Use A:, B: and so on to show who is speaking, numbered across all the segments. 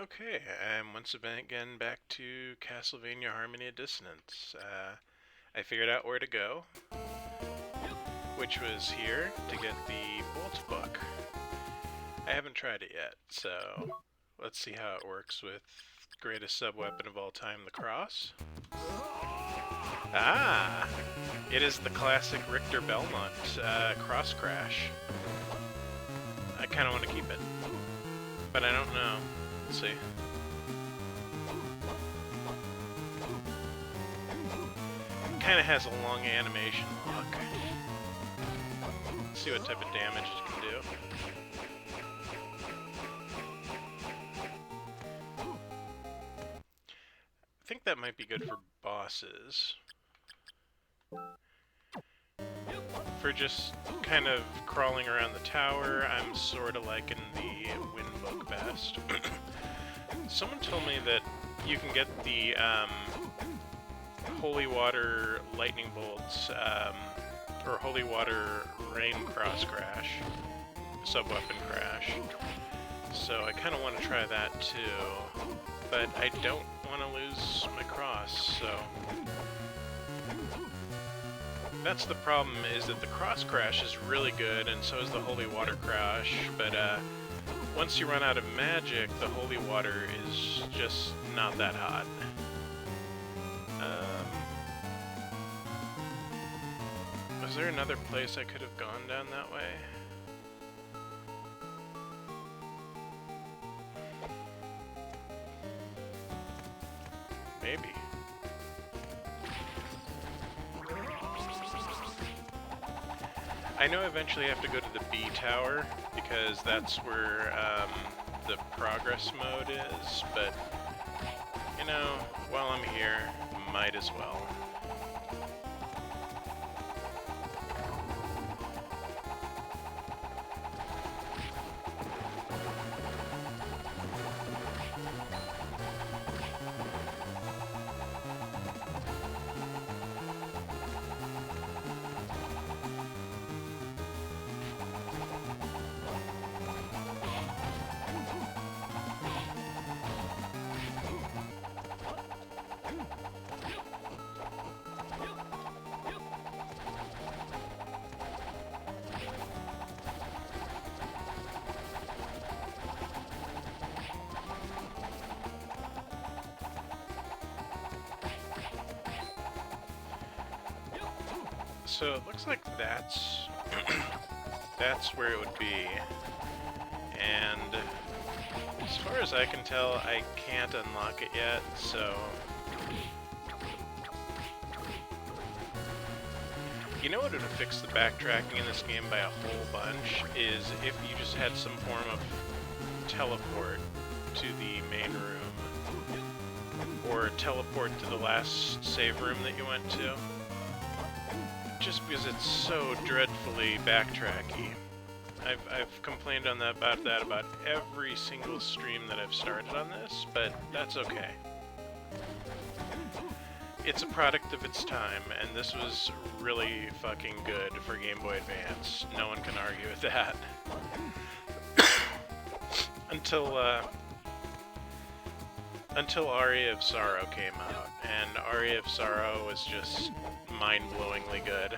A: Okay, I'm once again back to Castlevania Harmony of Dissonance. I figured out where to go, which was here to get the Bolt book. I haven't tried it yet, so let's see how it works with greatest sub-weapon of all time, the cross. Ah! It is the classic Richter Belmont cross crash. I kind of want to keep it, but I don't know. Let's see. Kind of has a long animation look. Let's see what type of damage it can do. I think that might be good for bosses. For just kind of crawling around the tower, I'm sort of liking the Wind Book best. Someone told me that you can get the Holy Water Lightning Bolts, or Holy Water Rain Cross Crash, Sub-Weapon Crash. So I kind of want to try that too, but I don't want to lose my cross, so... That's the problem, is that the cross crash is really good, and so is the holy water crash, but once you run out of magic, the holy water is just not that hot. Was there another place I could have gone down that way? Maybe. I know eventually I have to go to the B tower, because that's where the progress mode is, but, you know, while I'm here, might as well. So it looks like that's that's where it would be, and as far as I can tell, I can't unlock it yet, so... You know what would have fixed the backtracking in this game by a whole bunch, is if you just had some form of teleport to the main room, or teleport to the last save room that you went to. Just because it's so dreadfully backtracky. I've complained about that about every single stream that I've started on this, but that's okay. It's a product of its time, and this was really fucking good for Game Boy Advance. No one can argue with that. Until Aria of Sorrow came out, and Aria of Sorrow was just mind-blowingly good.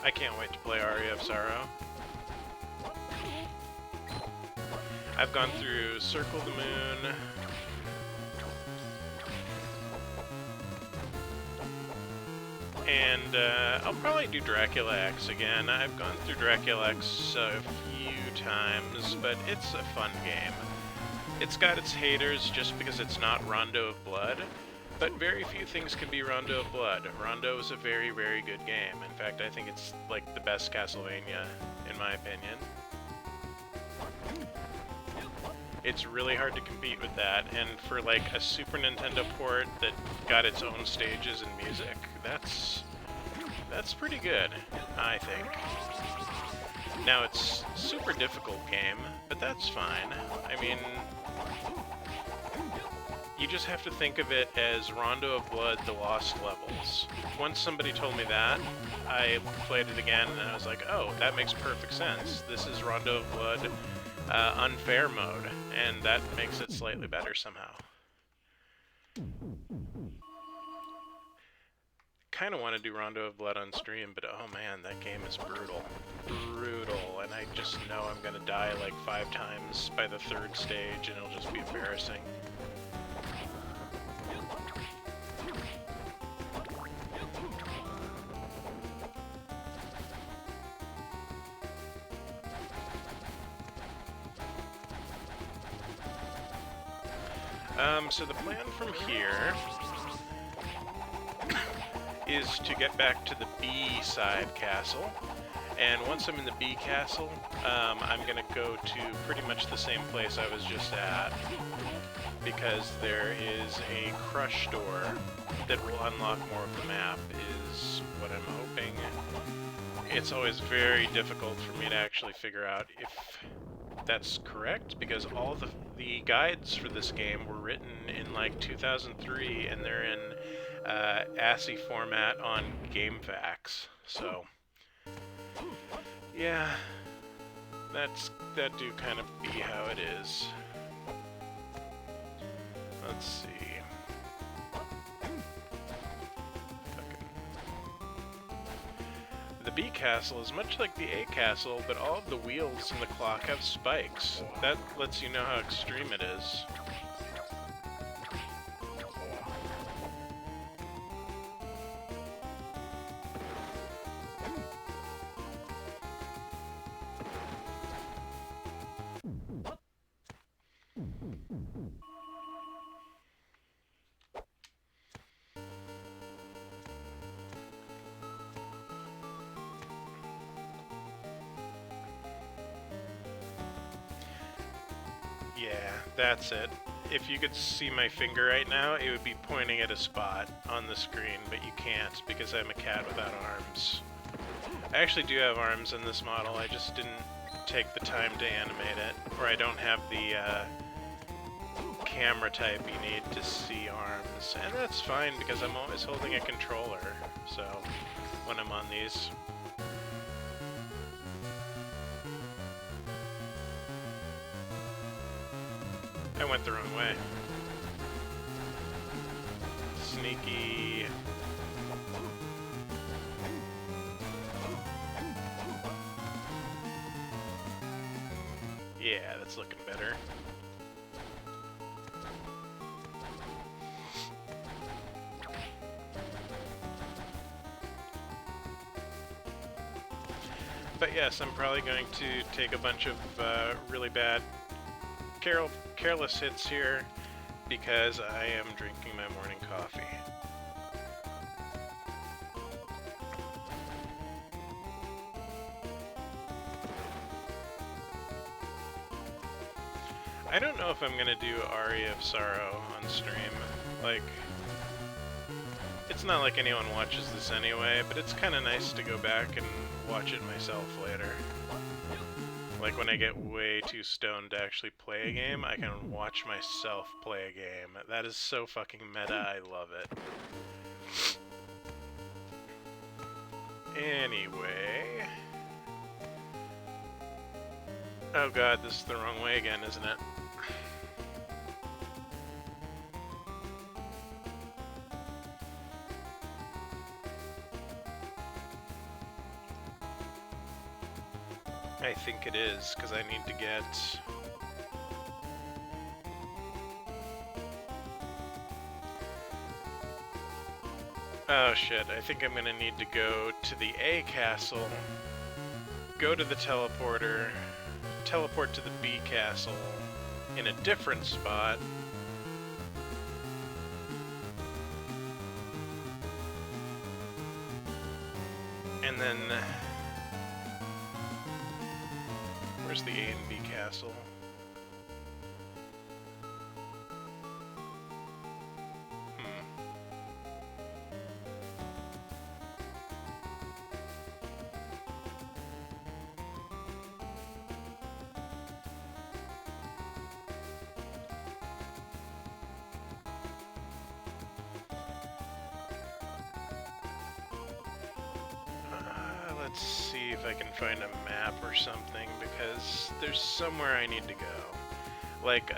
A: I can't wait to play Aria of Sorrow. I've gone through Circle the Moon, and I'll probably do Dracula X again. I've gone through Dracula X a few times, but it's a fun game. It's got its haters just because it's not Rondo of Blood, but very few things can be Rondo of Blood. Rondo is a very, very good game. In fact, I think it's like the best Castlevania, in my opinion. It's really hard to compete with that, and for like a Super Nintendo port that got its own stages and music, that's pretty good, I think. Now, it's a super difficult game, but that's fine. I mean, you just have to think of it as Rondo of Blood, the Lost Levels. Once somebody told me that, I played it again, and I was like, oh, that makes perfect sense. This is Rondo of Blood unfair mode, and that makes it slightly better somehow. Kind of want to do Rondo of Blood on stream, but oh man, that game is brutal. Brutal, and I just know I'm gonna die like 5 times by the 3rd stage, and it'll just be embarrassing. So the plan from here is to get back to the B side castle, and once I'm in the B castle, I'm gonna go to pretty much the same place I was just at, because there is a crush door that will unlock more of the map, is what I'm hoping. It's always very difficult for me to actually figure out if that's correct, because all the guides for this game were written in like 2003, and they're in ASCII format on GameFAQs. So yeah, that do kind of be how it is. Let's see. The B castle is much like the A castle, but all of the wheels in the clock have spikes. That lets you know how extreme it is. Yeah, that's it. If you could see my finger right now, it would be pointing at a spot on the screen, but you can't because I'm a cat without arms. I actually do have arms in this model, I just didn't take the time to animate it, or I don't have the camera type you need to see arms, and that's fine because I'm always holding a controller, so when I'm on these. I went the wrong way. Sneaky. Yeah, that's looking better. But yes, I'm probably going to take a bunch of really bad careless hits here because I am drinking my morning coffee. I don't know if I'm gonna do Aria of Sorrow on stream. Like, it's not like anyone watches this anyway, but it's kind of nice to go back and watch it myself later. Like, when I get way too stoned to actually play a game, I can watch myself play a game. That is so fucking meta, I love it. Anyway... Oh god, this is the wrong way again, isn't it? I think it is, because I need to get... Oh shit, I think I'm gonna need to go to the A castle, go to the teleporter, teleport to the B castle in a different spot, and then... Where's the A and B castle? Let's see if I can find a map or something, because there's somewhere I need to go. Like,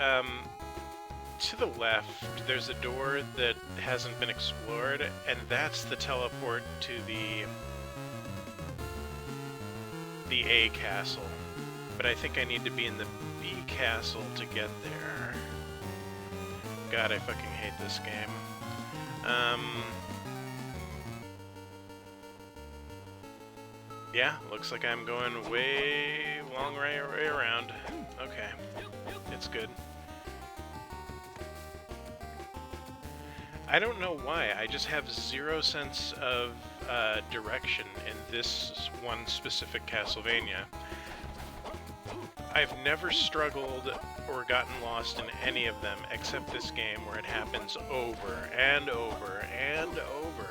A: to the left, there's a door that hasn't been explored, and that's the teleport to the A castle. But I think I need to be in the B castle to get there. God, I fucking hate this game. Yeah, looks like I'm going long way around. Okay, it's good. I don't know why, I just have zero sense of direction in this one specific Castlevania. I've never struggled or gotten lost in any of them except this game, where it happens over and over and over.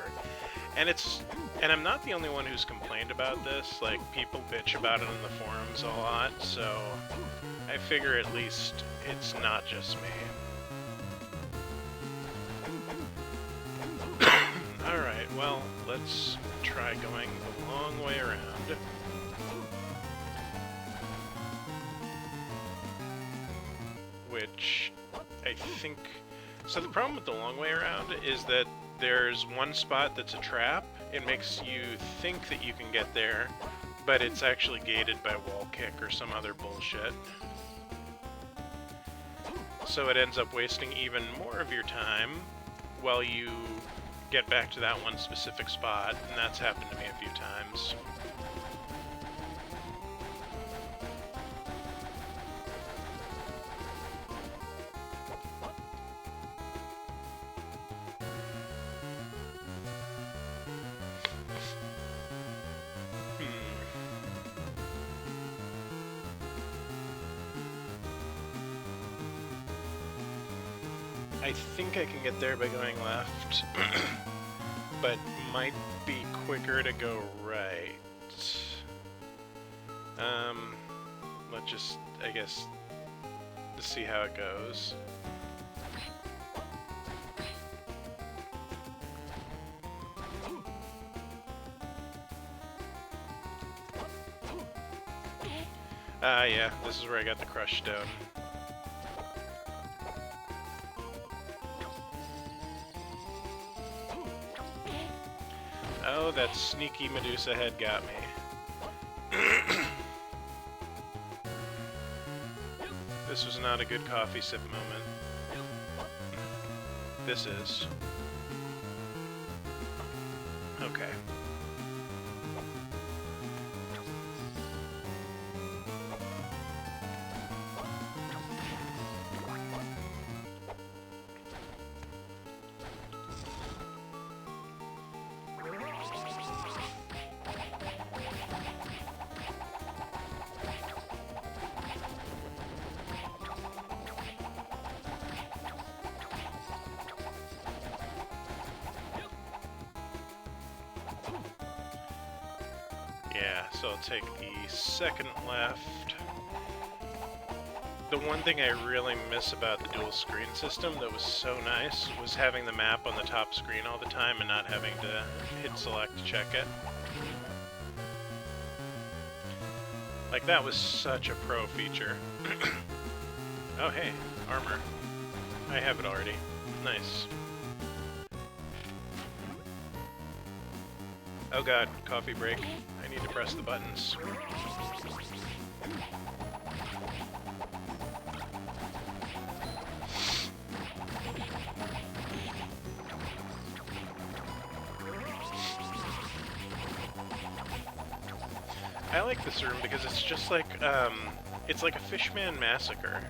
A: And I'm not the only one who's complained about this. Like, people bitch about it in the forums a lot, so I figure at least it's not just me. Alright, well, let's try going the long way around. Which I think... So the problem with the long way around is that there's one spot that's a trap. It makes you think that you can get there, but it's actually gated by wall kick or some other bullshit. So it ends up wasting even more of your time while you get back to that one specific spot, and that's happened to me a few times. I think I can get there by going left, but might be quicker to go right. Let's just, I guess, see how it goes. Yeah, this is where I got the crushed stone. Oh, that sneaky Medusa head got me. This was not a good coffee sip moment. This is. Okay. Yeah, so I'll take the second left. The one thing I really miss about the dual screen system that was so nice was having the map on the top screen all the time and not having to hit select to check it. Like, that was such a pro feature. Oh hey, armor. I have it already. Nice. Oh god, coffee break. I need to press the buttons. I like this room because it's just like, it's like a Fishman Massacre.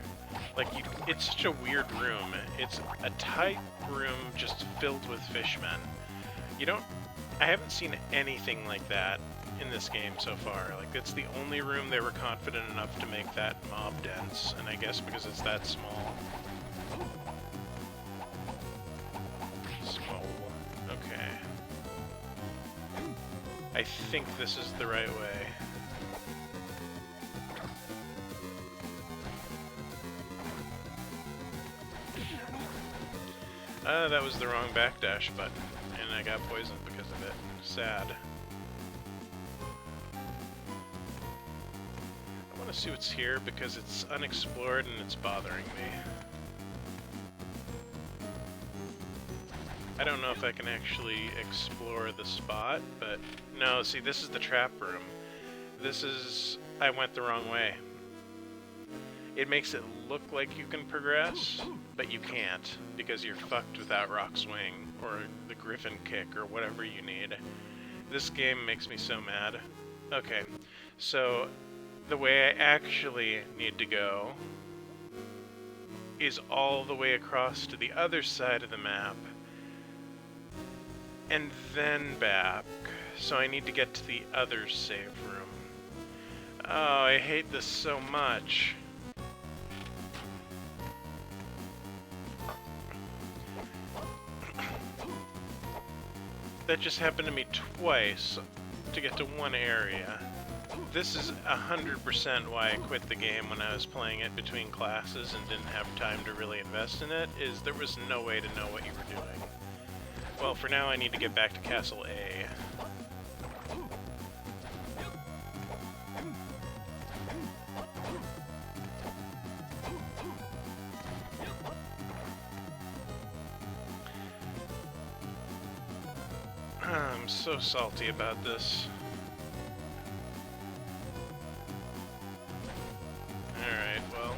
A: Like, it's such a weird room. It's a tight room just filled with fishmen. I haven't seen anything like that in this game so far. Like, it's the only room they were confident enough to make that mob dense, and I guess because it's that small. Small. Okay. I think this is the right way. That was the wrong backdash button, and I got poisoned because of it. Sad. I want to to see what's here because it's unexplored and it's bothering me. I don't know if I can actually explore the spot, but no, see, this is the trap room. This is... I went the wrong way. It makes it look like you can progress, but you can't, because you're fucked without Rock Swing, or the Griffin Kick, or whatever you need. This game makes me so mad. Okay, so the way I actually need to go is all the way across to the other side of the map, and then back. So I need to get to the other save room. Oh, I hate this so much. That just happened to me twice to get to one area. This is 100% why I quit the game when I was playing it between classes and didn't have time to really invest in it, is there was no way to know what you were doing. Well, for now I need to get back to Castle A. I'm so salty about this. Alright, well...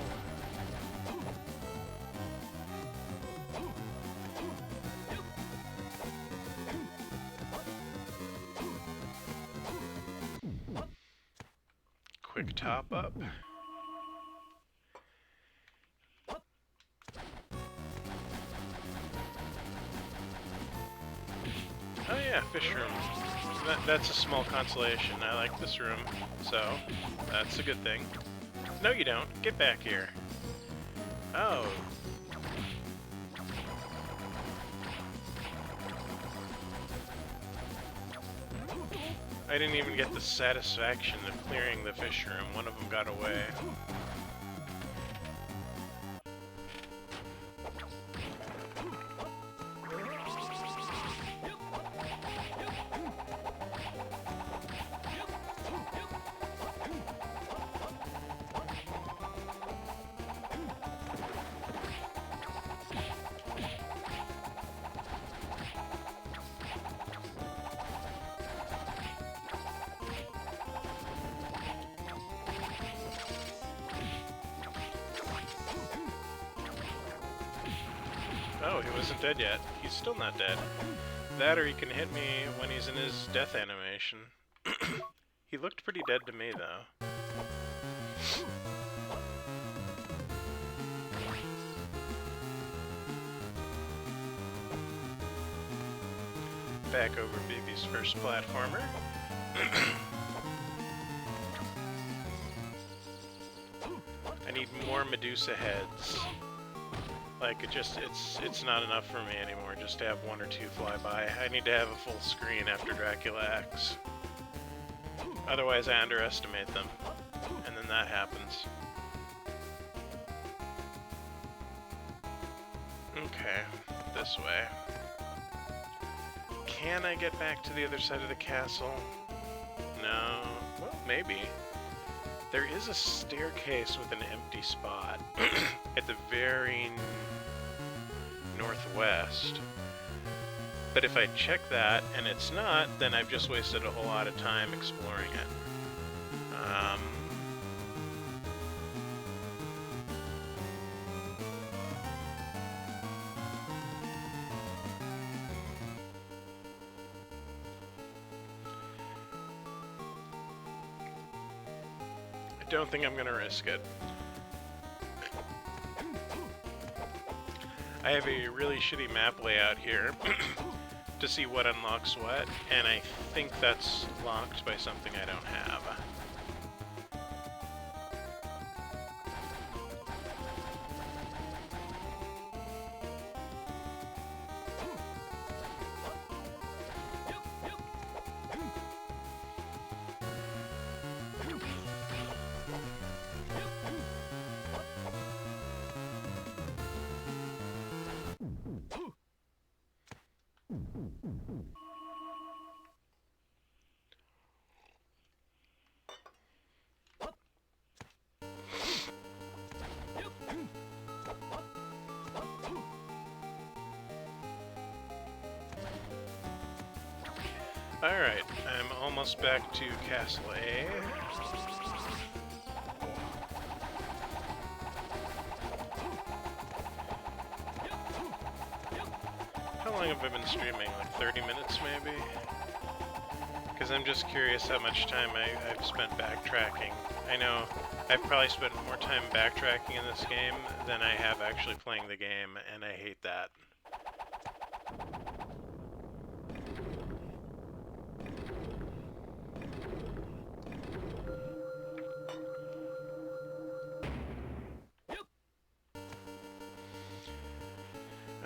A: quick top up. Oh yeah, fish room. That's a small consolation. I like this room, so that's a good thing. No you don't. Get back here. Oh. I didn't even get the satisfaction of clearing the fish room. One of them got away. Oh, he wasn't dead yet. He's still not dead. That or he can hit me when he's in his death animation. He looked pretty dead to me, though. Back over Baby's first platformer. I need more Medusa heads. Like, it's not enough for me anymore just to have one or two fly by. I need to have a full screen after Dracula X. Otherwise I underestimate them. And then that happens. Okay, this way. Can I get back to the other side of the castle? No. Well, maybe. There is a staircase with an empty spot at the very northwest. But if I check that and it's not, then I've just wasted a whole lot of time exploring it. I don't think I'm gonna risk it. I have a really shitty map layout here to see what unlocks what, and I think that's locked by something I don't have. Alright, I'm almost back to Castle A. How long have I been streaming? Like 30 minutes maybe? Because I'm just curious how much time I've spent backtracking. I know I've probably spent more time backtracking in this game than I have actually playing the game, and I hate that.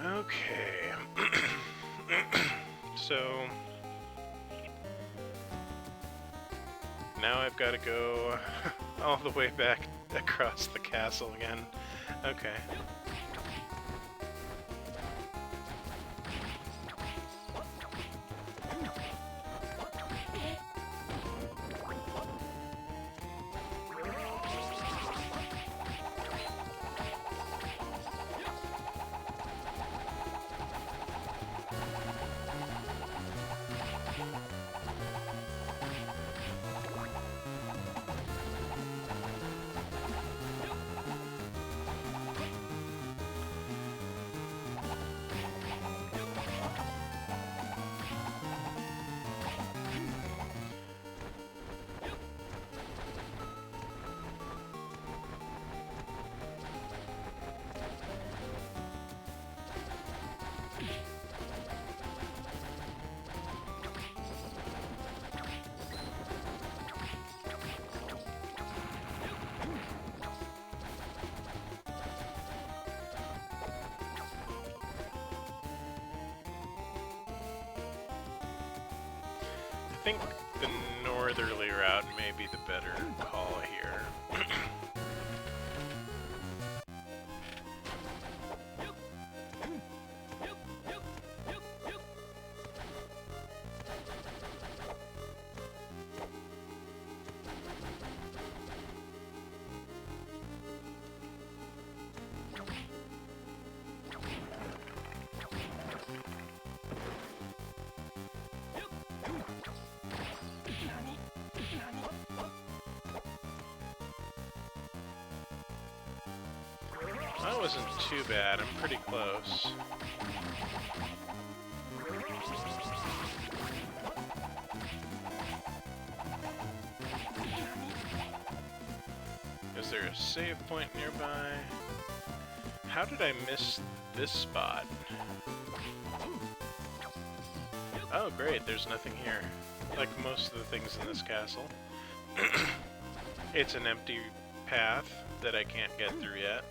A: Okay. So now I've got to go all the way back across the castle again. Okay. I think the northerly route may be the better call here. That wasn't too bad, I'm pretty close. Is there a save point nearby? How did I miss this spot? Oh great, there's nothing here. Like most of the things in this castle. It's an empty path that I can't get through yet.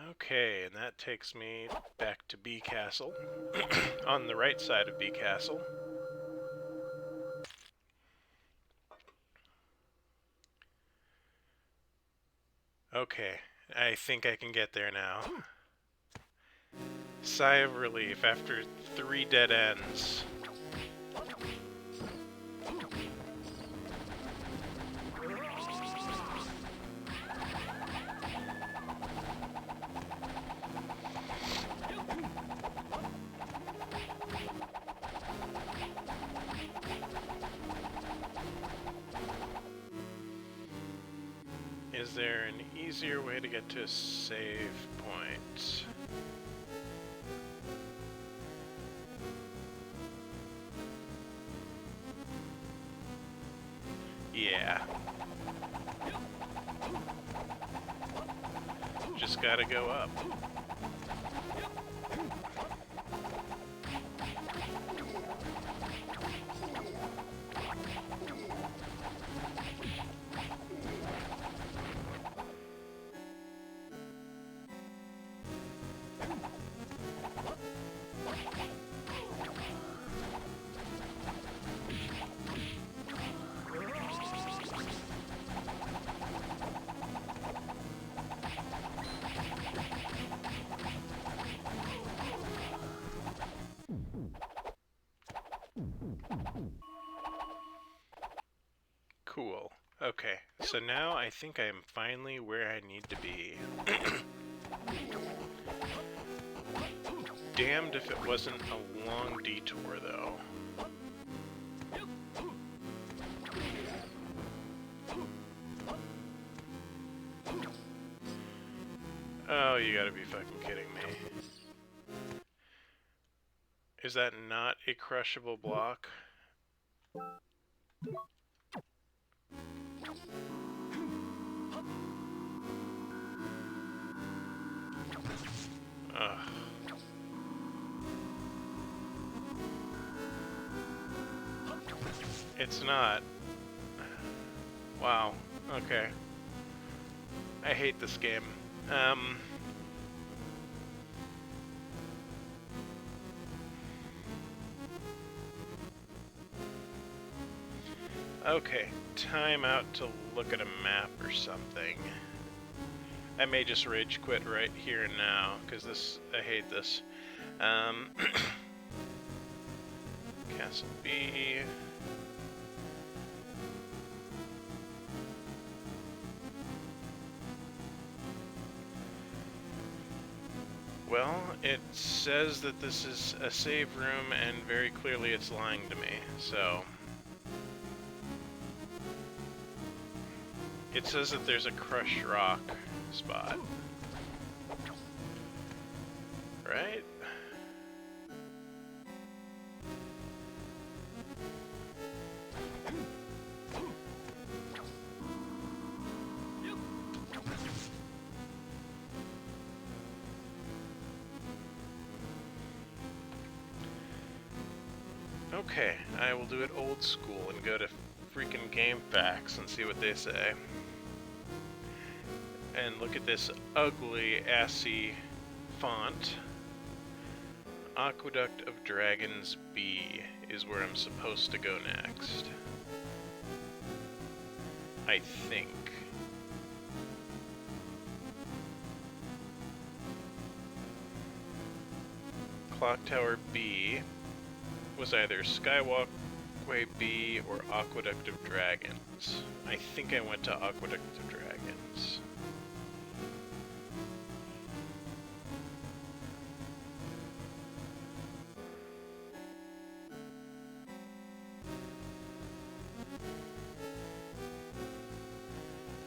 A: Okay, and that takes me back to B Castle, on the right side of B Castle. Okay, I think I can get there now. Sigh of relief after 3 dead ends. Is there an easier way to get to a save point? Yeah. Just gotta go up. Cool. Okay, so now I think I am finally where I need to be. Damned if it wasn't a long detour, though. Oh, you gotta be fucking kidding me. Is that not a crushable block? Ugh. It's not. Wow. Okay. I hate this game. Okay, time out to look at a map or something. I may just rage quit right here and now, because I hate this. Castle B. Well, it says that this is a save room, and very clearly it's lying to me, so... It says that there's a crushed rock spot. Right? Okay, I will do it old school and go to freaking GameFAQs and see what they say. And look at this ugly, assy font. Aqueduct of Dragons B is where I'm supposed to go next. I think. Clock Tower B was either Skywalkway B or Aqueduct of Dragons. I think I went to Aqueduct of Dragons.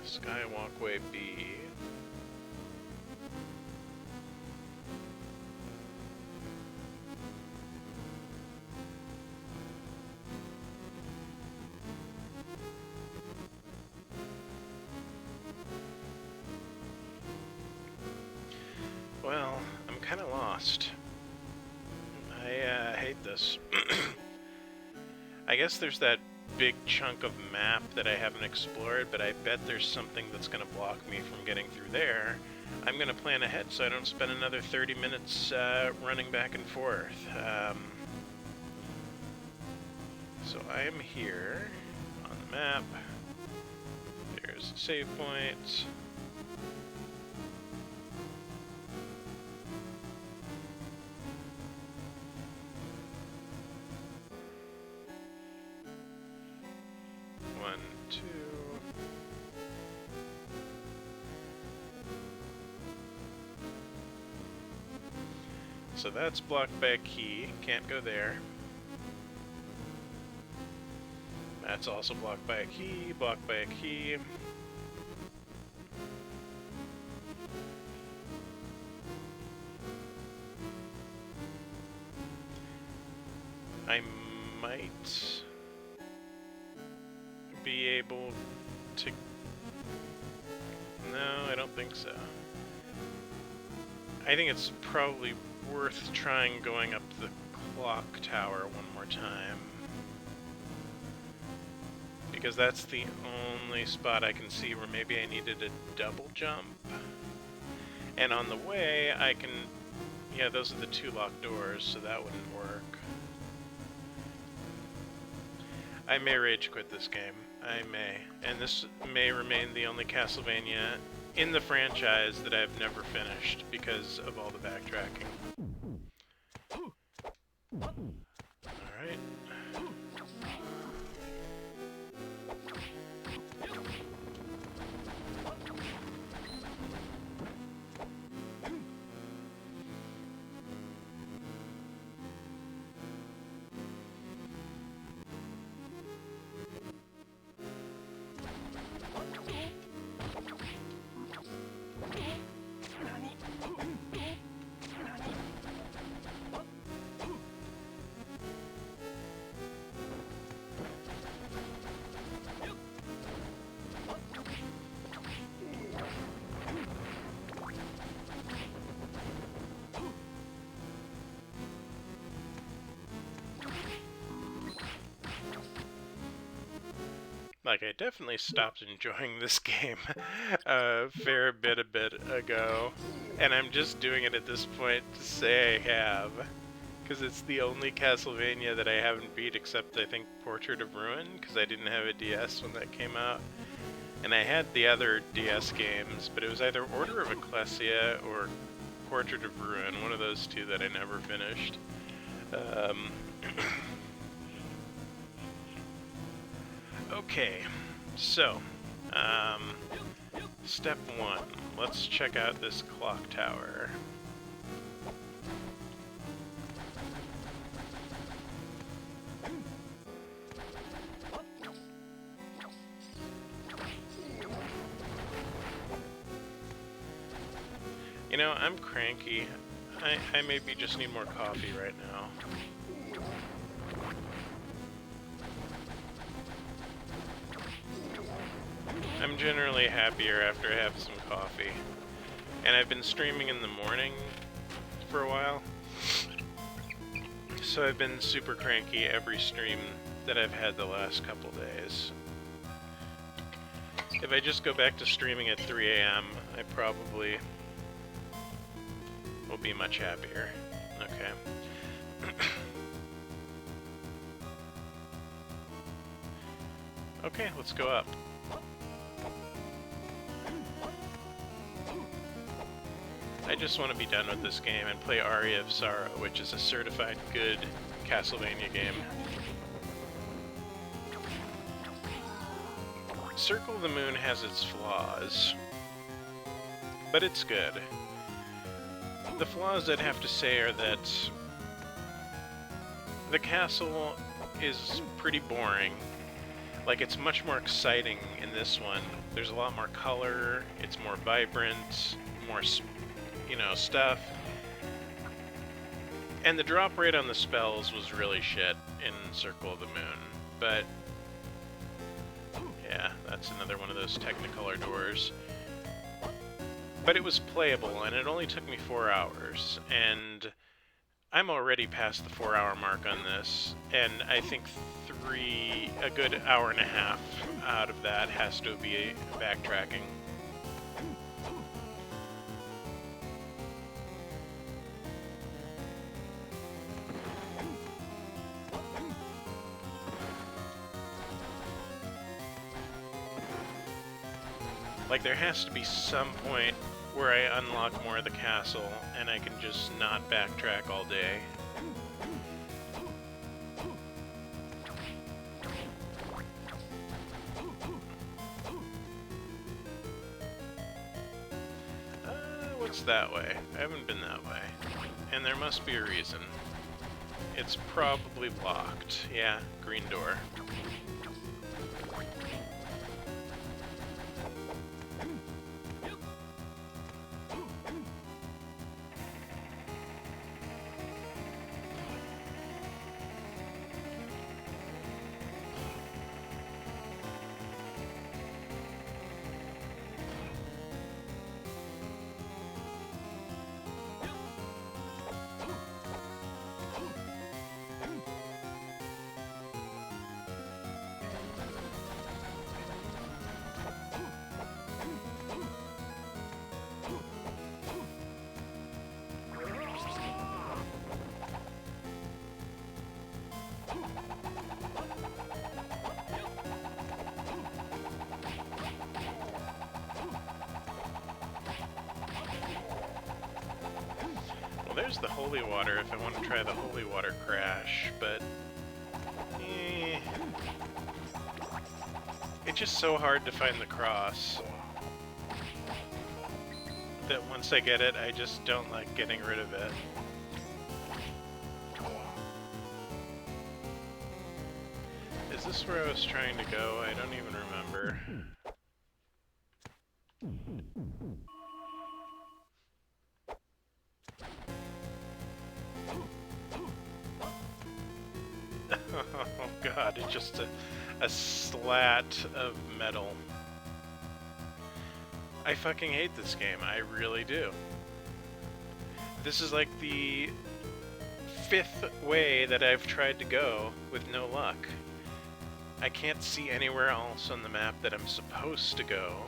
A: Skywalkway B. Well, I'm kind of lost. I hate this. I guess there's that big chunk of map that I haven't explored, but I bet there's something that's going to block me from getting through there. I'm going to plan ahead so I don't spend another 30 minutes running back and forth. So I am here on the map. There's a save point. So that's blocked by a key, can't go there. That's also blocked by a key, blocked by a key. I might be able to... No, I don't think so. I think it's probably worth trying going up the clock tower one more time. Because that's the only spot I can see where maybe I needed a double jump. And on the way, I can... Yeah, those are the two locked doors, so that wouldn't work. I may rage quit this game. I may. And this may remain the only Castlevania in the franchise that I've never finished because of all the backtracking. Alright. Like, I definitely stopped enjoying this game a fair bit ago, and I'm just doing it at this point to say I have, because it's the only Castlevania that I haven't beat except, I think, Portrait of Ruin, because I didn't have a DS when that came out. And I had the other DS games, but it was either Order of Ecclesia or Portrait of Ruin, one of those two that I never finished. Okay, so, step one, let's check out this clock tower. You know, I'm cranky. I maybe just need more coffee right now. I'm generally happier after I have some coffee. And I've been streaming in the morning for a while. So I've been super cranky every stream that I've had the last couple days. If I just go back to streaming at 3 AM, I probably will be much happier. Okay. Okay, let's go up. I just want to be done with this game and play Aria of Sorrow, which is a certified good Castlevania game. Circle of the Moon has its flaws, but it's good. The flaws I'd have to say are that the castle is pretty boring. Like, it's much more exciting in this one. There's a lot more color, it's more vibrant, more, you know, stuff. And the drop rate on the spells was really shit in Circle of the Moon. But, yeah, that's another one of those Technicolor doors. But it was playable, and it only took me 4 hours, and I'm already past the 4-hour mark on this, and I think a good hour and a half out of that has to be backtracking. Like, there has to be some point where I unlock more of the castle, and I can just not backtrack all day. What's that way? I haven't been that way. And there must be a reason. It's probably locked. Yeah, green door. There's the holy water if I want to try the holy water crash, but it's just so hard to find the cross that once I get it, I just don't like getting rid of it. Is this where I was trying to go? I don't even remember. Oh god, it's just a slat of metal. I fucking hate this game, I really do. This is like the 5th way that I've tried to go with no luck. I can't see anywhere else on the map that I'm supposed to go.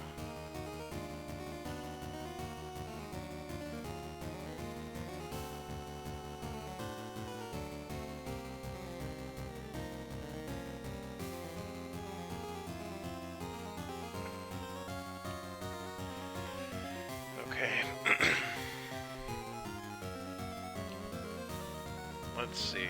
A: Okay. Let's see.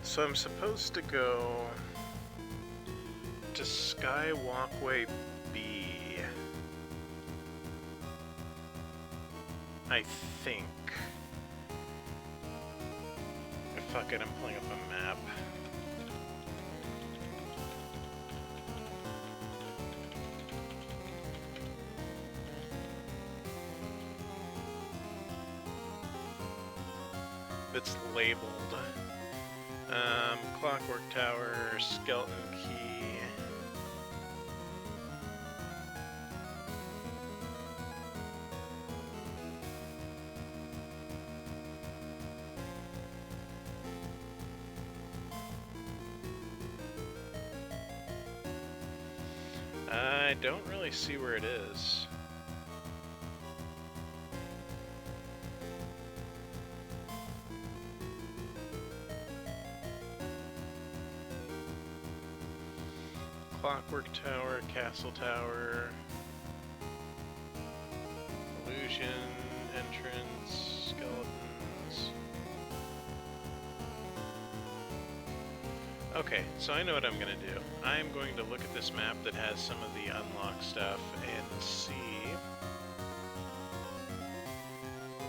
A: So I'm supposed to go to Sky Walkway B. I think. Fuck it, I'm pulling up a map. It's labeled. Clockwork Tower, Skeleton Key. I don't really see where it is. Clockwork Tower, Castle Tower, Illusion, Entrance, Skeletons. Okay, so I know what I'm gonna do. I'm going to look at this map that has some of the unlocked stuff and see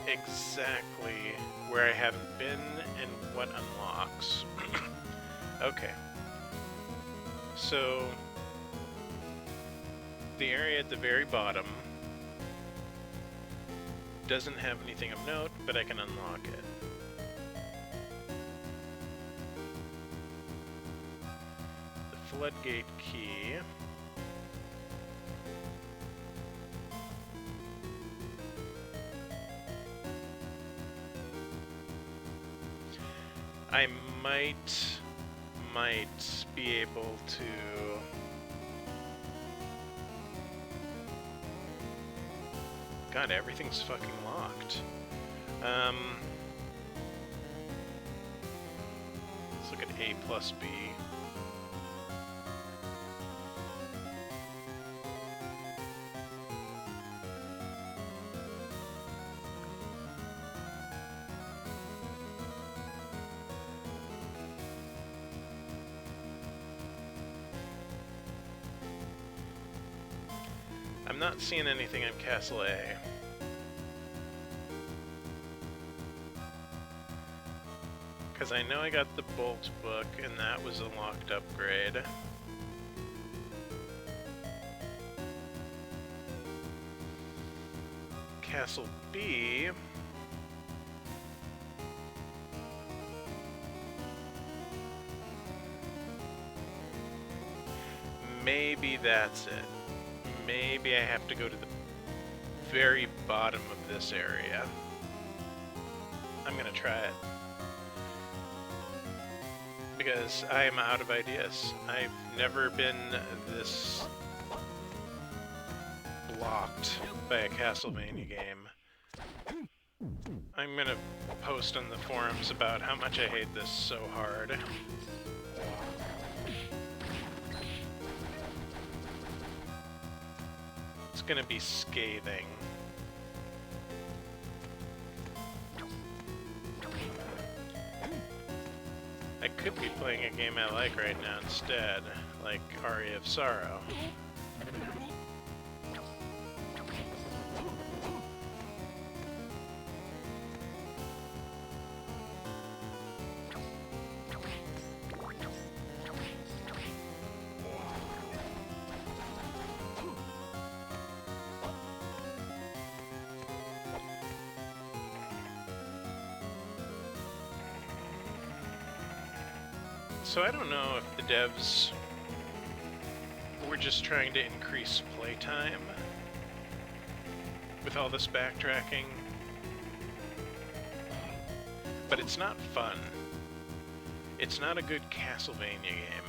A: exactly where I haven't been and what unlocks. Okay. So, the area at the very bottom doesn't have anything of note, but I can unlock it. The floodgate key. I might be able to God, everything's fucking locked. Let's look at A plus B. I'm not seeing anything on Castle A. Because I know I got the Bolt book, and that was a locked upgrade. Castle B... maybe that's it. Maybe I have to go to the very bottom of this area. I'm gonna try it. Because I am out of ideas. I've never been this blocked by a Castlevania game. I'm gonna post on the forums about how much I hate this so hard. It's gonna be scathing. I could be playing a game I like right now instead, like Aria of Sorrow. So I don't know if the devs were just trying to increase playtime with all this backtracking, but it's not fun. It's not a good Castlevania game.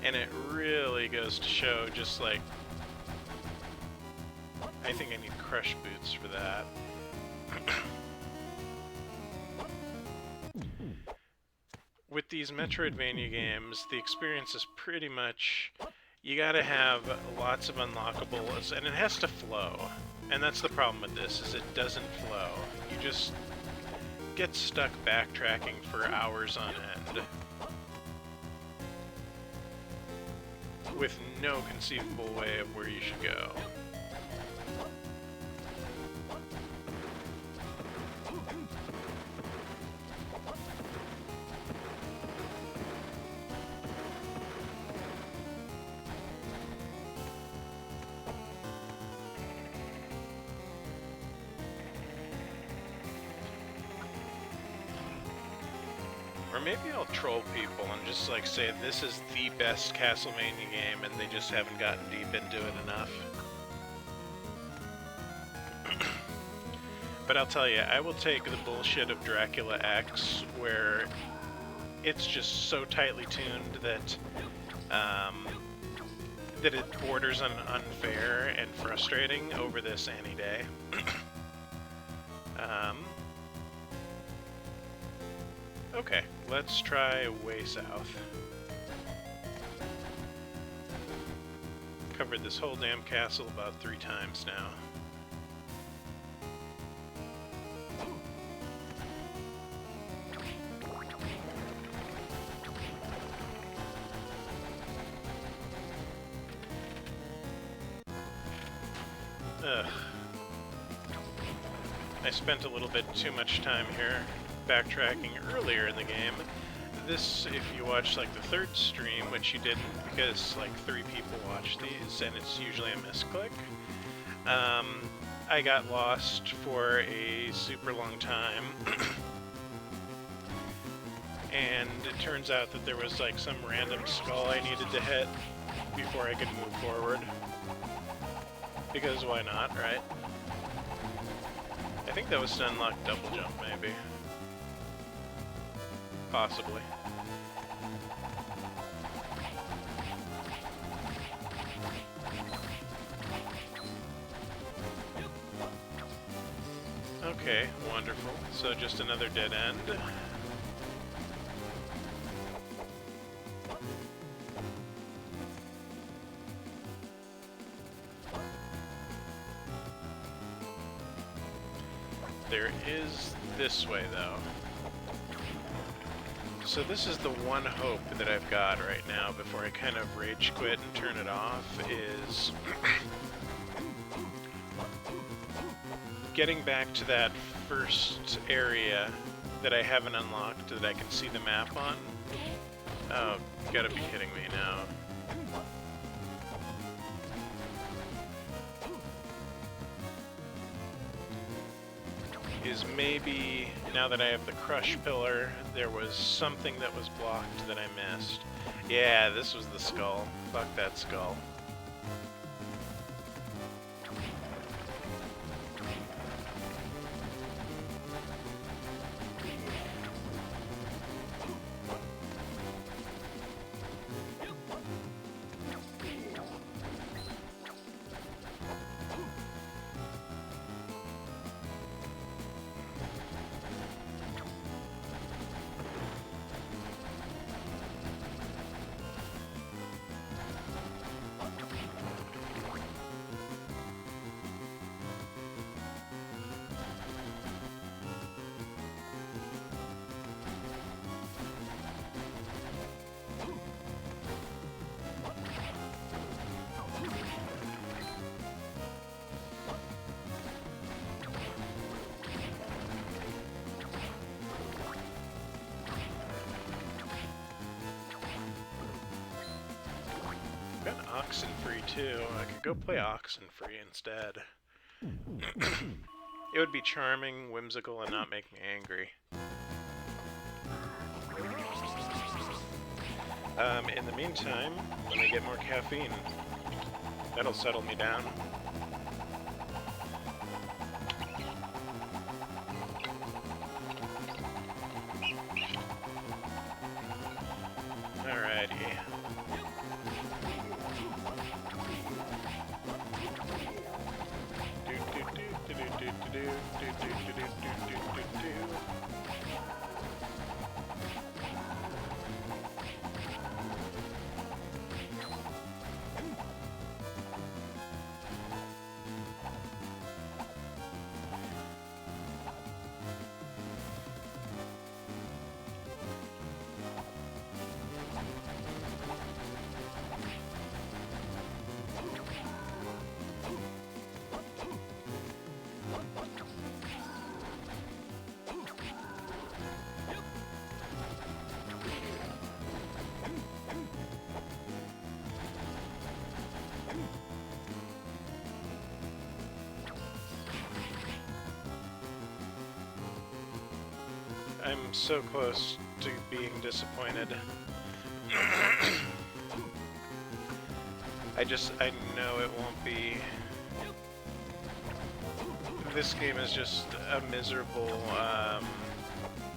A: And it really goes to show, just like, I think I need crush boots for that. With these Metroidvania games, the experience is pretty much, you gotta have lots of unlockables, and it has to flow. And that's the problem with this, is it doesn't flow. You just get stuck backtracking for hours on end, with no conceivable way of where you should go. Or maybe I'll troll people and just like say this is the best Castlevania game and they just haven't gotten deep into it enough. But I'll tell you, I will take the bullshit of Dracula X, where it's just so tightly tuned that that it borders on unfair and frustrating, over this any day. Okay, let's try way south. Covered this whole damn castle about 3 times now. Ugh. I spent a little bit too much time here backtracking earlier in the game. This, if you watch like the 3rd stream, which you didn't because like 3 people watch these and it's usually a misclick, I got lost for a super long time. And it turns out that there was like some random skull I needed to hit before I could move forward. Because why not, right? I think that was to unlock double jump, maybe. Possibly. Okay, wonderful. So just another dead end. There is this way, though. So this is the one hope that I've got right now before I kind of rage quit and turn it off, is getting back to that first area that I haven't unlocked that I can see the map on. Oh, you gotta be kidding me now. Is maybe, now that I have the crush pillar, there was something that was blocked that I missed. Yeah, this was the skull. Fuck that skull. Oxenfree too. I could go play Oxenfree instead. It would be charming, whimsical, and not make me angry. In the meantime, let me get more caffeine. That'll settle me down. Alrighty. I'm so close to being disappointed. I know it won't be. This game is just a miserable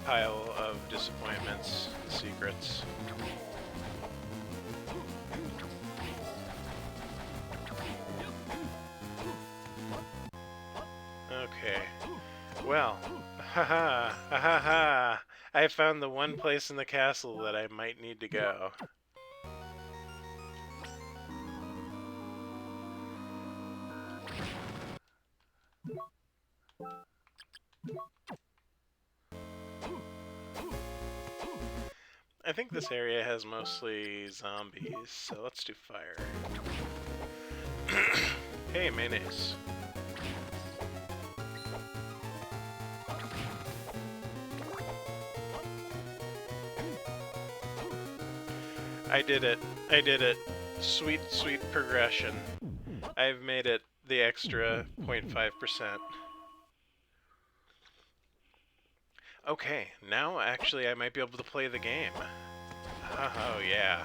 A: pile of disappointments and secrets. Okay. Well, haha, ha ha ha! I found the one place in the castle that I might need to go. I think this area has mostly zombies, so let's do fire. Hey, mayonnaise. I did it. I did it. Sweet, sweet progression. I've made it the extra 0.5%. Okay, now actually I might be able to play the game. Oh, yeah.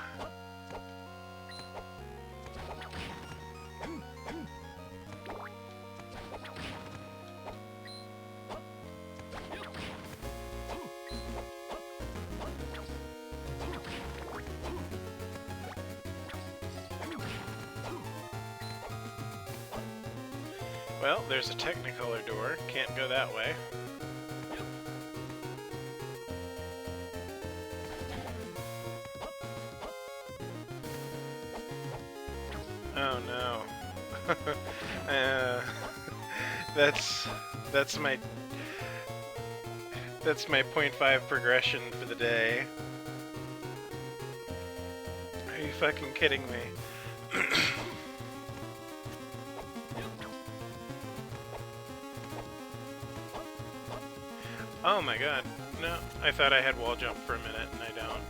A: Well, there's a Technicolor door. Can't go that way. Oh no. That's my 0.5 progression for the day. Are you fucking kidding me? Oh my god. No, I thought I had wall jump for a minute and I don't.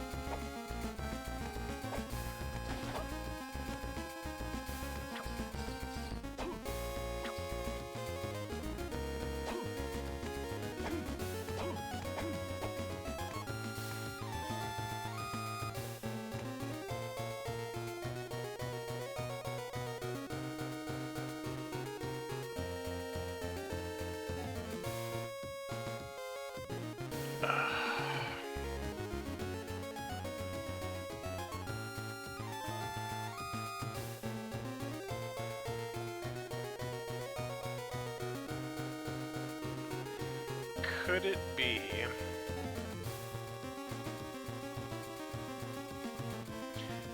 A: Could it be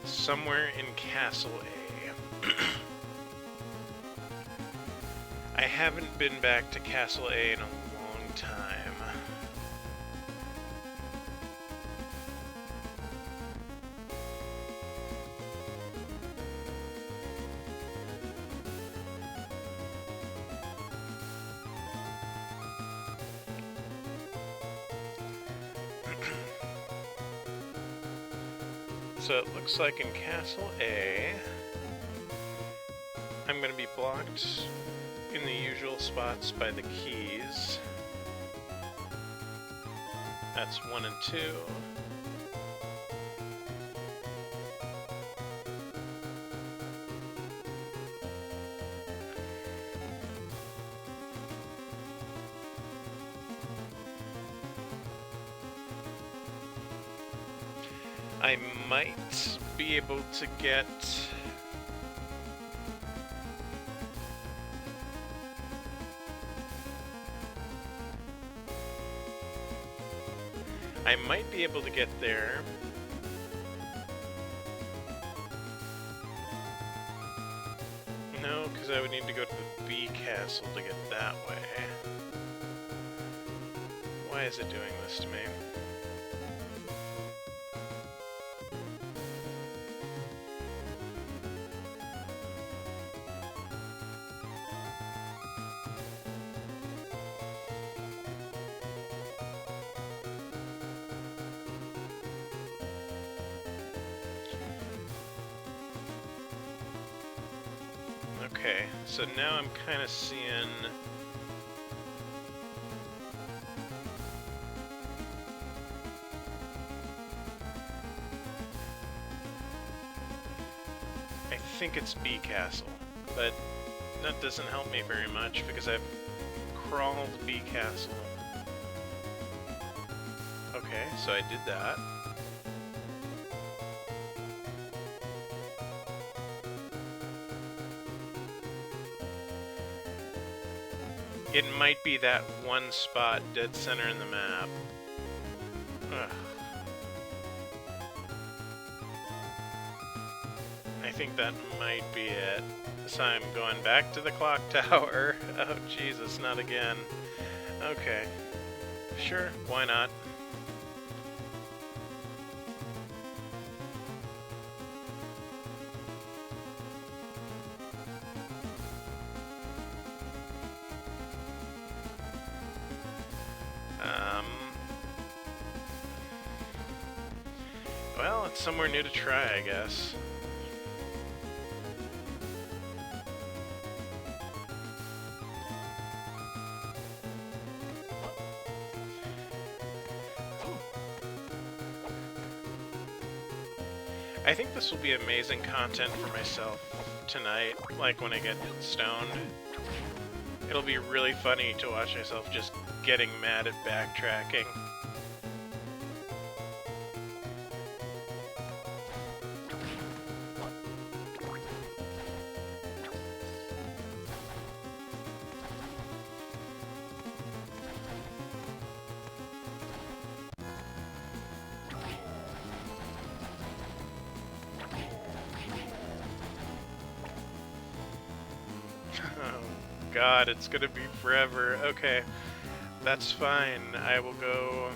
A: somewhere in Castle A? I haven't been back to Castle A in a long time. So it looks like in Castle A, I'm going to be blocked in the usual spots by the keys. That's 1 and 2. I might be able to get... there. No, because I would need to go to the B castle to get that way. Why is it doing this to me? Okay, so now I'm kind of seeing... I think it's B Castle, but that doesn't help me very much because I've crawled B Castle. Okay, so I did that. It might be that one spot dead center in the map. Ugh. I think that might be it. So I'm going back to the clock tower. Oh Jesus, not again. Okay. Sure, why not? Well, it's somewhere new to try, I guess. I think this will be amazing content for myself tonight, like when I get stoned. It'll be really funny to watch myself just getting mad at backtracking. God, it's gonna be forever. Okay, that's fine. I will go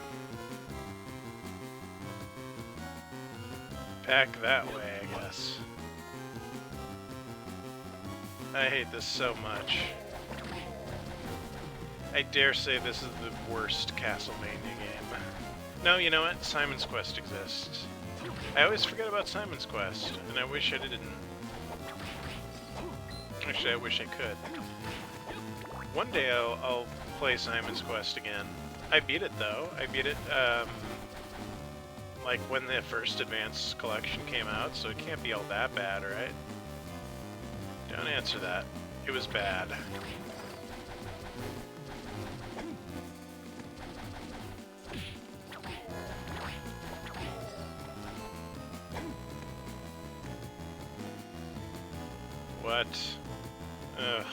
A: back that way, I guess. I hate this so much. I dare say this is the worst Castlevania game. No, you know what? Simon's Quest exists. I always forget about Simon's Quest, and I wish I didn't. Actually, I wish I could. One day I'll play Simon's Quest again. I beat it though. I beat it like when the first Advanced Collection came out, so it can't be all that bad, right? Don't answer that. It was bad. What? Ugh.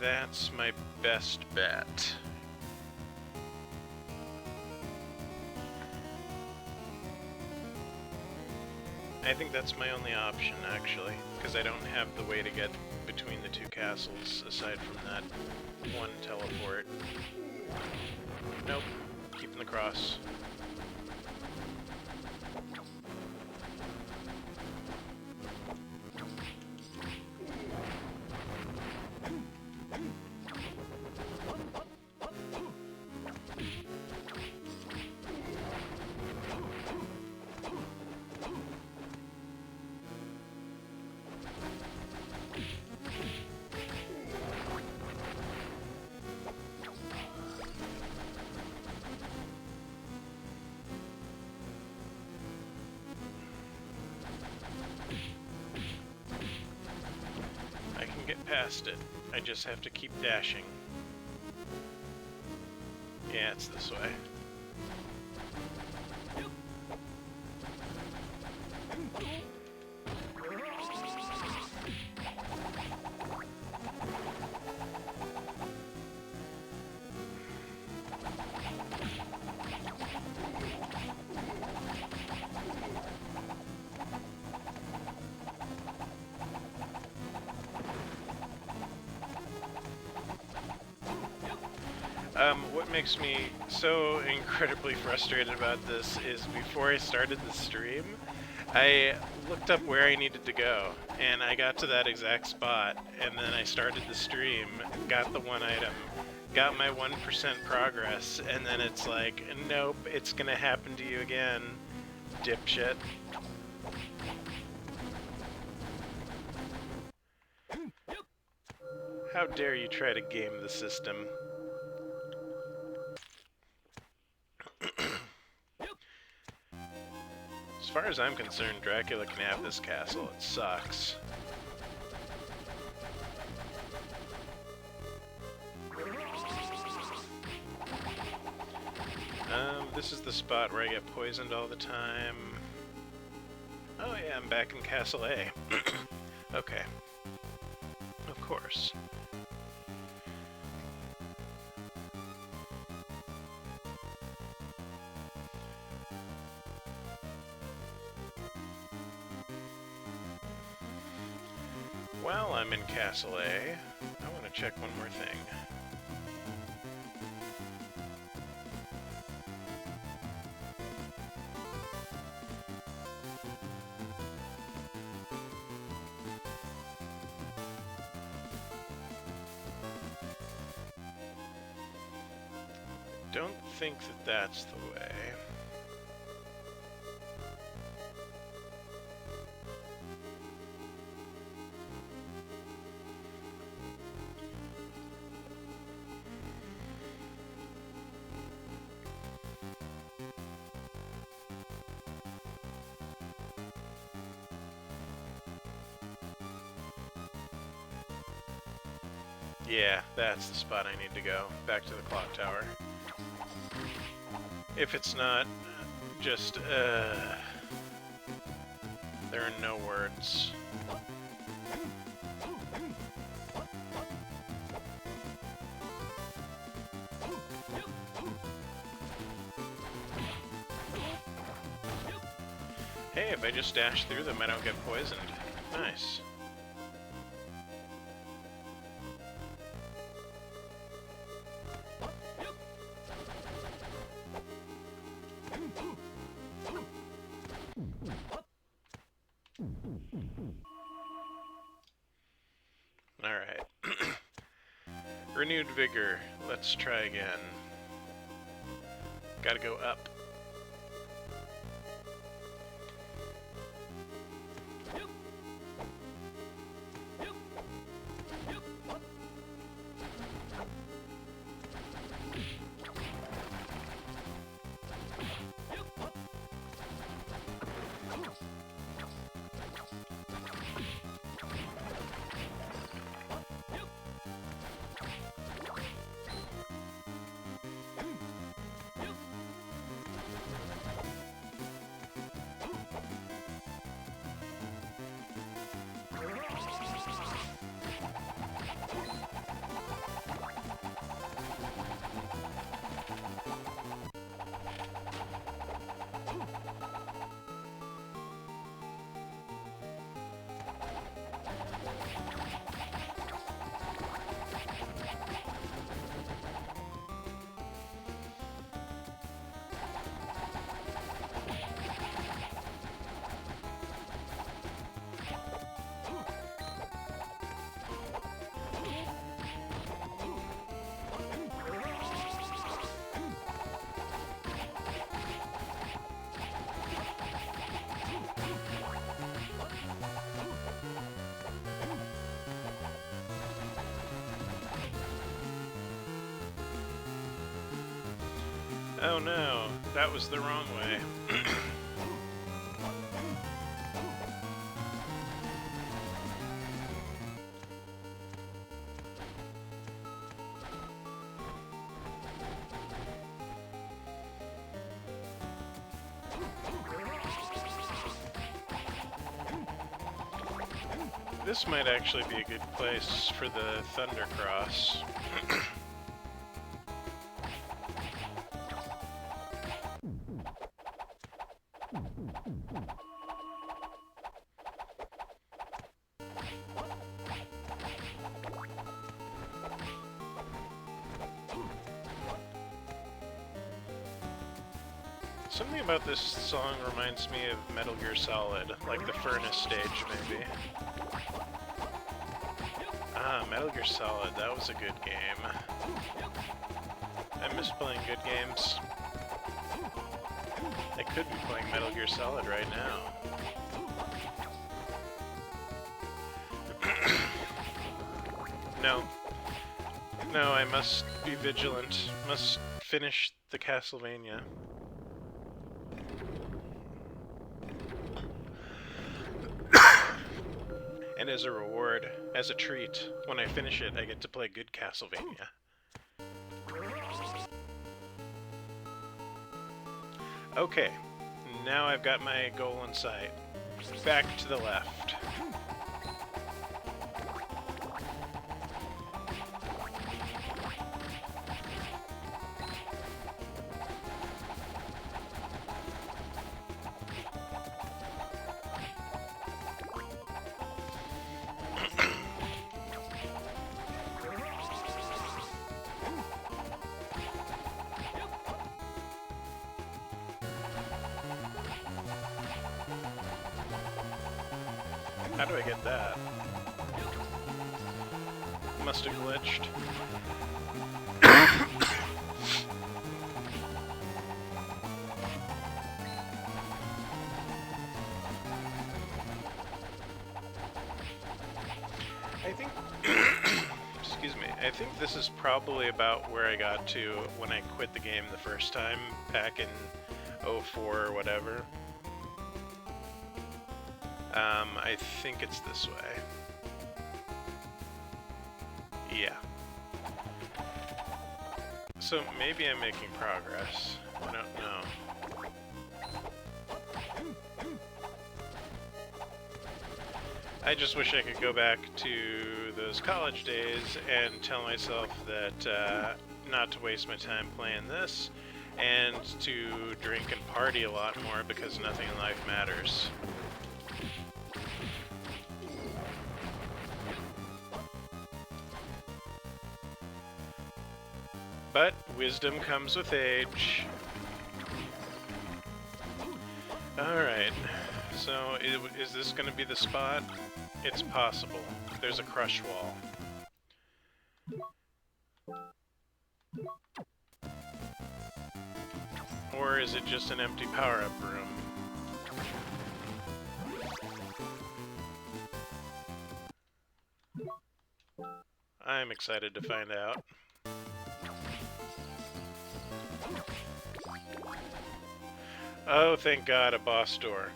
A: that's my best bet. I think that's my only option, actually, because I don't have the way to get between the two castles aside from that one teleport. Nope. Keeping the cross. Past it. I just have to keep dashing. Yeah, it's this way. What makes me so incredibly frustrated about this is before I started the stream, I looked up where I needed to go, and I got to that exact spot, and then I started the stream, got the one item, got my 1% progress, and then it's like, nope, it's gonna happen to you again, dipshit. How dare you try to game the system? As far as I'm concerned, Dracula can have this castle. It sucks. This is the spot where I get poisoned all the time. Oh yeah, I'm back in Castle A. Okay. Of course. While I'm in Castle A, I want to check one more thing. I don't think that that's the way. Yeah, that's the spot I need to go. Back to the clock tower. If it's not, just, there are no words. Hey, if I just dash through them, I don't get poisoned. Nice. Alright. Renewed vigor. Let's try again. Gotta go up. Oh no, that was the wrong way. This might actually be a good place for the Thunder Cross. Something about this song reminds me of Metal Gear Solid, like the Furnace stage, maybe. Ah, Metal Gear Solid, that was a good game. I miss playing good games. I could be playing Metal Gear Solid right now. No. No, I must be vigilant. Must finish the Castlevania. And as a reward, as a treat, when I finish it, I get to play good Castlevania. Okay, now I've got my goal in sight. Back to the left. How do I get that? Must have glitched. I think... excuse me. I think this is probably about where I got to when I quit the game the first time, back in 04 or whatever. I think it's this way. Yeah. So maybe I'm making progress. I don't know. I just wish I could go back to those college days and tell myself that not to waste my time playing this, and to drink and party a lot more because nothing in life matters. But wisdom comes with age. Alright, so is this going to be the spot? It's possible. There's a crush wall. Or is it just an empty power-up room? I'm excited to find out. Oh, thank God, a boss door.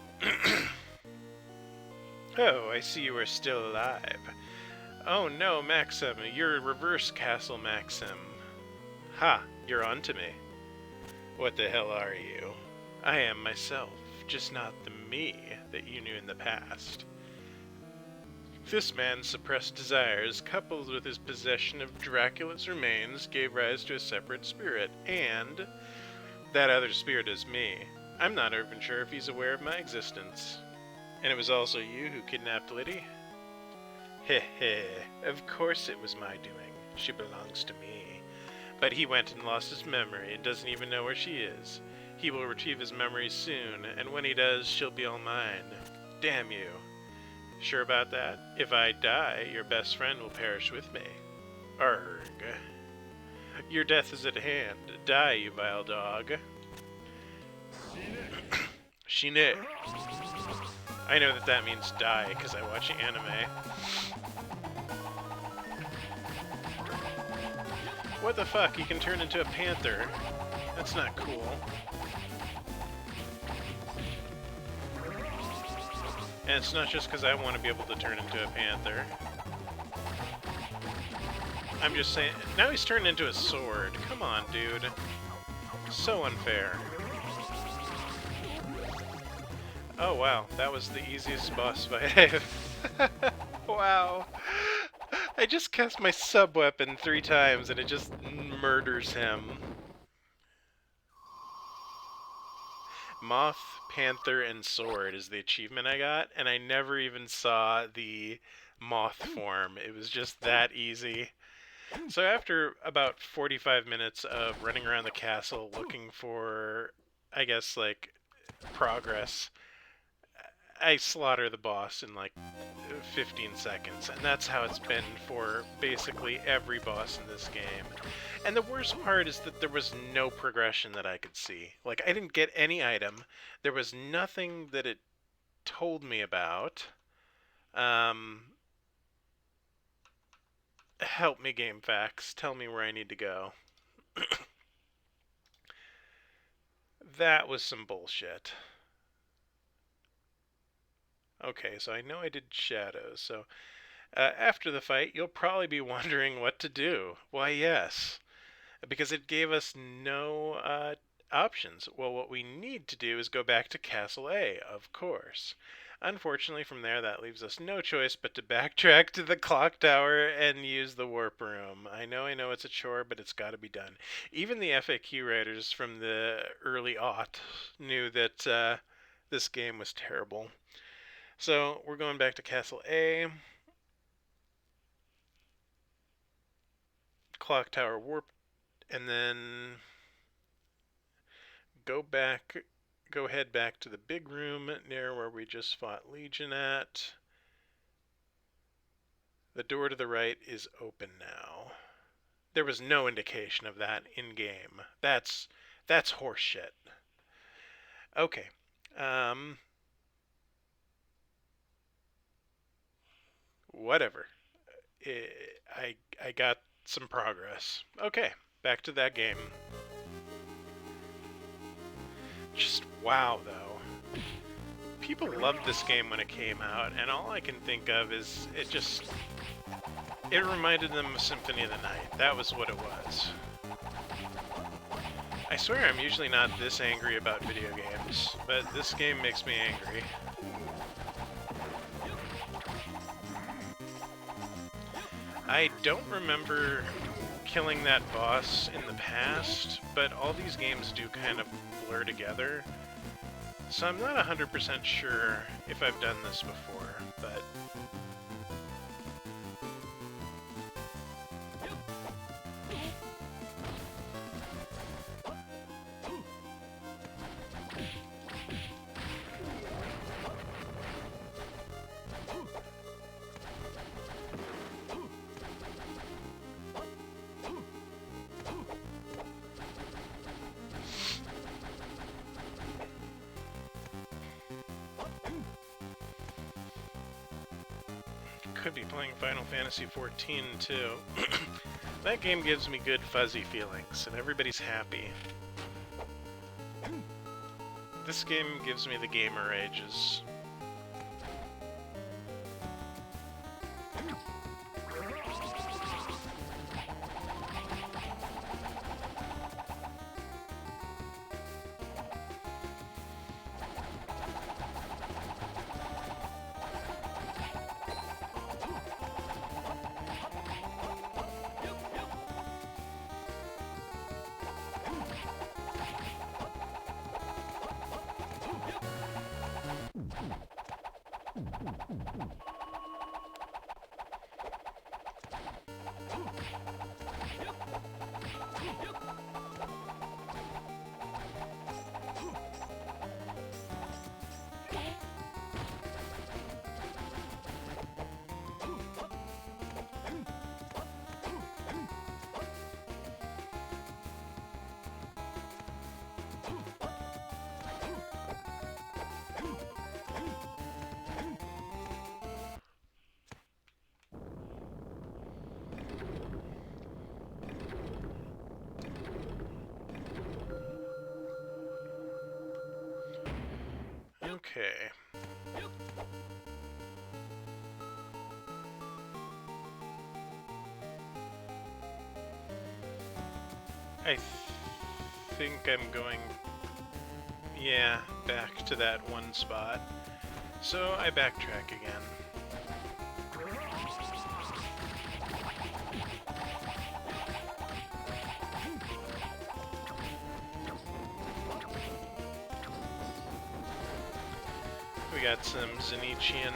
A: Oh, I see you are still alive. Oh no, Maxim, you're reverse Castle Maxim. Ha, you're onto me. What the hell are you? I am myself, just not the me that you knew in the past. This man's suppressed desires, coupled with his possession of Dracula's remains, gave rise to a separate spirit, and that other spirit is me. I'm not even sure if he's aware of my existence. And it was also you who kidnapped Liddy? Heh heh, of course it was my doing. She belongs to me. But he went and lost his memory and doesn't even know where she is. He will retrieve his memory soon, and when he does, she'll be all mine. Damn you. Sure about that? If I die, your best friend will perish with me. Arg. Your death is at hand. Die, you vile dog. Shine. I know that means die, because I watch anime. What the fuck? He can turn into a panther. That's not cool. And it's not just because I want to be able to turn into a panther. I'm just saying... Now he's turned into a sword. Come on, dude. So unfair. Oh, wow. That was the easiest boss fight I've... Wow. I just cast my sub-weapon 3 times and it just murders him. Moth, Panther, and Sword is the achievement I got, and I never even saw the moth form. It was just that easy. So after about 45 minutes of running around the castle looking for, I guess, like, progress, I slaughter the boss in like 15 seconds, and that's how it's been for basically every boss in this game. And the worst part is that there was no progression that I could see. Like, I didn't get any item. There was nothing that it told me about. Help me, GameFAQs. Tell me where I need to go. That was some bullshit. Okay, so I know I did shadows, so after the fight, you'll probably be wondering what to do. Why, yes, because it gave us no options. Well, what we need to do is go back to Castle A, of course. Unfortunately, from there, that leaves us no choice but to backtrack to the clock tower and use the warp room. I know it's a chore, but it's got to be done. Even the FAQ writers from the early aught knew that this game was terrible. So we're going back to Castle A. Clock tower warp, and then go head back to the big room near where we just fought Legion at. The door to the right is open now. There was no indication of that in game. That's horseshit. Okay. Whatever. I got some progress. Okay, back to that game. Just wow, though. People loved this game when it came out, and all I can think of is it reminded them of Symphony of the Night. That was what it was. I swear I'm usually not this angry about video games, but this game makes me angry. I don't remember killing that boss in the past, but all these games do kind of blur together. So I'm not 100% sure if I've done this before, but... Could be playing Final Fantasy XIV too. That game gives me good fuzzy feelings, and everybody's happy. This game gives me the gamer ages. Okay. I think I'm going, yeah, back to that one spot. So I backtrack again. We got some Zenician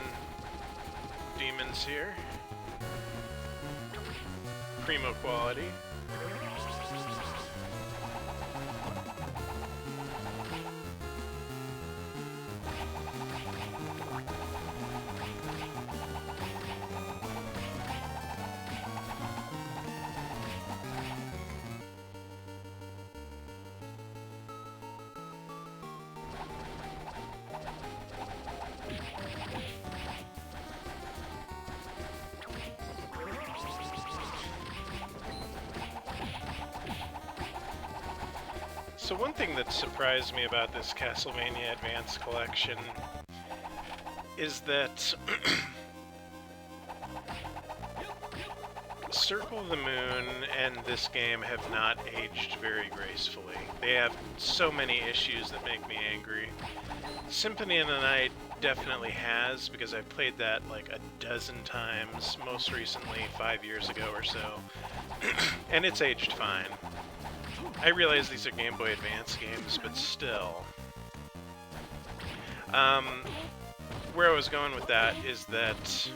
A: demons here. Primo quality. So one thing that surprised me about this Castlevania Advance Collection is that Circle of the Moon and this game have not aged very gracefully. They have so many issues that make me angry. Symphony of the Night definitely has, because I've played that like a dozen times, most recently 5 years ago or so, and it's aged fine. I realize these are Game Boy Advance games, but still. Where I was going with that is that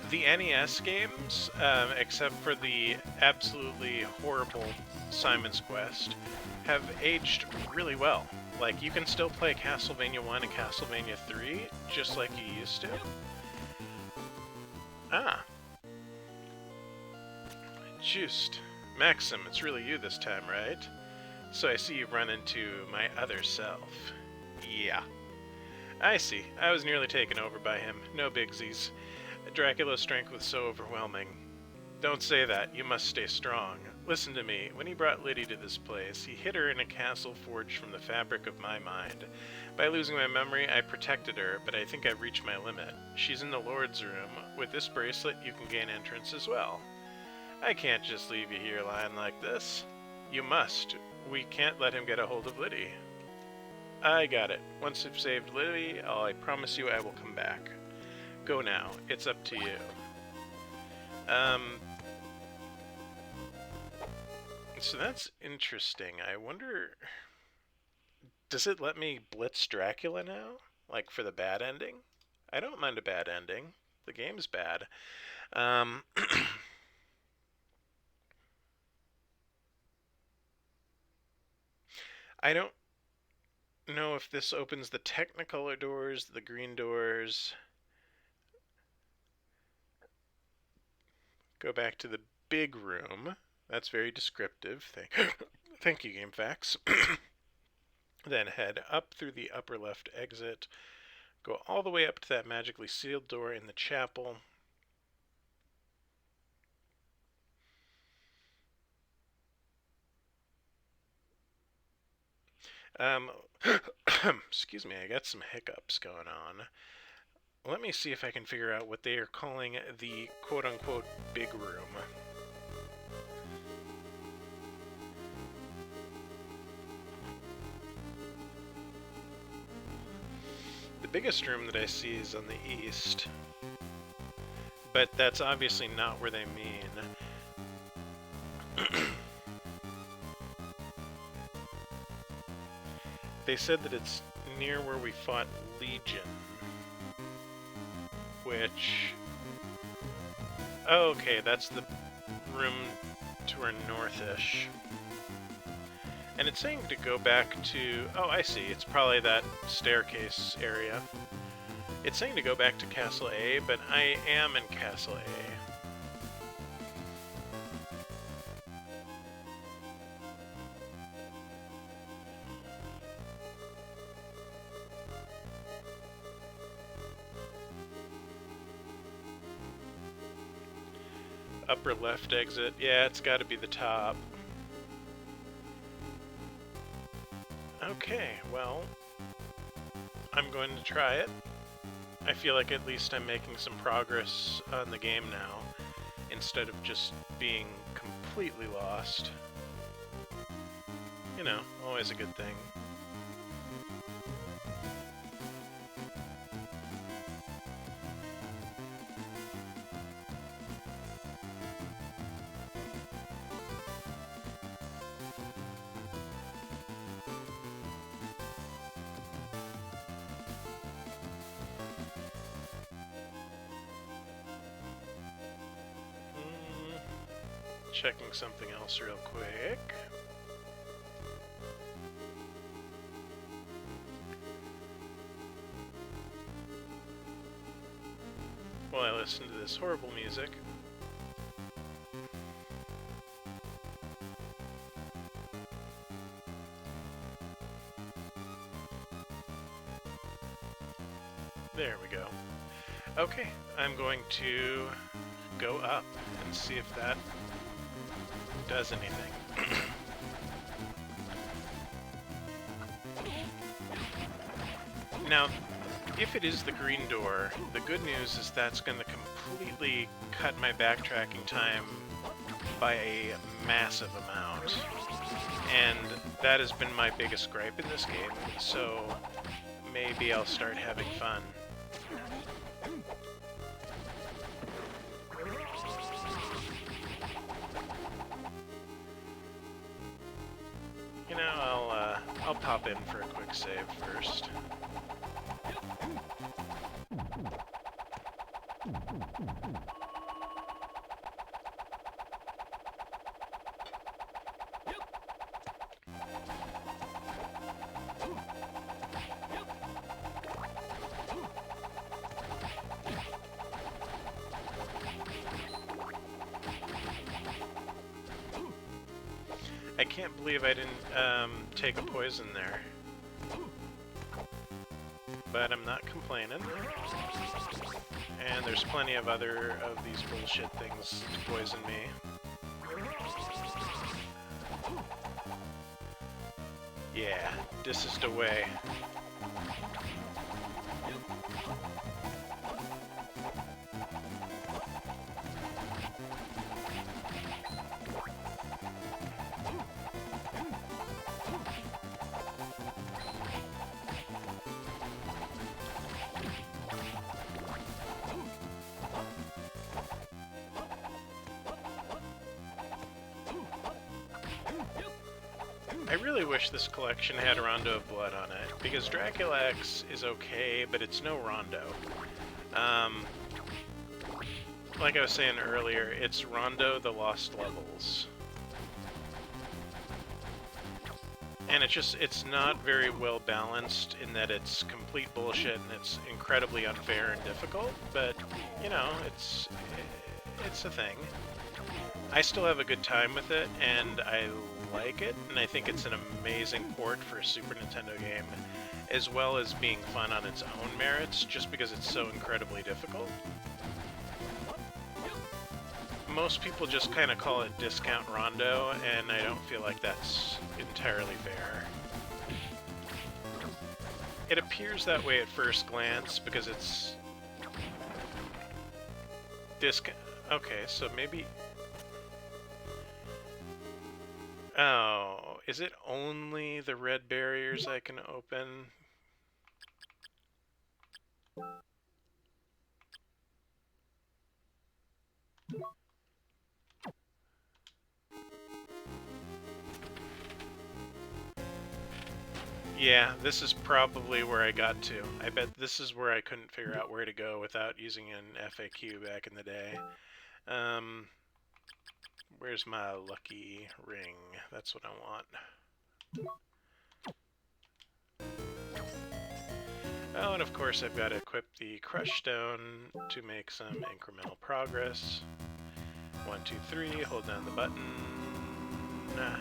A: the NES games, except for the absolutely horrible Simon's Quest, have aged really well. Like, you can still play Castlevania 1 and Castlevania 3 just like you used to. Ah. Just. Maxim, it's really you this time, right? So I see you've run into my other self. Yeah. I see. I was nearly taken over by him. No bigsies. Dracula's strength was so overwhelming. Don't say that. You must stay strong. Listen to me. When he brought Liddy to this place, he hid her in a castle forged from the fabric of my mind. By losing my memory, I protected her, but I think I've reached my limit. She's in the Lord's room. With this bracelet, you can gain entrance as well. I can't just leave you here lying like this. You must. We can't let him get a hold of Liddy. I got it. Once I've saved Liddy, I promise you I will come back. Go now. It's up to you. So that's interesting. I wonder... Does it let me blitz Dracula now? Like, for the bad ending? I don't mind a bad ending. The game's bad. I don't know if this opens the Technicolor doors, the green doors. Go back to the big room. That's very descriptive. Thank you, GameFAQs. Then head up through the upper left exit. Go all the way up to that magically sealed door in the chapel. Excuse me, I got some hiccups going on. Let me see if I can figure out what they are calling the quote-unquote big room. The biggest room that I see is on the east, but that's obviously not where they mean. They said that it's near where we fought Legion, which... Oh, okay, that's the room to our northish. And it's saying to go back to... Oh, I see, it's probably that staircase area. It's saying to go back to Castle A, but I am in Castle A. Upper left exit. Yeah, it's got to be the top. Okay, well... I'm going to try it. I feel like at least I'm making some progress on the game now, instead of just being completely lost. You know, always a good thing. Checking something else real quick. While I listen to this horrible music. There we go. Okay, I'm going to go up and see if that does anything. Now, if it is the green door, the good news is that's going to completely cut my backtracking time by a massive amount. And that has been my biggest gripe in this game, so maybe I'll start having fun. You know, I'll pop in for a quick save first. I can't believe I didn't take a poison there. But I'm not complaining. And there's plenty of other of these bullshit things to poison me. Yeah, this is the way. I really wish this collection had Rondo of Blood on it, because Dracula X is okay, but it's no Rondo. Like I was saying earlier, it's Rondo the Lost Levels. And it's not very well balanced in that it's complete bullshit and it's incredibly unfair and difficult, but, you know, it's a thing. I still have a good time with it, and I like it, and I think it's an amazing port for a Super Nintendo game, as well as being fun on its own merits, just because it's so incredibly difficult. Most people just kind of call it Discount Rondo, and I don't feel like that's entirely fair. It appears that way at first glance, because it's... Okay, so maybe... Oh, is it only the red barriers I can open? Yeah, this is probably where I got to. I bet this is where I couldn't figure out where to go without using an FAQ back in the day. Where's my lucky ring? That's what I want. Oh, and of course I've got to equip the Crush Stone to make some incremental progress. 1, 2, 3, hold down the button. Now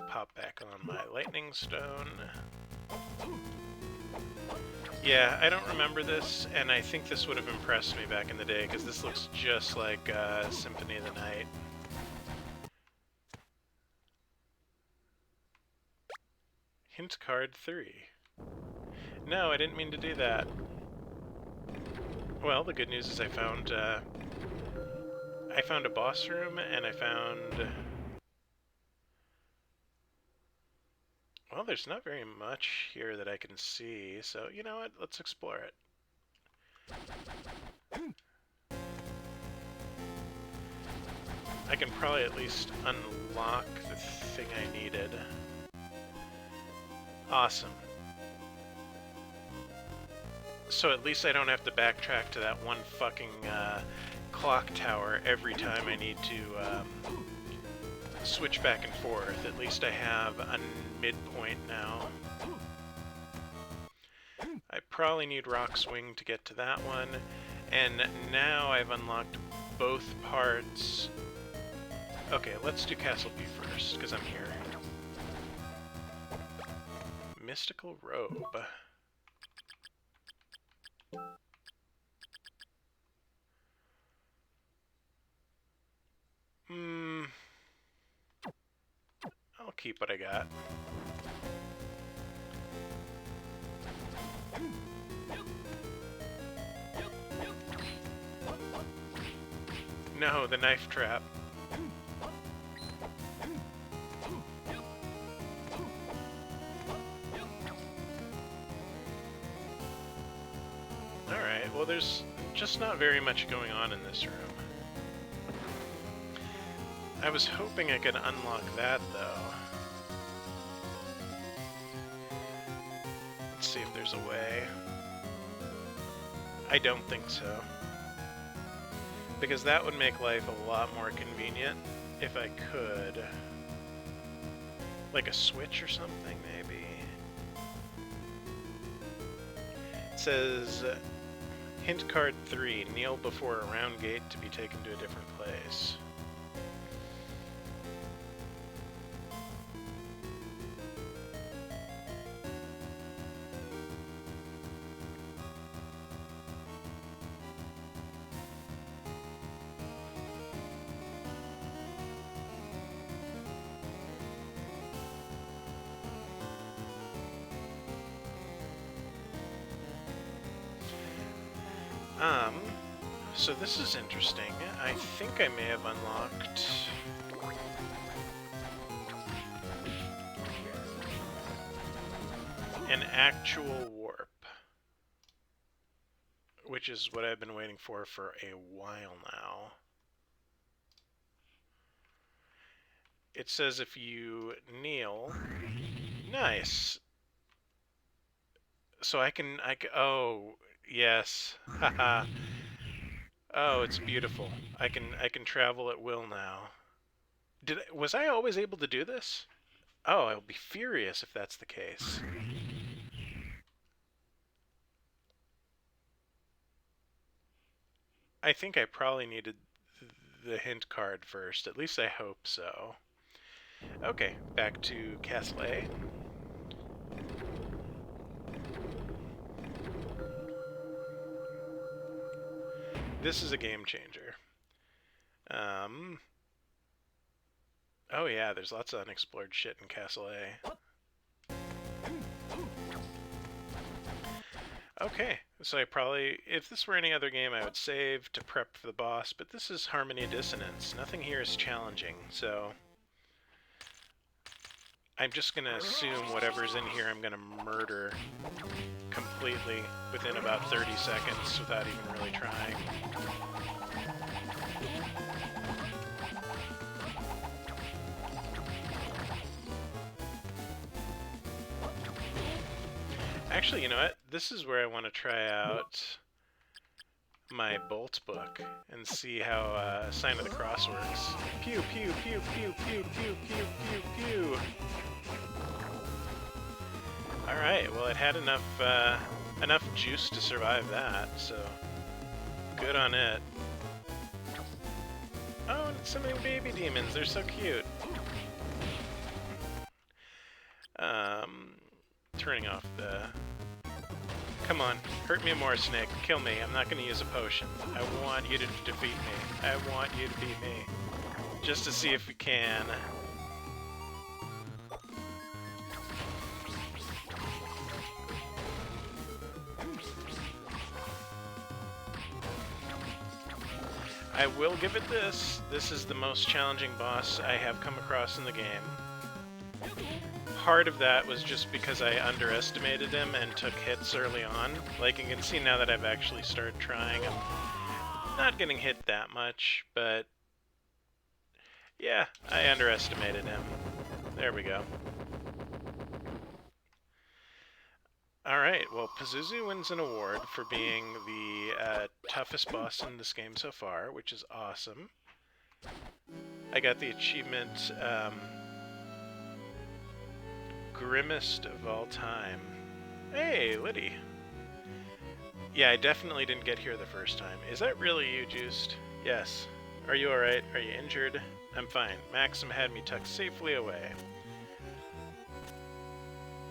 A: pop back on my Lightning Stone. Yeah, I don't remember this, and I think this would have impressed me back in the day, because this looks just like Symphony of the Night. Hint card 3. No, I didn't mean to do that. Well, the good news is I found a boss room, and I found... Well, there's not very much here that I can see, so you know what? Let's explore it. I can probably at least unlock the thing I needed. Awesome. So at least I don't have to backtrack to that one fucking clock tower every time I need to switch back and forth. At least I have a midpoint now. I probably need Rock Swing to get to that one. And now I've unlocked both parts. Okay, let's do Castle B first, because I'm here. Mystical Robe. I'll keep what I got. No, the knife trap. Alright, well there's just not very much going on in this room. I was hoping I could unlock that, though. Let's see if there's a way. I don't think so. Because that would make life a lot more convenient if I could. Like a switch or something, maybe? It says, hint card 3, kneel before a round gate to be taken to a different place. So this is interesting. I think I may have unlocked... an actual warp. Which is what I've been waiting for a while now. It says if you kneel... Nice! So I can... oh, yes. Haha. Oh, it's beautiful. I can travel at will now. Was I always able to do this? Oh, I'll be furious if that's the case. I think I probably needed the hint card first. At least I hope so. Okay, back to Castle A. This is a game changer. Oh yeah, there's lots of unexplored shit in Castle A. Okay, so I probably, if this were any other game, I would save to prep for the boss, but this is Harmony Dissonance. Nothing here is challenging, so I'm just gonna assume whatever's in here I'm gonna murder completely within about 30 seconds without even really trying. Actually, you know what? This is where I want to try out my bolt book and see how Sign of the Cross works. Pew, pew, pew, pew, pew, pew, pew, pew, pew. Alright, well it had enough juice to survive that, so good on it. Oh, and it's summoning baby demons, they're so cute. Turning off the... Come on, hurt me more, Snake. Kill me. I'm not going to use a potion. I want you to defeat me. I want you to beat me. Just to see if you can. I will give it this. This is the most challenging boss I have come across in the game. Part of that was just because I underestimated him and took hits early on. Like, you can see now that I've actually started trying, I'm not getting hit that much, but yeah, I underestimated him. There we go. Alright, well, Pazuzu wins an award for being the toughest boss in this game so far, which is awesome. I got the achievement, Grimmest of all time. Hey, Liddy. Yeah, I definitely didn't get here the first time. Is that really you, Juiced? Yes. Are you alright? Are you injured? I'm fine. Maxim had me tucked safely away.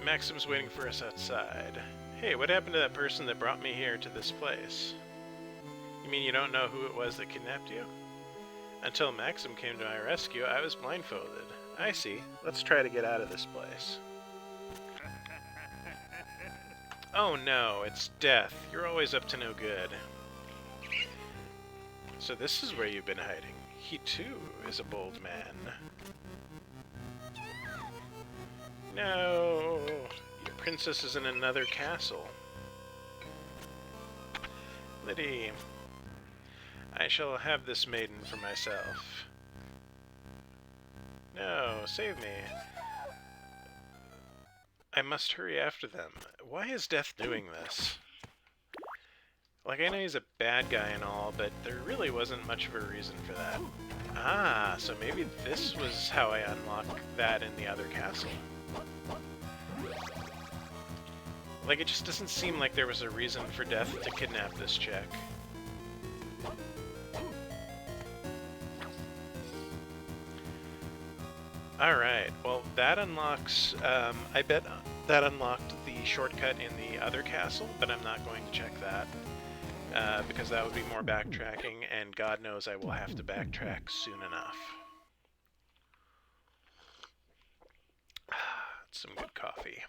A: Maxim's waiting for us outside. Hey, what happened to that person that brought me here to this place? You mean you don't know who it was that kidnapped you? Until Maxim came to my rescue, I was blindfolded. I see. Let's try to get out of this place. Oh no, it's Death. You're always up to no good. So this is where you've been hiding. He too is a bold man. No! Your princess is in another castle. Liddy, I shall have this maiden for myself. No, save me. I must hurry after them. Why is Death doing this? Like, I know he's a bad guy and all, but there really wasn't much of a reason for that. Ah, so maybe this was how I unlocked that in the other castle. Like, it just doesn't seem like there was a reason for Death to kidnap this chick. Alright, well, that unlocks, I bet that unlocked the shortcut in the other castle, but I'm not going to check that, because that would be more backtracking, and God knows I will have to backtrack soon enough. Some good coffee.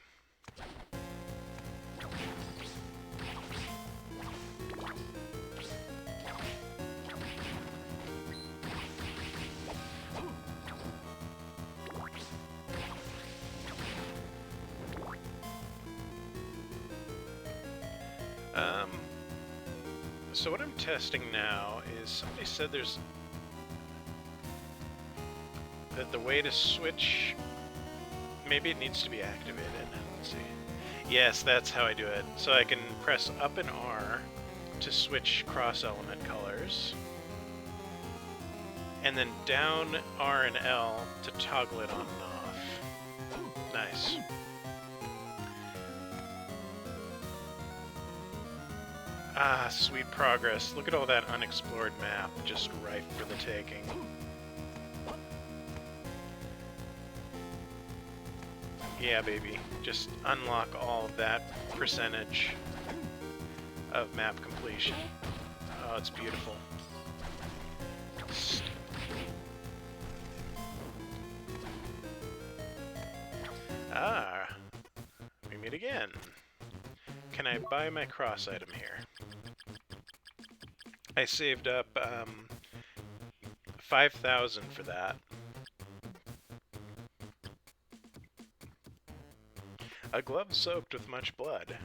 A: So what I'm testing now is, somebody said that the way to switch, maybe it needs to be activated. Let's see. Yes, that's how I do it. So I can press up and R to switch cross-element colors, and then down R and L to toggle it on and off. Nice. Ah, sweet progress. Look at all that unexplored map, just ripe for the taking. Yeah, baby. Just unlock all of that percentage of map completion. Oh, it's beautiful. Ah, we meet again. Can I buy my cross item here? I saved up 5,000 for that. A glove soaked with much blood.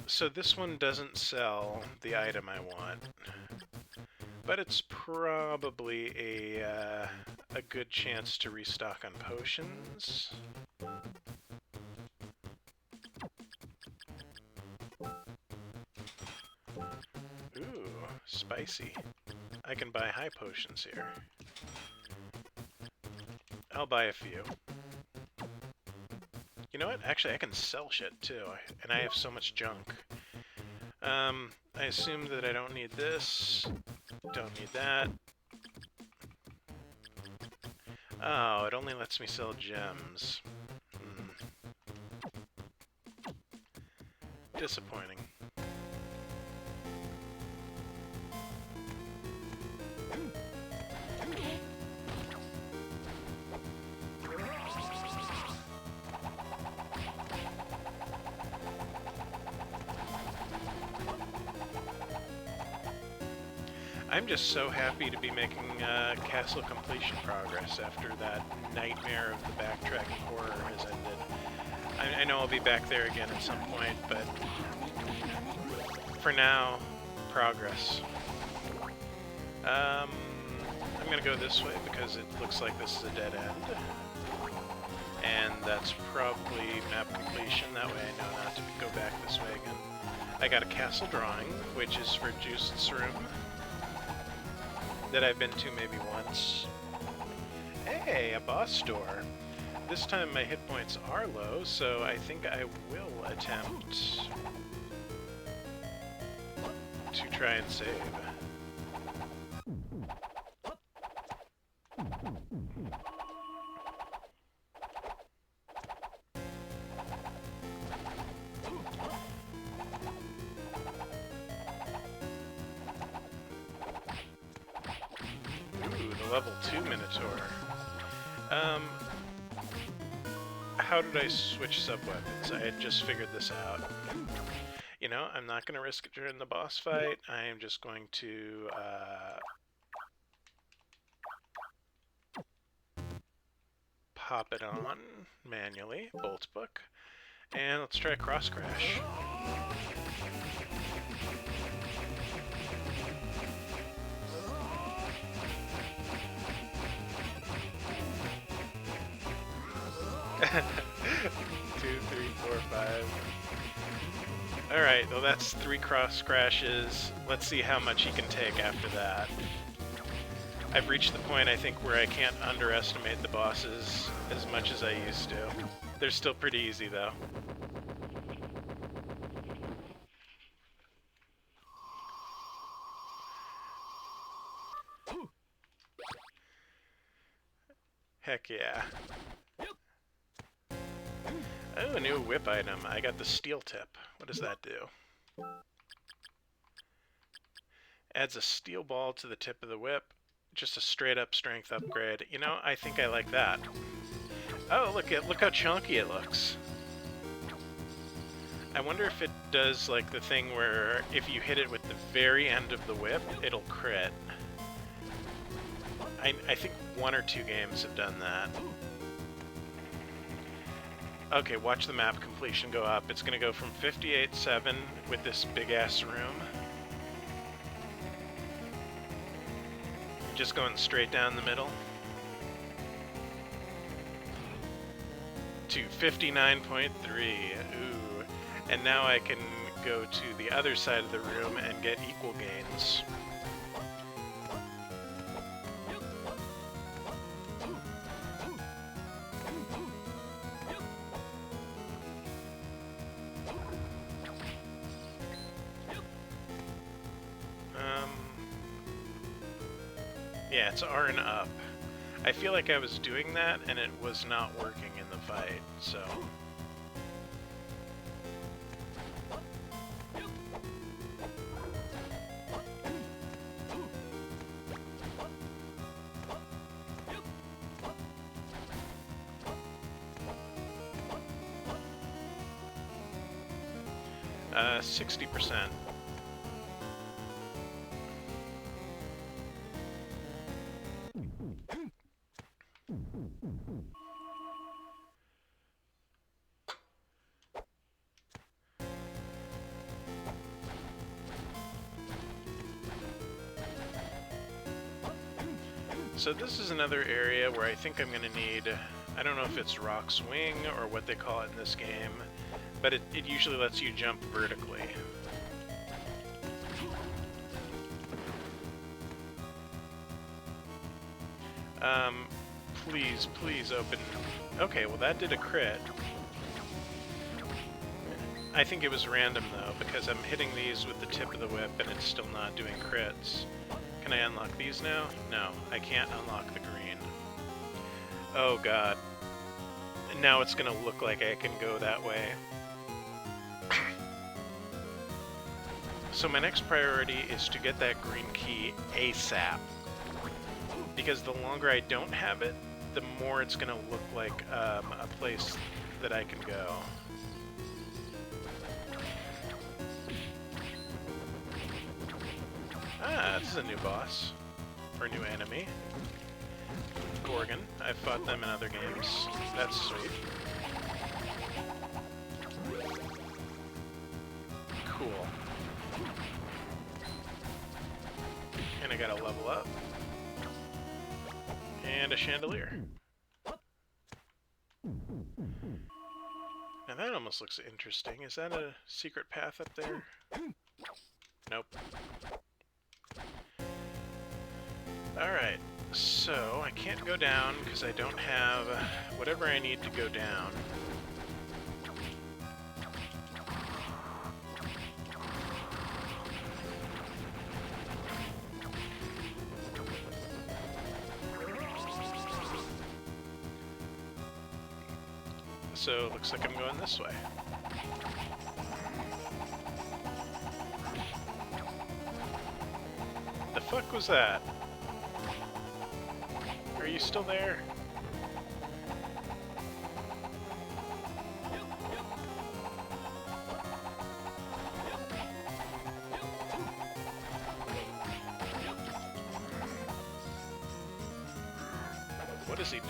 A: So this one doesn't sell the item I want, but it's probably a good chance to restock on potions. Ooh, spicy. I can buy high potions here. I'll buy a few. You know what? Actually, I can sell shit too, and I have so much junk. I assume that I don't need this. Don't need that. Oh, it only lets me sell gems. Disappointing. I'm just so happy to be making castle completion progress after that nightmare of the backtracking horror has ended. I know I'll be back there again at some point, but for now, progress. I'm gonna go this way because it looks like this is a dead end. And that's probably map completion, that way I know not to go back this way again. I got a castle drawing, which is for Juiced's room, that I've been to maybe once. Hey, a boss door. This time my hit points are low, so I think I will attempt to try and save. Level 2 Minotaur. How did I switch sub-weapons? I had just figured this out. You know, I'm not going to risk it during the boss fight. I am just going to pop it on manually, Bolt Book, and let's try Cross Crash. Two, three, four, five. Alright, well that's 3 cross crashes. Let's see how much he can take after that. I've reached the point, I think, where I can't underestimate the bosses as much as I used to. They're still pretty easy, though. Heck yeah. Oh, a new whip item. I got the steel tip. What does that do? Adds a steel ball to the tip of the whip. Just a straight up strength upgrade. You know, I think I like that. Oh, look how chunky it looks. I wonder if it does like the thing where if you hit it with the very end of the whip, it'll crit. I think 1 or 2 games have done that. Okay, watch the map completion go up. It's going to go from 58.7 with this big-ass room. Just going straight down the middle. To 59.3. Ooh. And now I can go to the other side of the room and get equal gains. Yeah, it's R and up. I feel like I was doing that and it was not working in the fight, so... 60%. So this is another area where I think I'm going to need, I don't know if it's rock swing or what they call it in this game, but it usually lets you jump vertically. Please open. Okay, well that did a crit. I think it was random though, because I'm hitting these with the tip of the whip and it's still not doing crits. Can I unlock these now? No, I can't unlock the green. Oh god. Now it's gonna look like I can go that way. So my next priority is to get that green key ASAP. Because the longer I don't have it, the more it's gonna look like a place that I can go. Ah, this is a new boss. Or new enemy. Gorgon. I've fought them in other games. That's sweet. Cool. And I gotta level up. And a chandelier. Now that almost looks interesting. Is that a secret path up there? Nope. Alright, so I can't go down because I don't have whatever I need to go down. So it looks like I'm going this way. The fuck was that? Are you still there? What is he doing?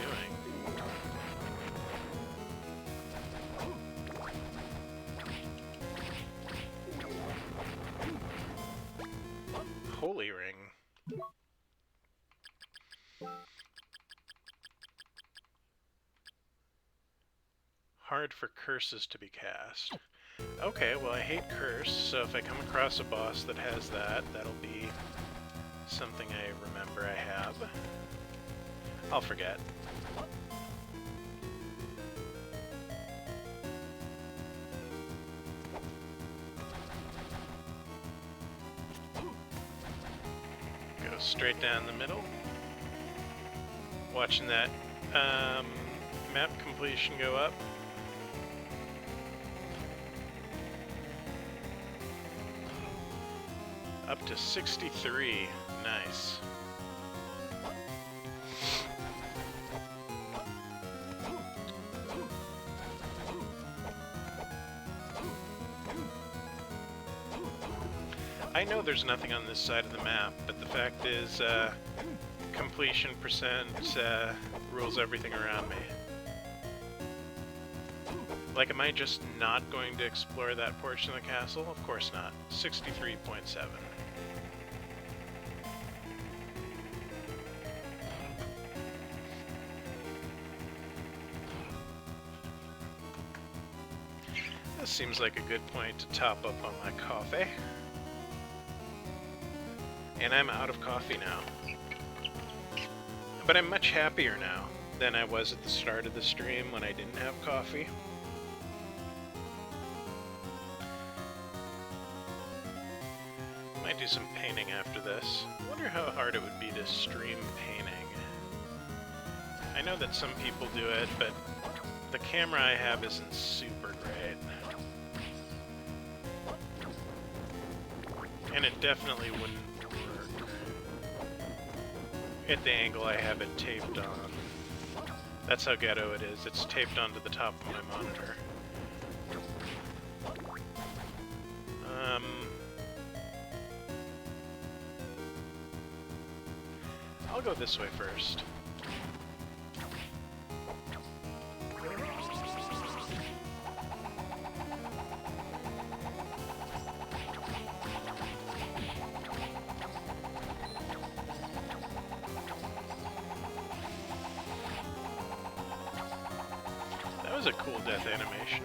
A: Holy ring. Hard for curses to be cast. Okay, well I hate curse, so if I come across a boss that has that, that'll be something I remember I have. I'll forget. Go straight down the middle. Watching that map completion go up. Up to 63. Nice. I know there's nothing on this side of the map, but the fact is, completion percent rules everything around me. Like, am I just not going to explore that portion of the castle? Of course not. 63.7. This seems like a good point to top up on my coffee. And I'm out of coffee now. But I'm much happier now than I was at the start of the stream when I didn't have coffee. Might do some painting after this. I wonder how hard it would be to stream painting. I know that some people do it, but the camera I have isn't super great. And it definitely wouldn't work at the angle I have it taped on. That's how ghetto it is. It's taped onto the top of my monitor. I'll go this way first. That was a cool death animation.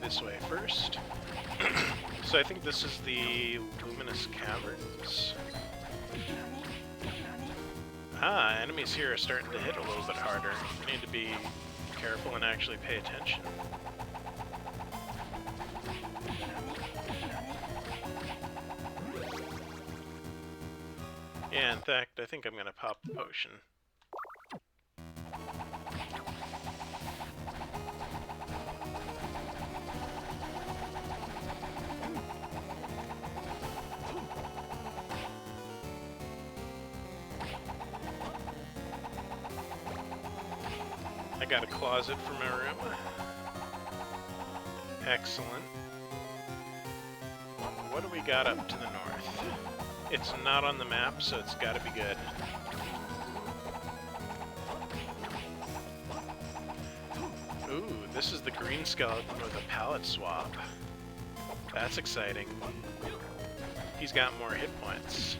A: This way first. So I think this is the Luminous Caverns. Ah, enemies here are starting to hit a little bit harder. I need to be careful and actually pay attention. Yeah, in fact, I think I'm gonna pop the potion. I got a closet for my room. Excellent. What do we got up to the north? It's not on the map, so it's gotta be good. Ooh, this is the green skeleton with a palette swap. That's exciting. He's got more hit points.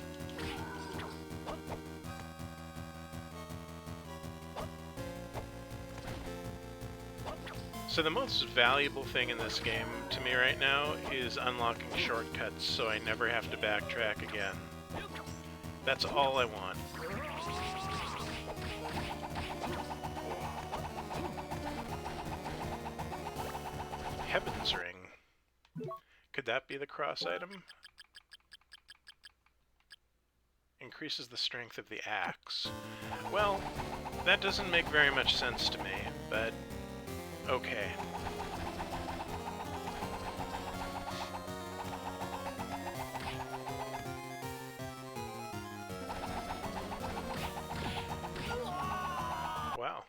A: So the most valuable thing in this game to me right now is unlocking shortcuts so I never have to backtrack again. That's all I want. Heaven's Ring. Could that be the cross item? Increases the strength of the axe. Well, that doesn't make very much sense to me, but okay. Wow.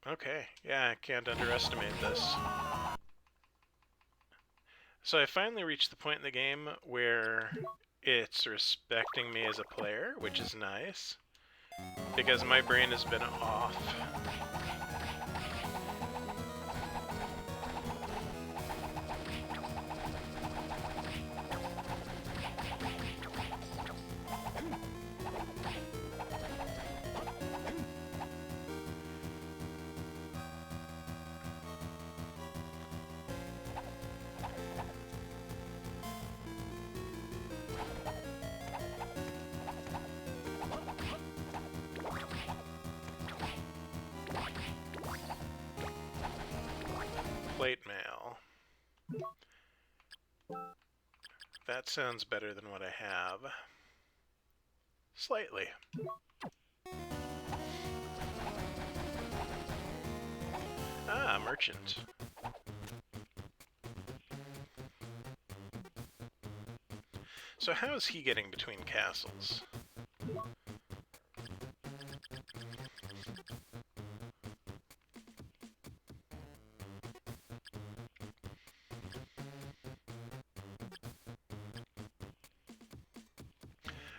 A: Okay, yeah, I can't underestimate this. So I finally reached the point in the game where it's respecting me as a player, which is nice, because my brain has been off. Plate mail. That sounds better than what I have. Slightly. Ah, merchant. So how is he getting between castles?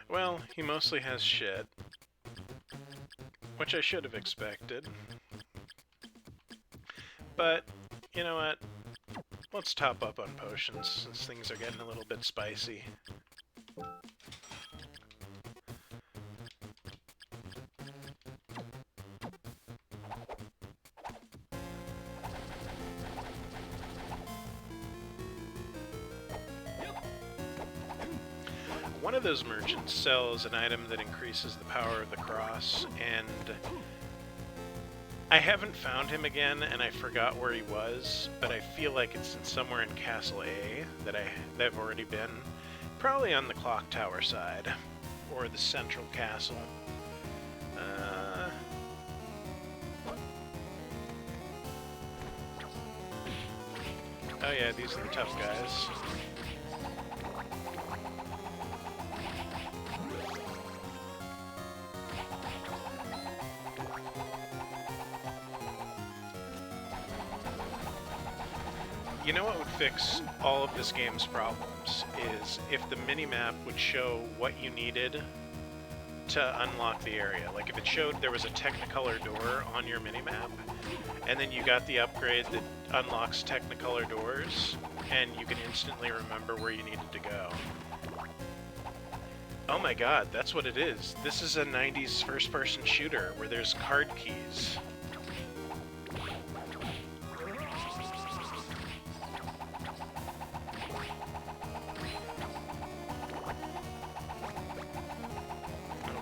A: Well, he mostly has shit, which I should have expected. But, you know what? Let's top up on potions, since things are getting a little bit spicy. One of those merchants sells an item that increases the power of the cross, and I haven't found him again, and I forgot where he was, but I feel like it's somewhere in Castle A that I've already been. Probably on the clock tower side, or the central castle. Oh yeah, these are the tough guys. You know what would fix all of this game's problems is if the minimap would show what you needed to unlock the area. Like if it showed there was a Technicolor door on your minimap, and then you got the upgrade that unlocks Technicolor doors, and you can instantly remember where you needed to go. Oh my god, that's what it is. This is a 90s first-person shooter where there's card keys.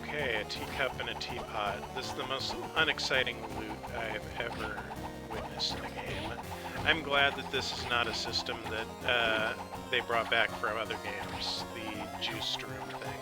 A: Okay, a teacup and a teapot. This is the most unexciting loot I've ever witnessed in a game. I'm glad that this is not a system that they brought back from other games, the juice room thing.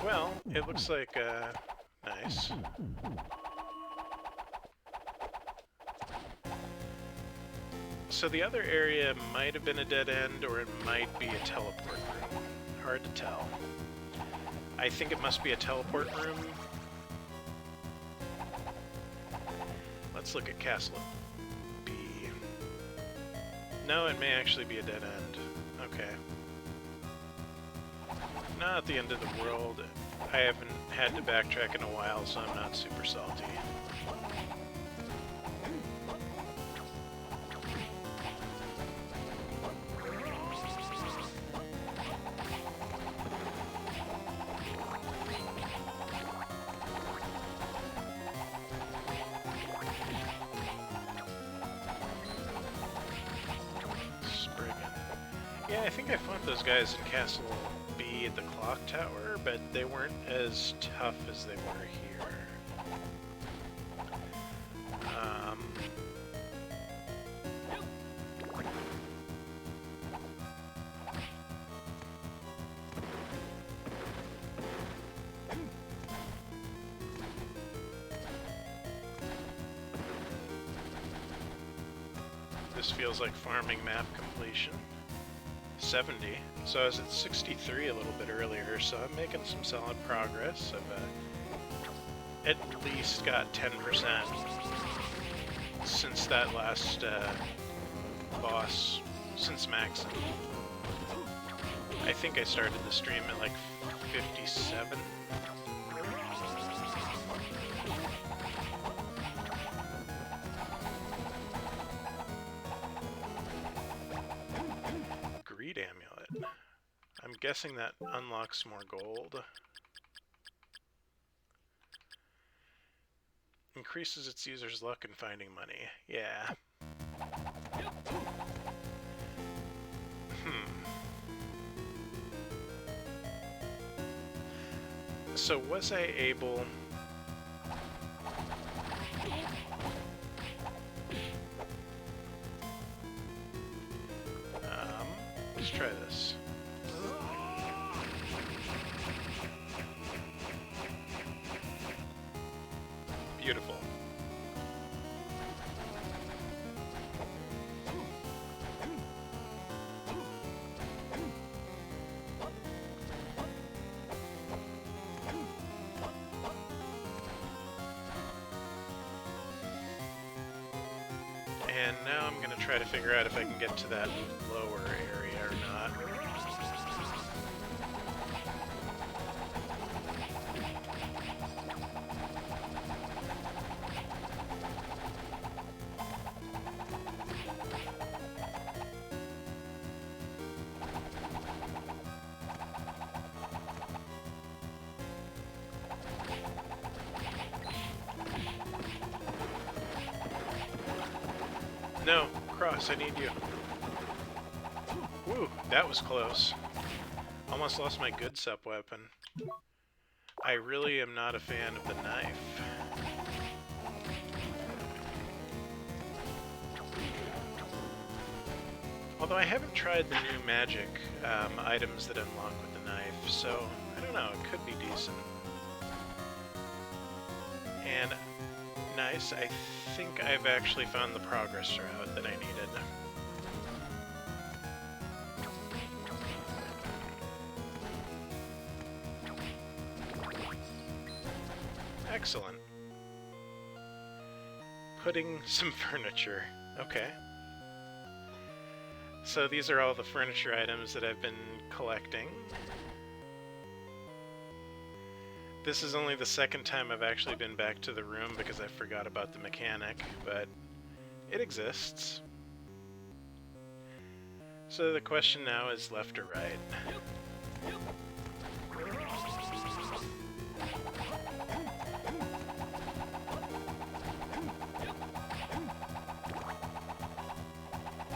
A: Well, it looks like, nice. So the other area might have been a dead end, or it might be a teleport room. Hard to tell. I think it must be a teleport room. Let's look at Castle B. No, it may actually be a dead end. Okay. Not the end of the world. I haven't had to backtrack in a while, so I'm not super salty. Yeah, I think I fought those guys in Castle B at the clock tower, but they weren't as tough as they were here. This feels like farming map completion. 70, so I was at 63 a little bit earlier, so I'm making some solid progress. I've at least got 10% since that last boss, since maxing. I think I started the stream at like 57. Amulet. I'm guessing that unlocks more gold. Increases its user's luck in finding money. Yeah. So was I able... let's try this. Beautiful. And now I'm going to try to figure out if I can get to that lower area or not. No, Cross, I need you. Woo, that was close. Almost lost my good sup weapon. I really am not a fan of the knife. Although I haven't tried the new magic items that unlock with the knife, so I don't know, it could be decent. And nice, I think I've actually found the progress route that I needed. Excellent. Putting some furniture. Okay. So these are all the furniture items that I've been collecting. This is only the second time I've actually been back to the room because I forgot about the mechanic, but it exists. So the question now is left or right.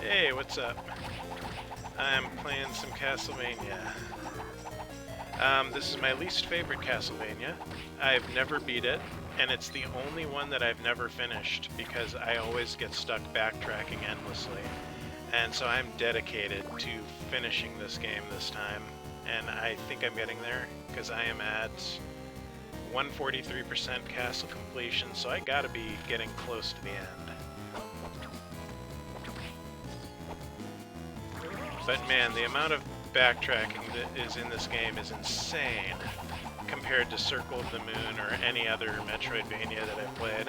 A: Hey, what's up? I'm playing some Castlevania. This is my least favorite Castlevania. I've never beat it, and it's the only one that I've never finished because I always get stuck backtracking endlessly. And so I'm dedicated to finishing this game this time, and I think I'm getting there because I am at 143% castle completion, so I gotta be getting close to the end. But man, the amount of backtracking that is in this game is insane compared to Circle of the Moon or any other Metroidvania that I've played.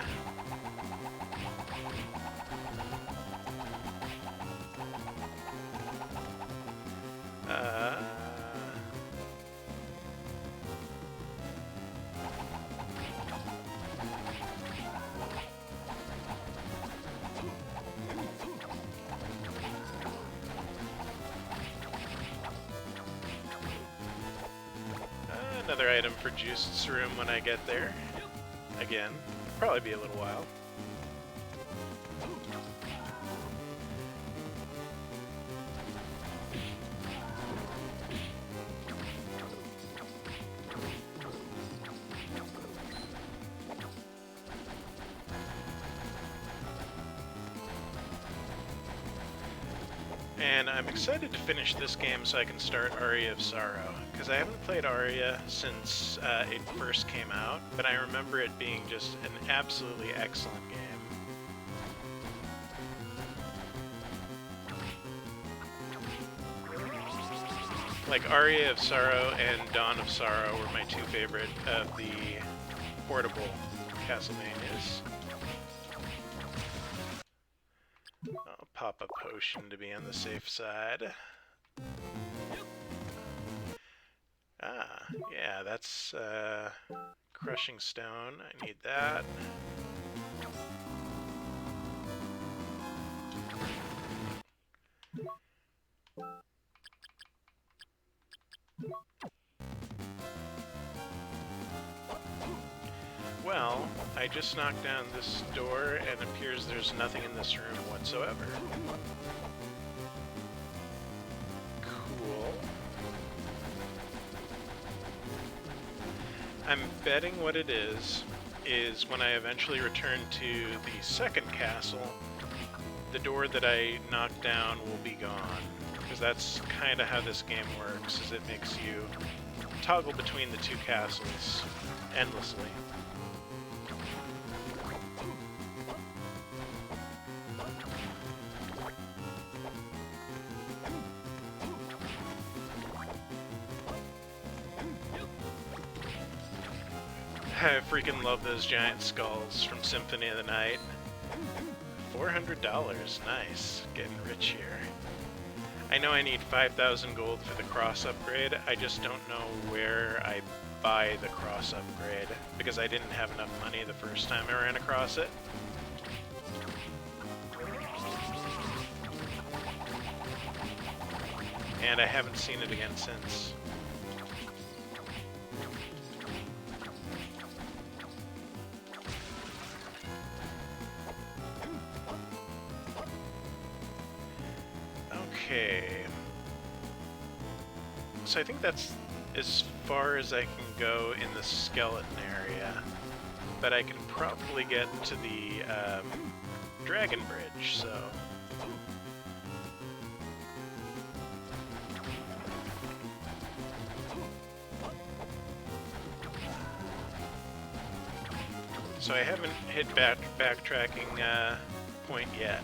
A: Another item for Juiced's room when I get there. Again, probably be a little while. And I'm excited to finish this game so I can start Aria of Sorrow, because I haven't played Aria since it first came out, but I remember it being just an absolutely excellent game. Like, Aria of Sorrow and Dawn of Sorrow were my two favorite of the portable Castlevanias. I'll pop a potion to be on the safe side. Ah, yeah, that's crushing stone. I need that. Well, I just knocked down this door and it appears there's nothing in this room whatsoever. Cool. I'm betting what it is when I eventually return to the second castle, the door that I knocked down will be gone. Because that's kind of how this game works, is it makes you toggle between the two castles endlessly. I freaking love those giant skulls from Symphony of the Night. $400, nice. Getting rich here. I know I need 5,000 gold for the cross upgrade, I just don't know where I buy the cross upgrade, because I didn't have enough money the first time I ran across it. And I haven't seen it again since. Okay, so I think that's as far as I can go in the skeleton area, but I can probably get to the dragon bridge, so... So I haven't hit backtracking point yet.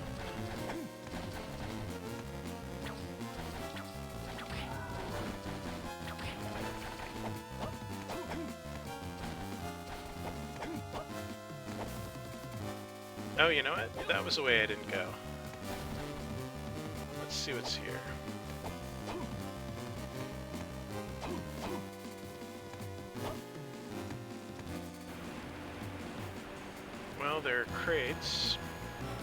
A: Oh, you know what? That was the way I didn't go. Let's see what's here. Well, there are crates,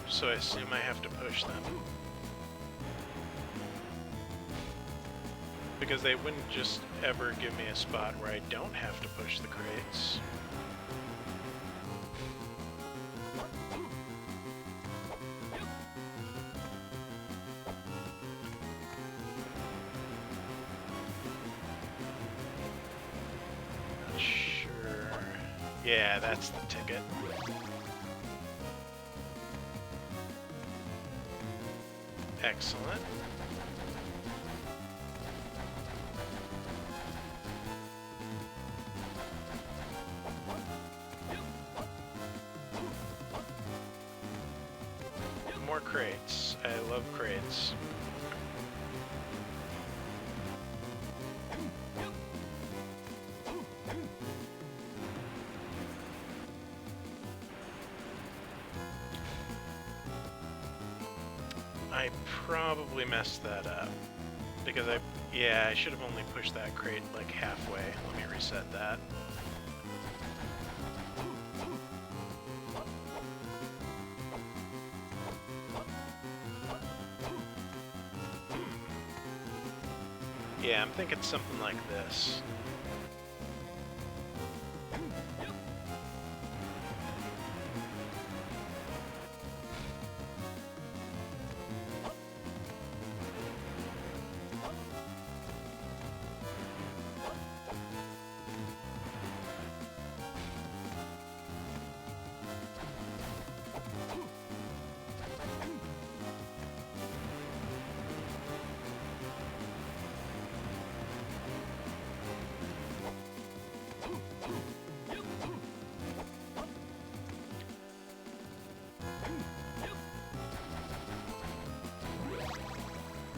A: so I assume I have to push them. Because they wouldn't just ever give me a spot where I don't have to push the crates. Yeah, that's the ticket. Excellent. More crates. I love crates. I probably messed that up. Because yeah, I should have only pushed that crate like halfway. Let me reset that. Yeah, I'm thinking something like this.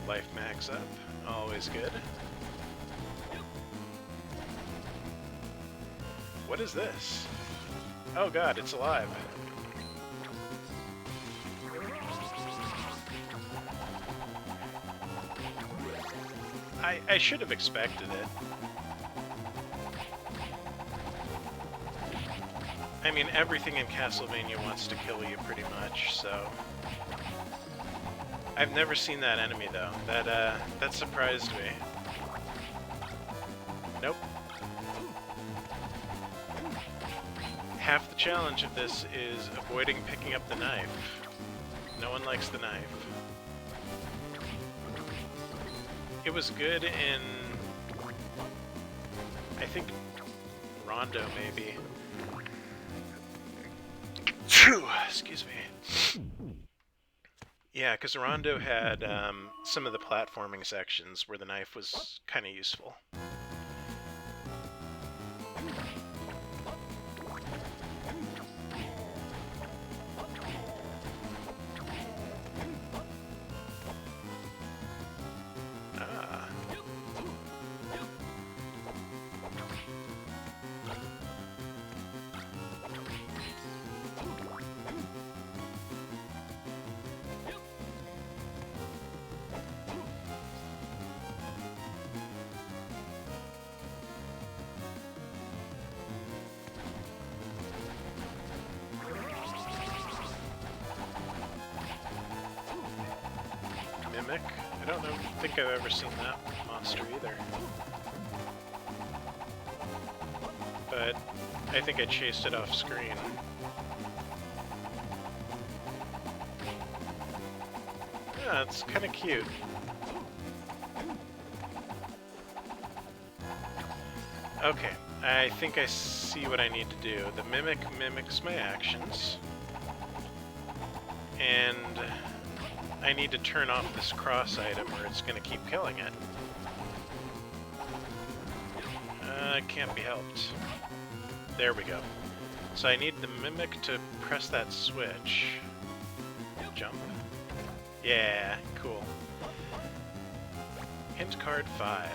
A: Life max up, always good. What is this? Oh god, it's alive. I should have expected it. I mean, everything in Castlevania wants to kill you pretty much, so... I've never seen that enemy though. That surprised me. Nope. Half the challenge of this is avoiding picking up the knife. No one likes the knife. It was good in... I think... Rondo, maybe. Excuse me. Yeah, because Rondo had some of the platforming sections where the knife was kind of useful. Mimic? I don't think I've ever seen that monster either. But I think I chased it off screen. Yeah, it's kind of cute. Okay, I think I see what I need to do. The Mimic mimics my actions. And I need to turn off this cross item or it's going to keep killing it. It can't be helped. There we go. So I need the Mimic to press that switch. Jump. Yeah, cool. Hint card 5.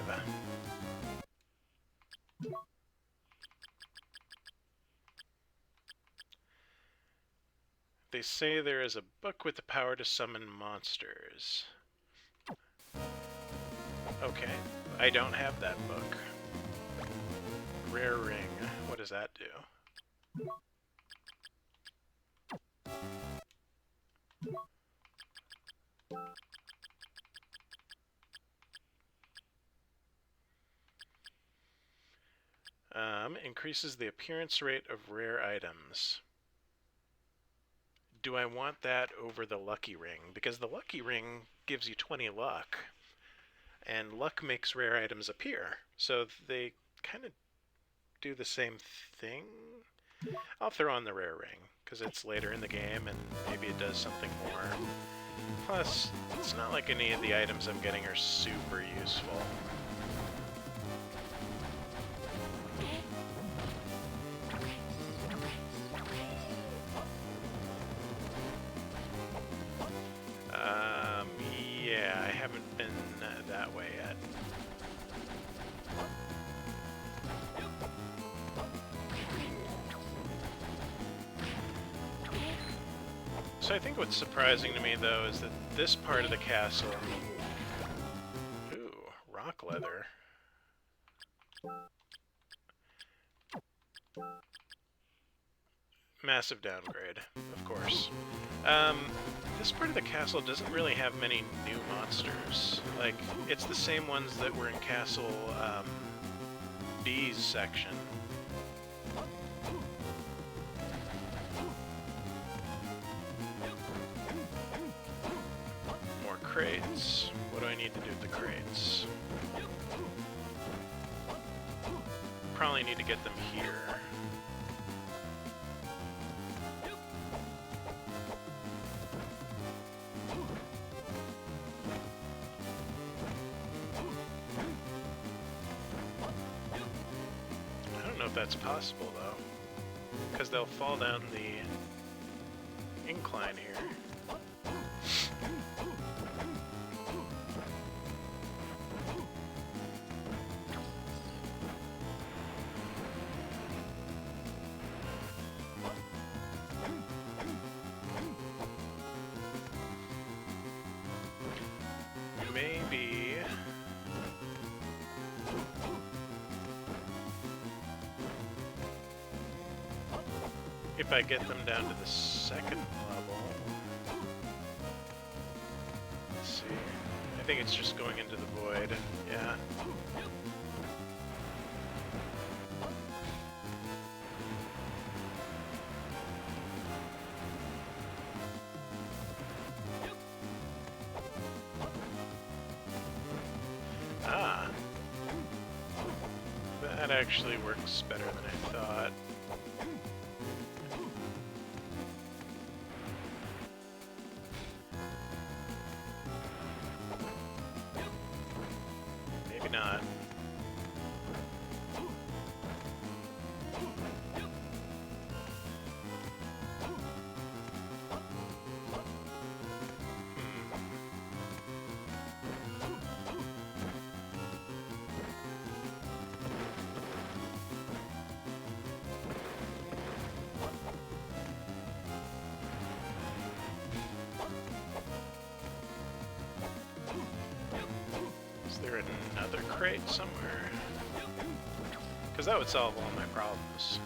A: They say there is a book with the power to summon monsters. Okay, I don't have that book. Rare ring. What does that do? Increases the appearance rate of rare items. Do I want that over the lucky ring? Because the lucky ring gives you 20 luck, and luck makes rare items appear. So they kind of do the same thing. I'll throw on the rare ring, because it's later in the game, and maybe it does something more. Plus, it's not like any of the items I'm getting are super useful. Yeah, I haven't been that way yet. So I think what's surprising to me, though, is that this part of the castle... Ooh, rock leather. Massive downgrade, of course. This part of the castle doesn't really have many new monsters. Like, it's the same ones that were in Castle B's section. More crates. What do I need to do with the crates? Probably need to get them here. I don't know if that's possible, though, because they'll fall down the incline here. Maybe... if I get them down to the second level... Let's see... I think it's just going into the void, yeah. Ah. That actually works better than I thought. Maybe not. Is there another crate somewhere? Because that would solve all my problems.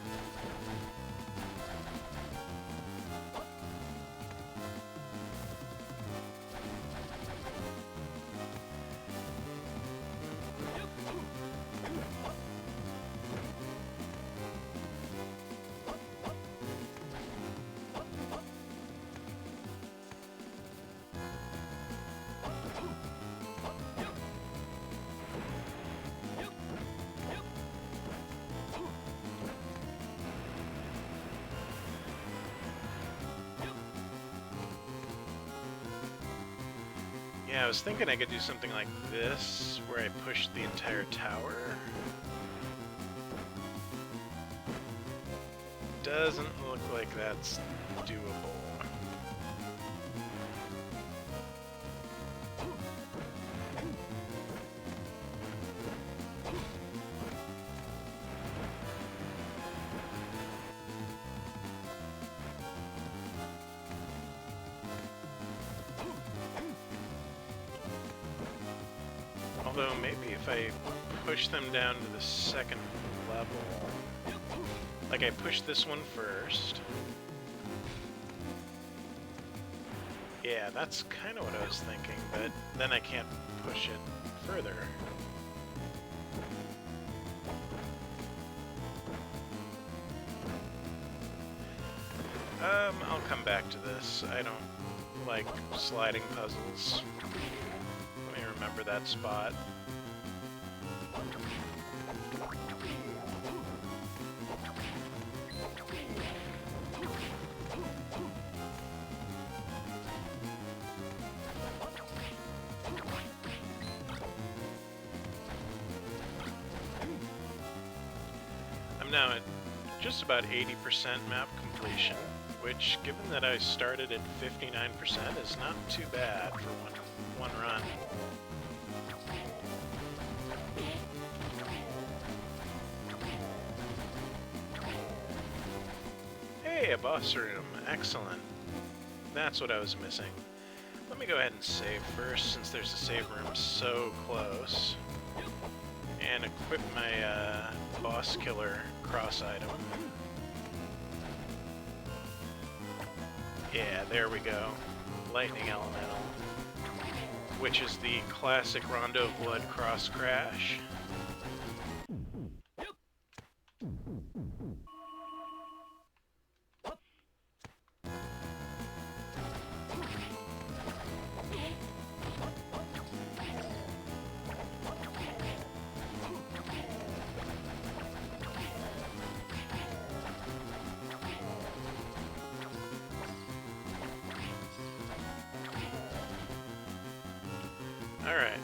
A: Yeah, I was thinking I could do something like this, where I push the entire tower. Doesn't look like that's doable. Although maybe if I push them down to the second level, like I push this one first. Yeah, that's kind of what I was thinking, but then I can't push it further. I'll come back to this. I don't like sliding puzzles. Let me remember that spot. I'm now at just about 80% map completion, which, given that I started at 59%, is not too bad for one run. Hey, a boss room. Excellent. That's what I was missing. Let me go ahead and save first, since there's a save room so close. And equip my boss killer cross item. Yeah, there we go. Lightning Elemental. Which is the classic Rondo Blood cross crash. Alright,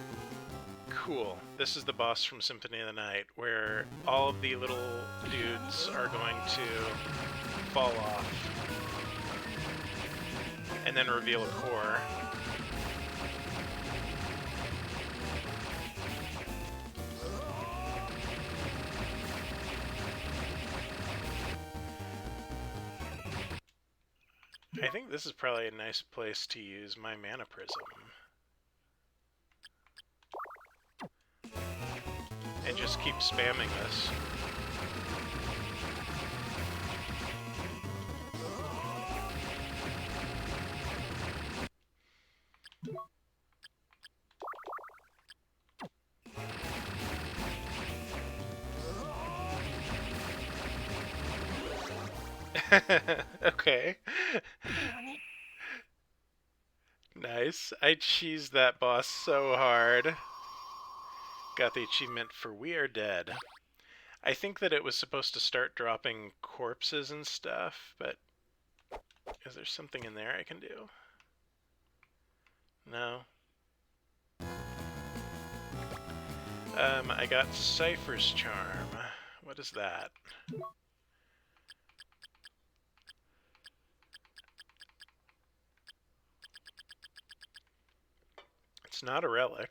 A: cool. This is the boss from Symphony of the Night, where all of the little dudes are going to fall off and then reveal a core. I think this is probably a nice place to use my mana prism. And just keep spamming this. Okay. Nice. I cheesed that boss so hard. Got the achievement for We Are Dead. I think that it was supposed to start dropping corpses and stuff, but is there something in there I can do? No. I got Cypher's Charm. What is that? It's not a relic.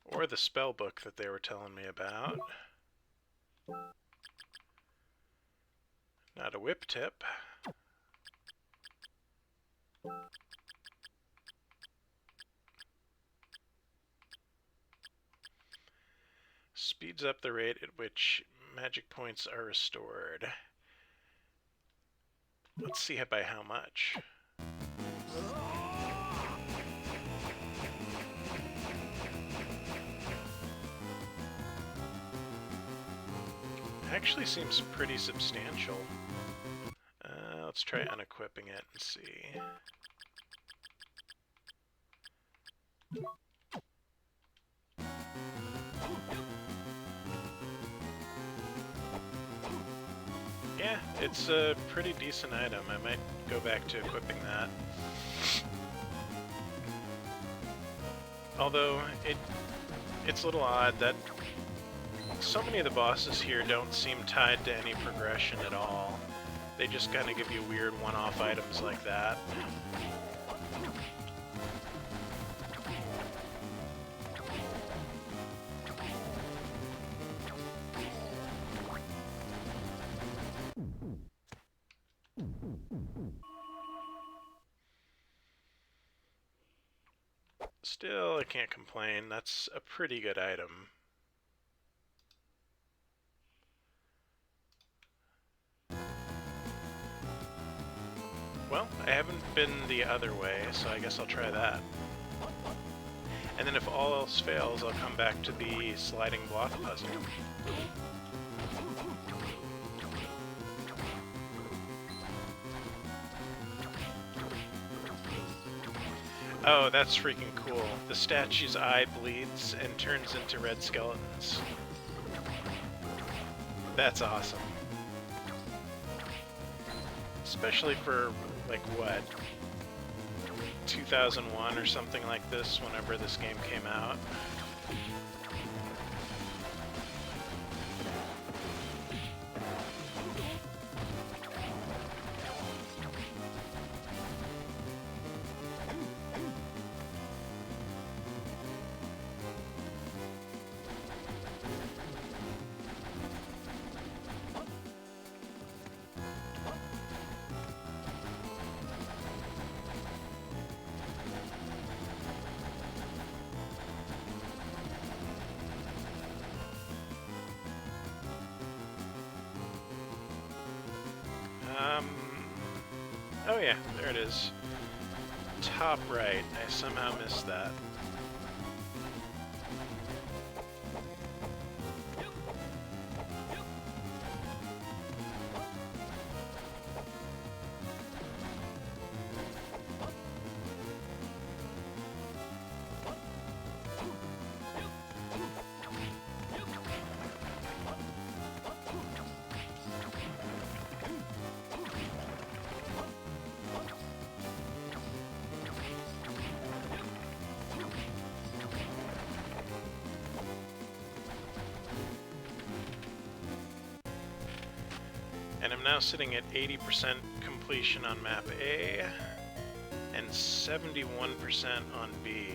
A: Or the spell book that they were telling me about. Not a whip tip. Speeds up the rate at which magic points are restored. Let's see by how much. Actually seems pretty substantial. Let's try unequipping it and see. Yeah, it's a pretty decent item. I might go back to equipping that. Although, it's a little odd that so many of the bosses here don't seem tied to any progression at all. They just kind of give you weird one-off items like that. Still, I can't complain. That's a pretty good item. Well, I haven't been the other way, so I guess I'll try that. And then if all else fails, I'll come back to the sliding block puzzle. Oh, that's freaking cool. The statue's eye bleeds and turns into red skeletons. That's awesome. Especially for, like, what, 2001 or something like this, whenever this game came out. Oh yeah, there it is. Top right. I somehow missed that. And I'm now sitting at 80% completion on map A and 71% on B.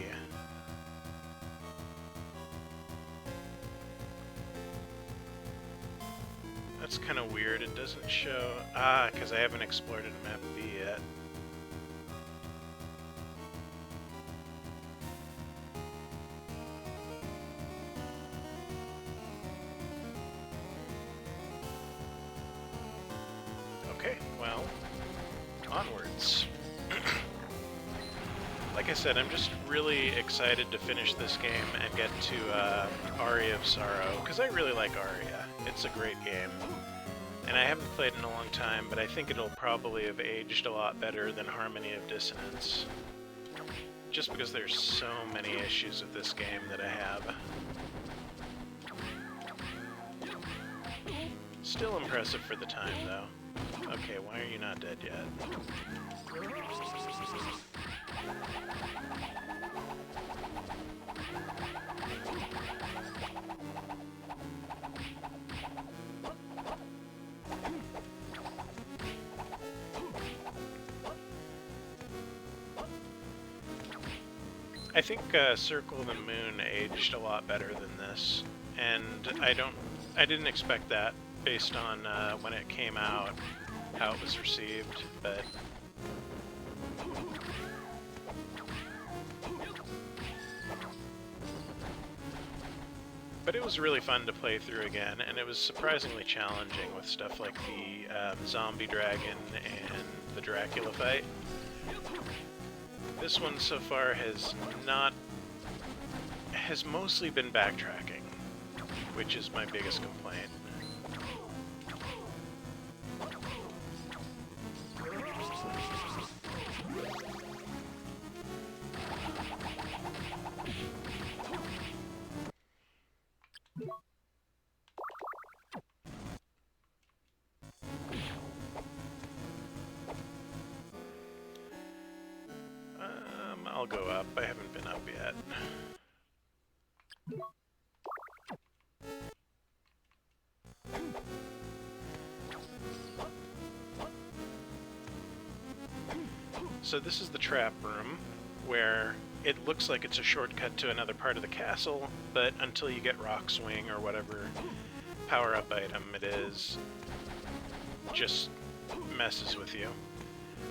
A: That's kind of weird. It doesn't show... Ah, because I haven't explored map B yet. Okay, well, onwards. Like I said, I'm just really excited to finish this game and get to Aria of Sorrow, because I really like Aria. It's a great game. And I haven't played in a long time, but I think it'll probably have aged a lot better than Harmony of Dissonance. Just because there's so many issues with this game that I have. Still impressive for the time, though. Okay, why are you not dead yet? I think Circle of the Moon aged a lot better than this, and I didn't expect that based on when it came out, how it was received, but it was really fun to play through again, and it was surprisingly challenging with stuff like the zombie dragon and the Dracula fight. This one so far has mostly been backtracking, which is my biggest complaint. I'll go up. I haven't been up yet. So this is the trap room, where it looks like it's a shortcut to another part of the castle, but until you get Rock Swing or whatever power-up item it is, just messes with you.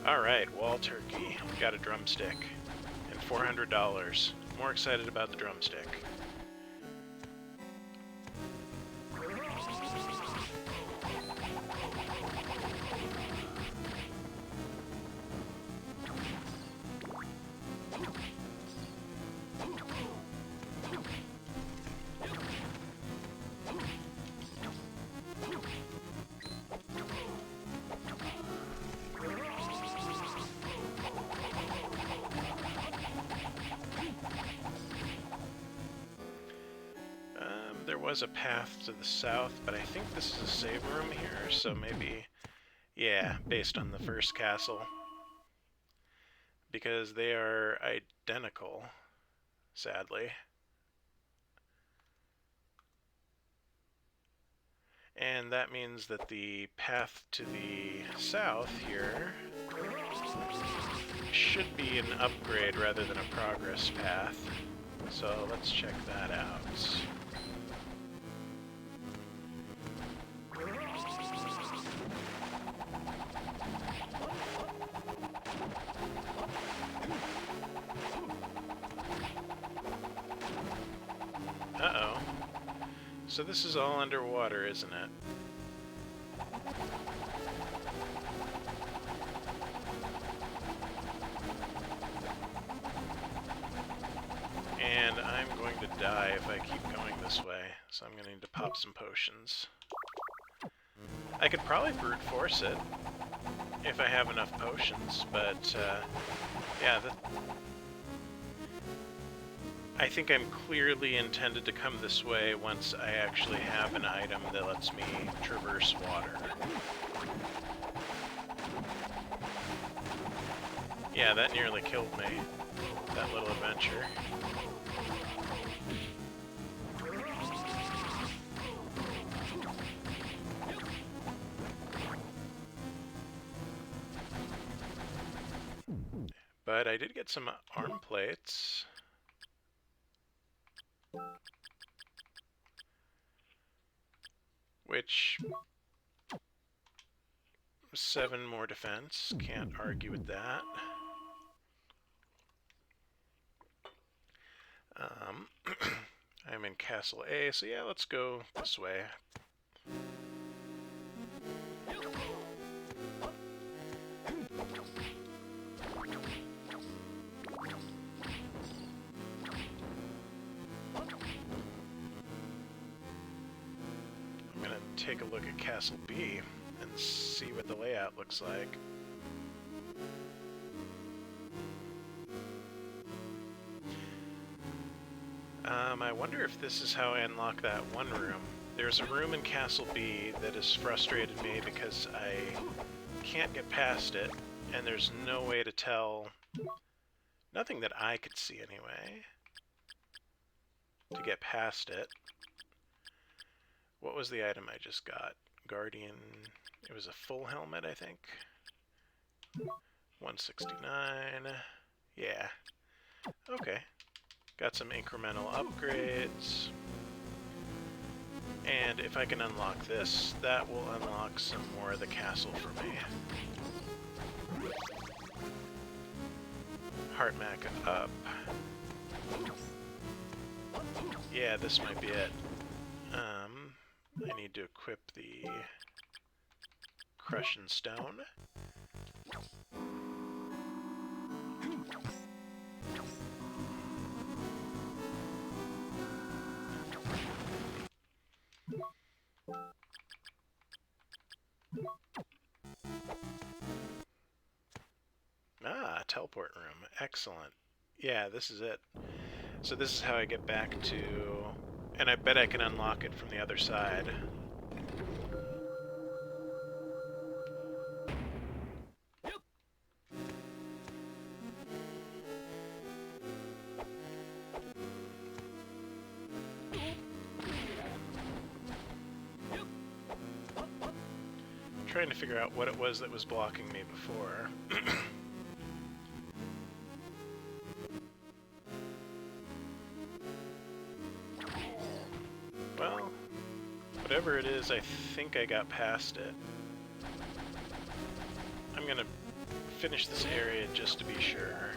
A: Alright, wall turkey. Got a drumstick. And $400. More excited about the drumstick. There was a path to the south, but I think this is a save room here, so maybe, yeah, based on the first castle. Because they are identical, sadly. And that means that the path to the south here should be an upgrade rather than a progress path. So let's check that out. Uh-oh. So this is all underwater, isn't it? And I'm going to die if I keep going this way, so I'm going to need to pop some potions. I could probably brute force it if I have enough potions, but yeah, I think I'm clearly intended to come this way once I actually have an item that lets me traverse water. Yeah, that nearly killed me, that little adventure. But I did get some arm plates. Which, 7 more defense, can't argue with that. I'm in Castle A, so yeah, let's go this way. I'm gonna take a look at Castle B and see what the layout looks like. I wonder if this is how I unlock that one room. There's a room in Castle B that has frustrated me because I can't get past it, and there's no way to tell, nothing that I could see anyway, to get past it. What was the item I just got? Guardian, it was a full helmet, I think. 169, yeah, okay. Got some incremental upgrades. And if I can unlock this, that will unlock some more of the castle for me. Heart Mac up. Yeah, this might be it. I need to equip the Crushing Stone. Ah, teleport room. Excellent. Yeah, this is it. So this is how I get back to... And I bet I can unlock it from the other side. Trying to figure out what it was that was blocking me before. Well, whatever it is, I think I got past it. I'm gonna finish this area just to be sure.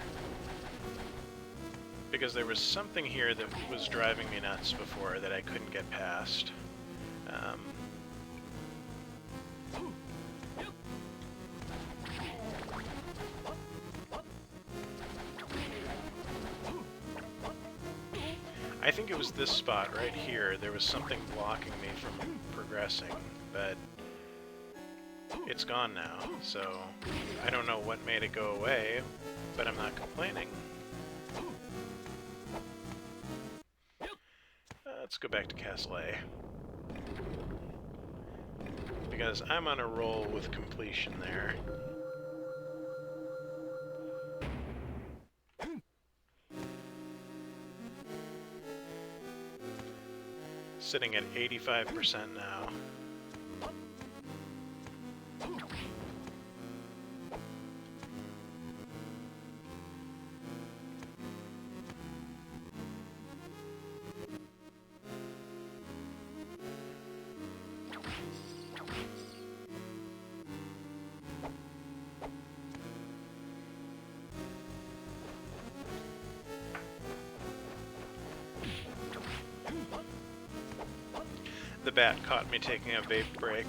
A: Because there was something here that was driving me nuts before that I couldn't get past. I think it was this spot right here. There was something blocking me from progressing, but it's gone now, so I don't know what made it go away, but I'm not complaining. Let's go back to Castle A. Because I'm on a roll with completion there. Sitting at 85% now. The bat caught me taking a vape break.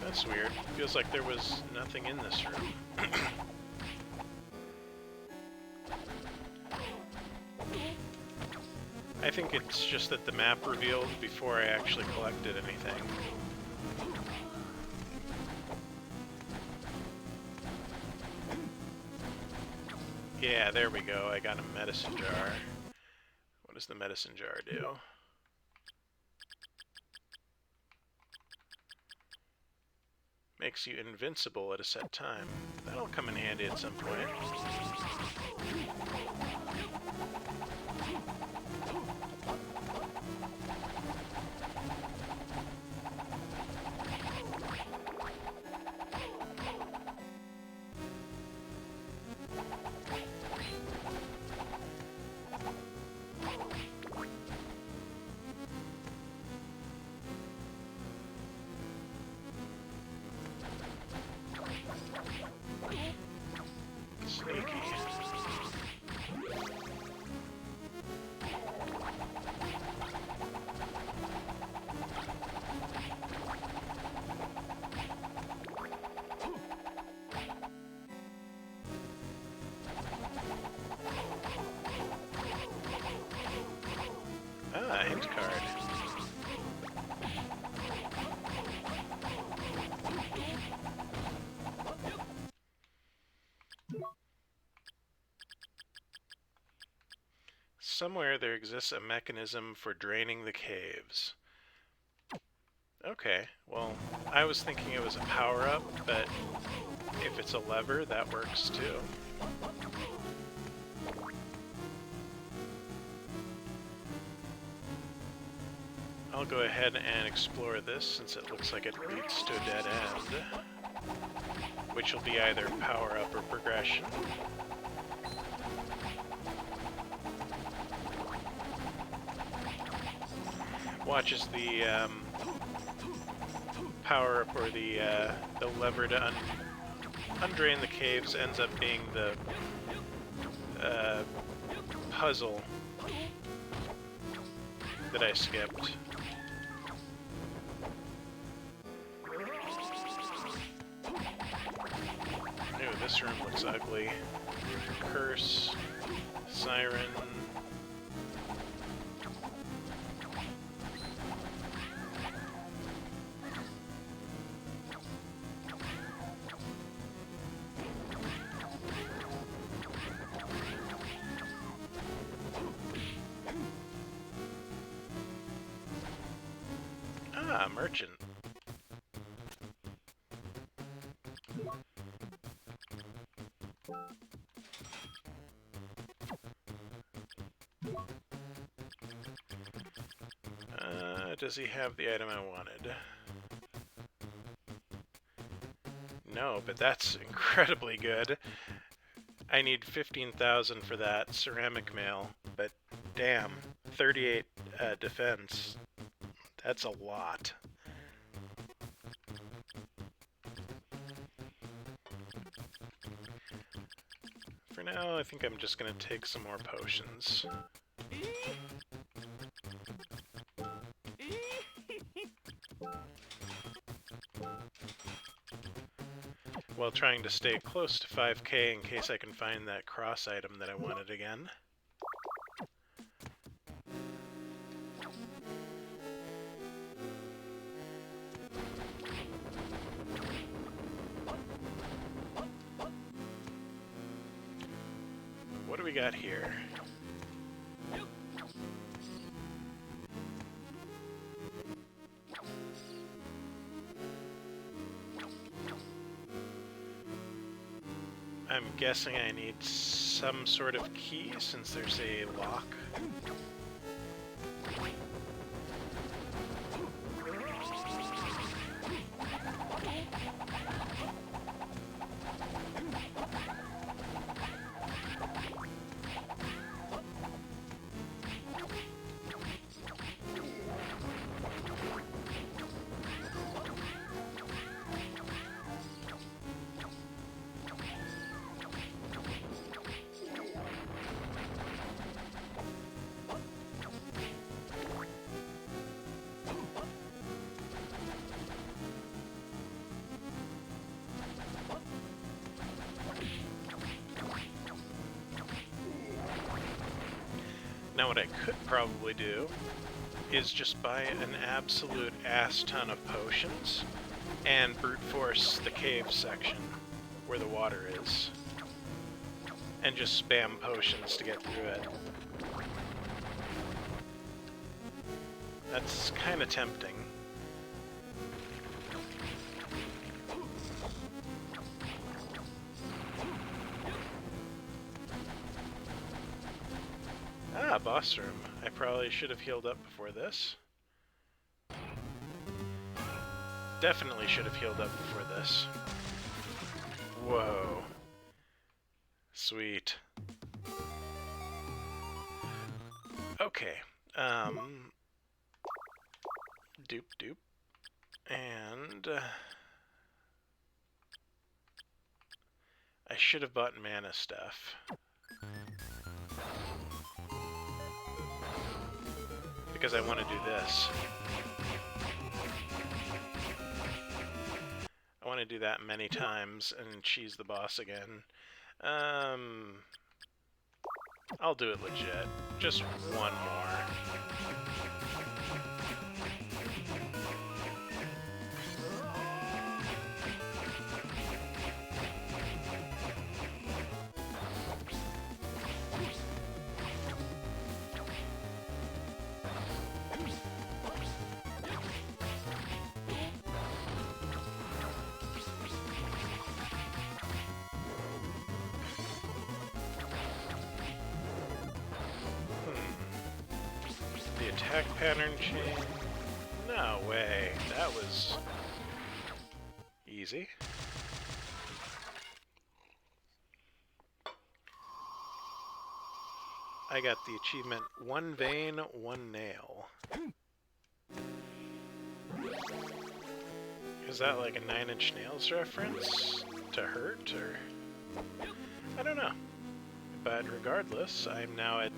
A: That's weird. Feels like there was nothing in this room. I think it's just that the map revealed before I actually collected anything. Yeah, there we go. I got a medicine jar. What does the medicine jar do? Makes you invincible at a set time. That'll come in handy at some point. Ah, hint card. Somewhere there exists a mechanism for draining the caves. Okay, well, I was thinking it was a power-up, but if it's a lever, that works too. I'll go ahead and explore this since it looks like it leads to a dead end, which will be either power-up or progression. Watch as the power-up or the lever to undrain the caves ends up being the puzzle that I skipped. Ooh, this room looks ugly. Curse, siren. Ah, merchant. Does he have the item I wanted? No, but that's incredibly good. I need 15,000 for that ceramic mail, but damn, 38 defense. That's a lot. For now, I think I'm just gonna take some more potions. While trying to stay close to 5k in case I can find that cross item that I wanted again. What do we got here? I'm guessing I need some sort of key since there's a lock. Now what I could probably do is just buy an absolute ass ton of potions and brute force the cave section where the water is. And just spam potions to get through it. That's kind of tempting. Ah, boss room. I probably should have healed up before this. Definitely should have healed up before this. Whoa. Sweet. Okay. Doop doop. And I should have bought mana stuff. Because I want to do this. I want to do that many times and cheese the boss again. I'll do it legit. Just one more. Attack pattern change? No way. That was easy. I got the achievement, 1 vein, 1 nail. Is that like a 9 Inch Nails reference to hurt, or? I don't know. But regardless, I'm now at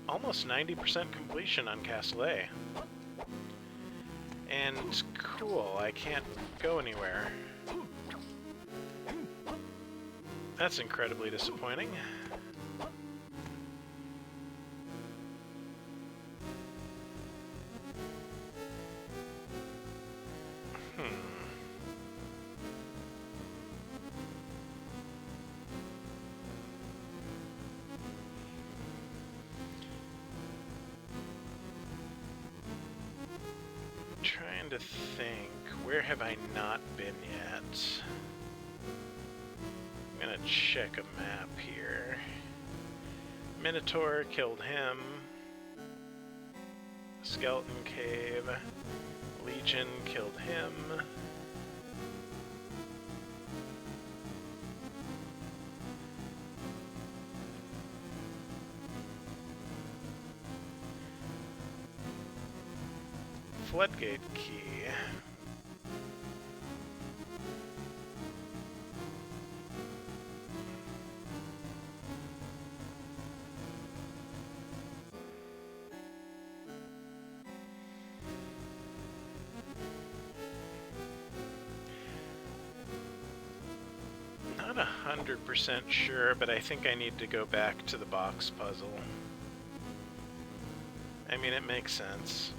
A: almost 90% completion on Castlevania. And cool, I can't go anywhere. That's incredibly disappointing. Trying to think, where have I not been yet? I'm gonna check a map here. Minotaur, killed him. Skeleton Cave. Legion, killed him. Floodgate key. Not 100% sure, but I think I need to go back to the box puzzle. I mean, it makes sense.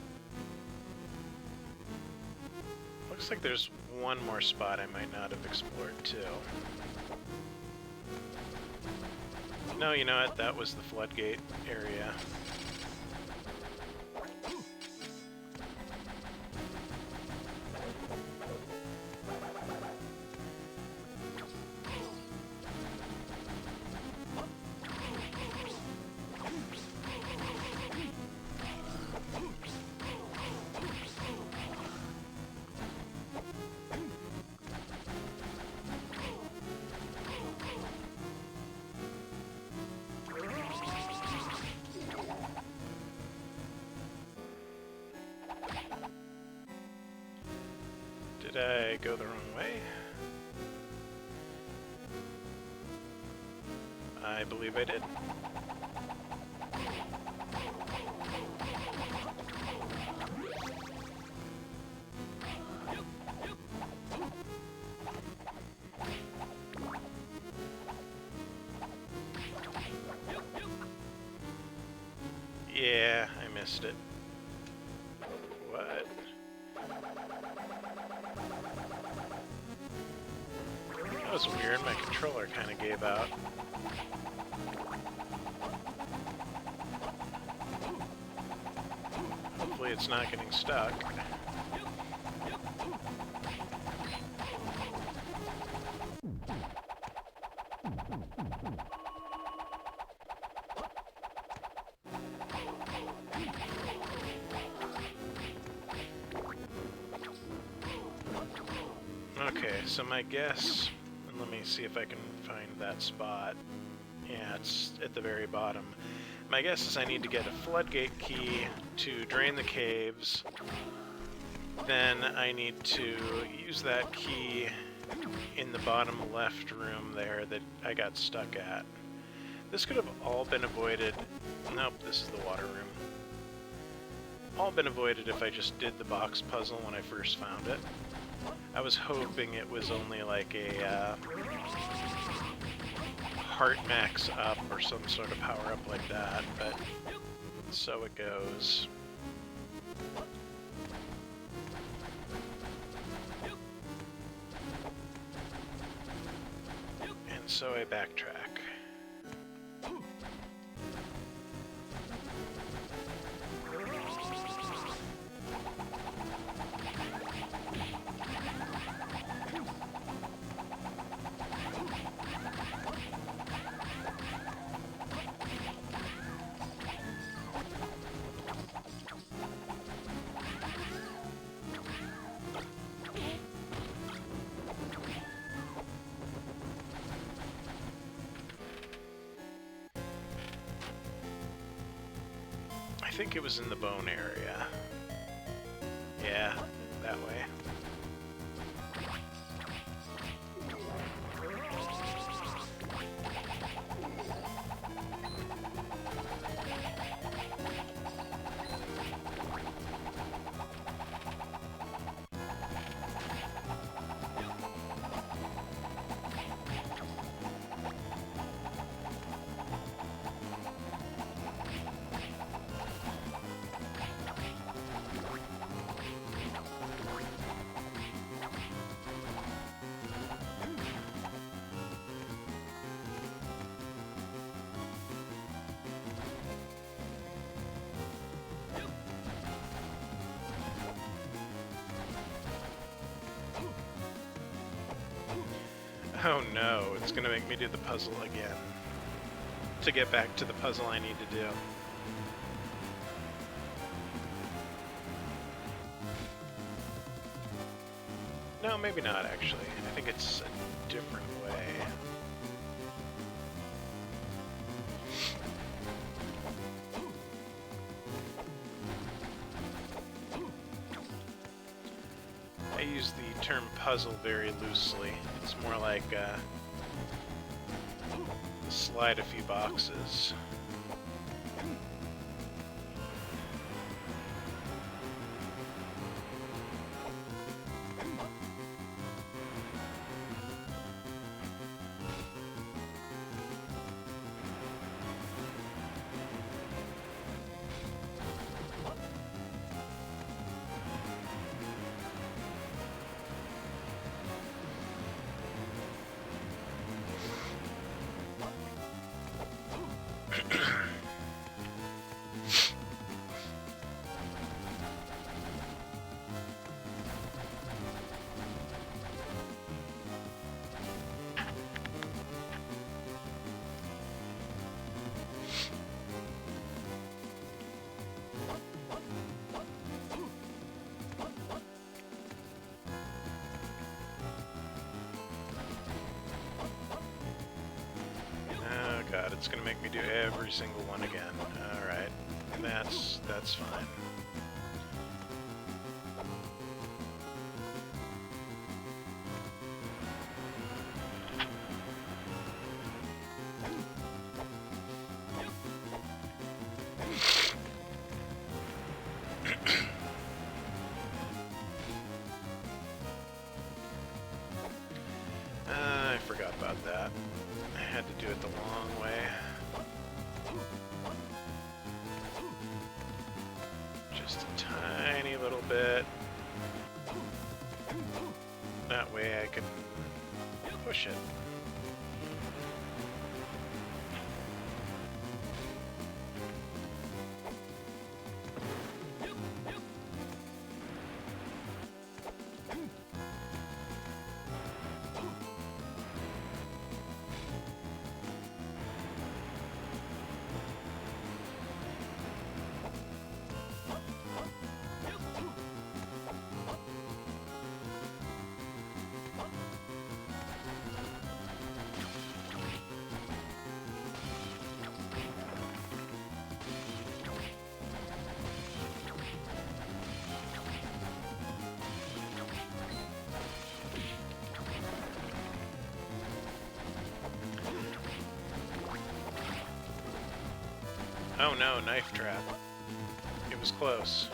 A: Looks like there's one more spot I might not have explored, too. No, you know what? That was the floodgate area. Did I go the wrong way? I believe I did. missed it. What? That was weird. My controller kind of gave out. Hopefully it's not getting stuck. Okay, so my guess, and let me see if I can find that spot. Yeah, it's at the very bottom. My guess is I need to get a floodgate key to drain the caves. Then I need to use that key in the bottom left room there that I got stuck at. This could have all been avoided. Nope, this is the water room. All been avoided if I just did the box puzzle when I first found it. I was hoping it was only like a heart max up or some sort of power up like that, but so it goes. And so I backtrack. I think it was in the bone area. Yeah, that way. Oh no, it's gonna make me do the puzzle again. To get back to the puzzle I need to do. No, maybe not actually. I think it's a different way. I use the term puzzle very loosely. It's more like slide a few boxes. God, it's gonna make me do every single one again. Alright. That's fine. I forgot about that. I had to do it the long way. just a tiny little bit. That way I can push it. Oh no, knife trap. It was close.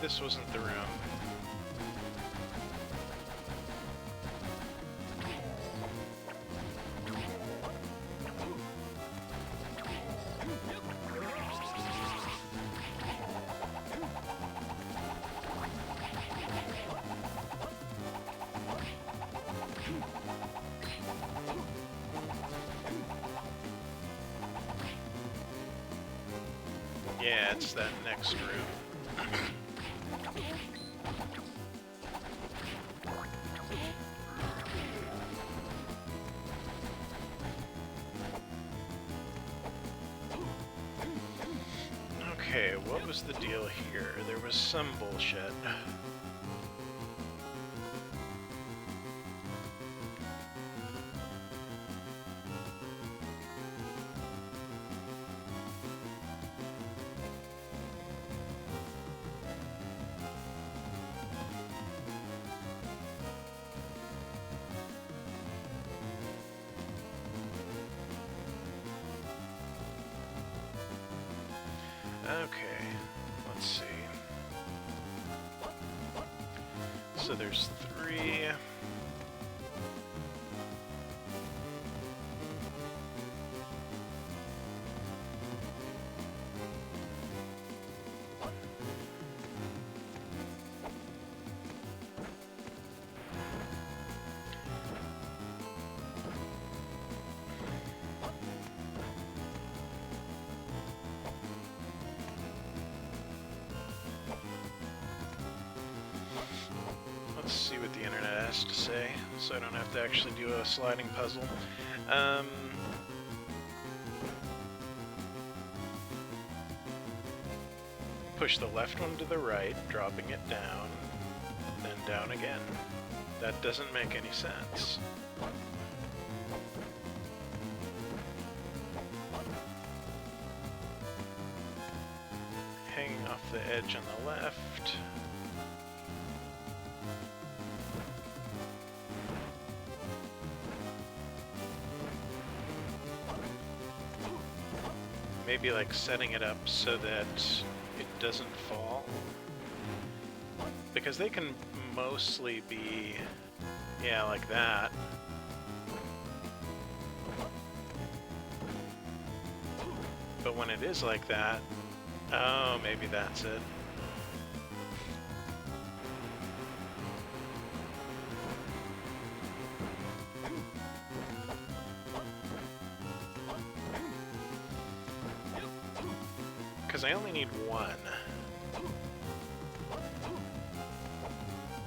A: This wasn't the room. Yeah, it's that next room. Okay, what was the deal here? There was some bullshit. Okay, let's see. So there's 3. Let's see what the internet has to say, so I don't have to actually do a sliding puzzle. Push the left one to the right, dropping it down, then down again. That doesn't make any sense. Hanging off the edge on the left. Maybe like setting it up so that it doesn't fall. Because they can mostly be, yeah, like that. But when it is like that, oh, maybe that's it. Because I only need one.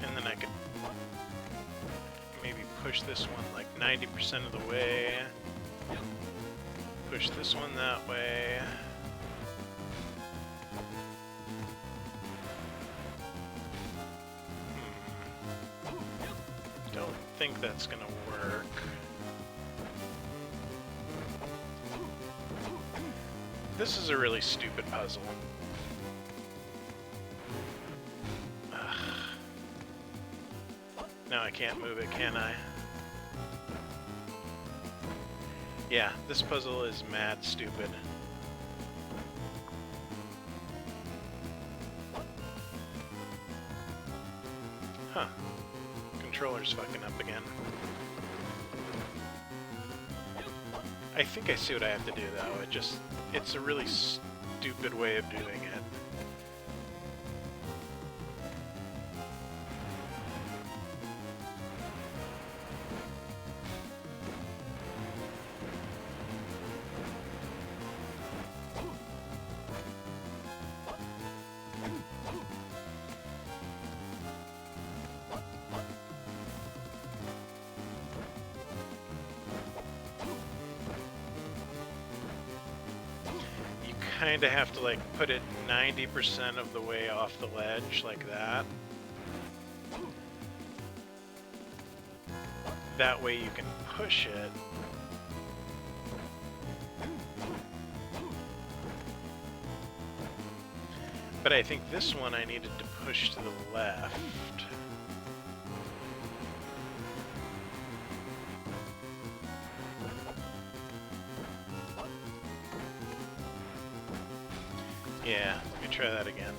A: And then I could maybe push this one like 90% of the way. Push this one that way. think that's gonna work. This is a really stupid puzzle. Ugh. Now I can't move it, can I? Yeah, this puzzle is mad stupid. Huh. Controller's fucking up again. I think I see what I have to do, though. It's a really stupid way of doing it. Kind of have to like put it 90% of the way off the ledge like that. That way you can push it. But I think this one I needed to push to the left. Yeah, let me try that again.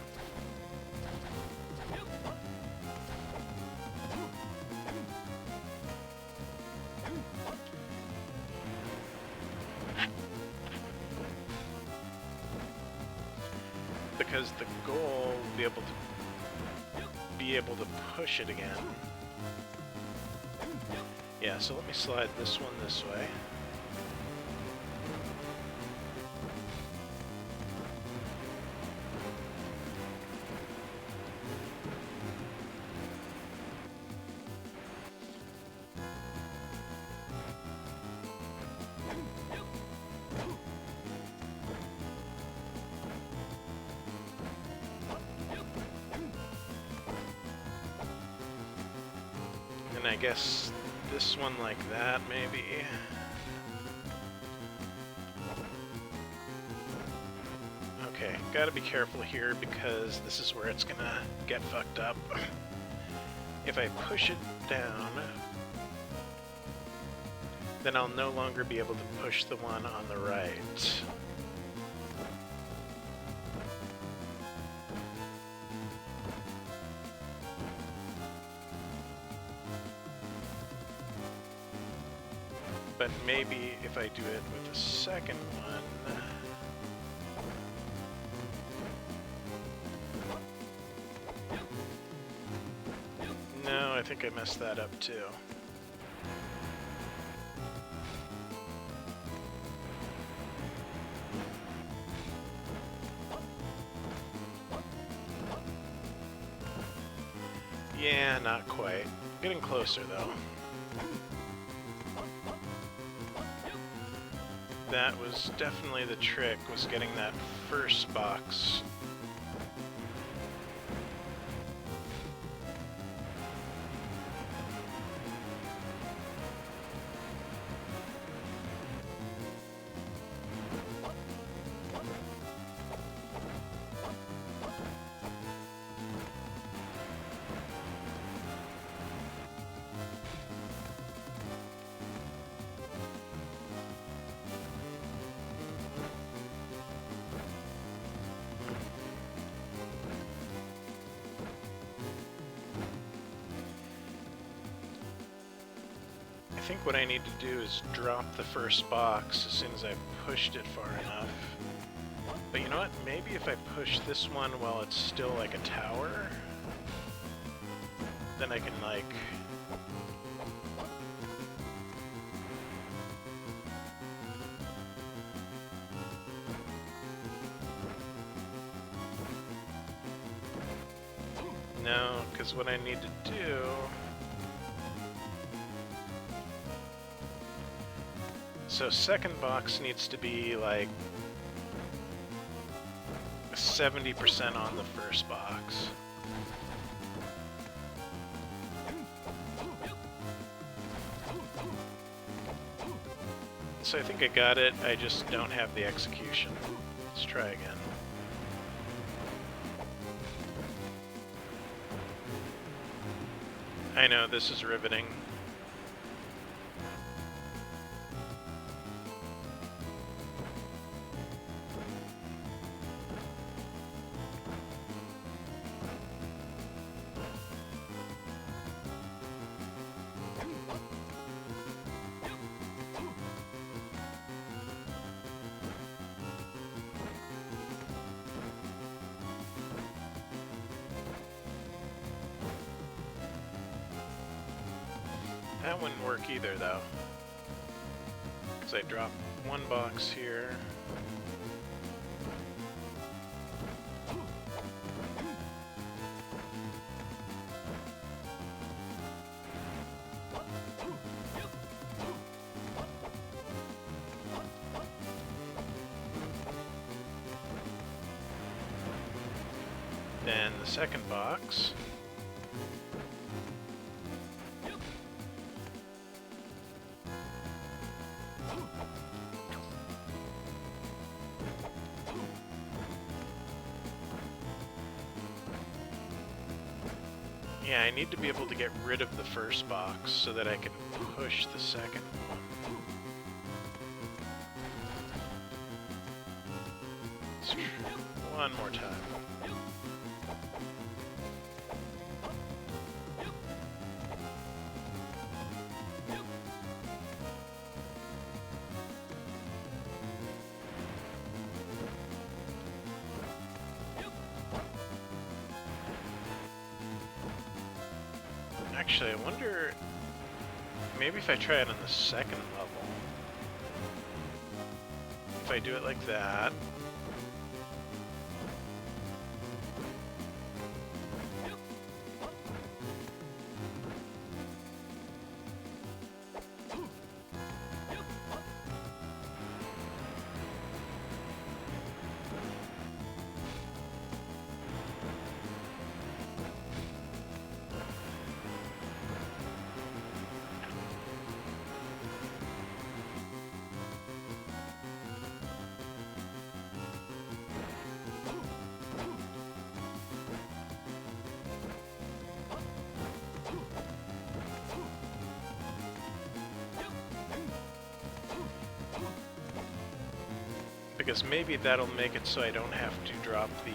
A: Because the goal will be able to push it again. Yeah, so let me slide this one this way. And I guess this one like that, maybe. Okay, gotta be careful here because this is where it's gonna get fucked up. If I push it down, then I'll no longer be able to push the one on the right. But maybe if I do it with the second one... No, I think I messed that up too. Yeah, not quite. Getting closer though. That was definitely the trick, was getting that first box. I think what I need to do is drop the first box as soon as I've pushed it far enough. But you know what? Maybe if I push this one while it's still like a tower, then I can like... No, because what I need to do... So second box needs to be like 70% on the first box. So I think I got it, I just don't have the execution. Let's try again. I know, this is riveting. That wouldn't work either, though. Because I dropped one box here. Then the second box. Yeah, I need to be able to get rid of the first box so that I can push the second one. Let's try one more time. Actually, I wonder, maybe if I try it on the second level, if I do it like that, because maybe that'll make it so I don't have to drop the...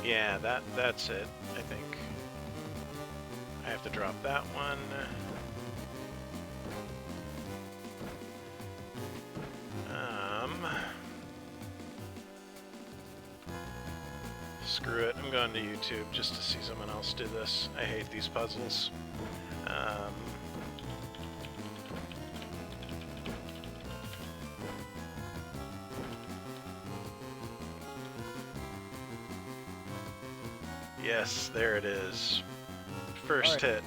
A: Yeah, that's it, I think. I have to drop that one. Screw it, I'm going to YouTube just to see someone else do this. I hate these puzzles. Yes, there it is. First hit.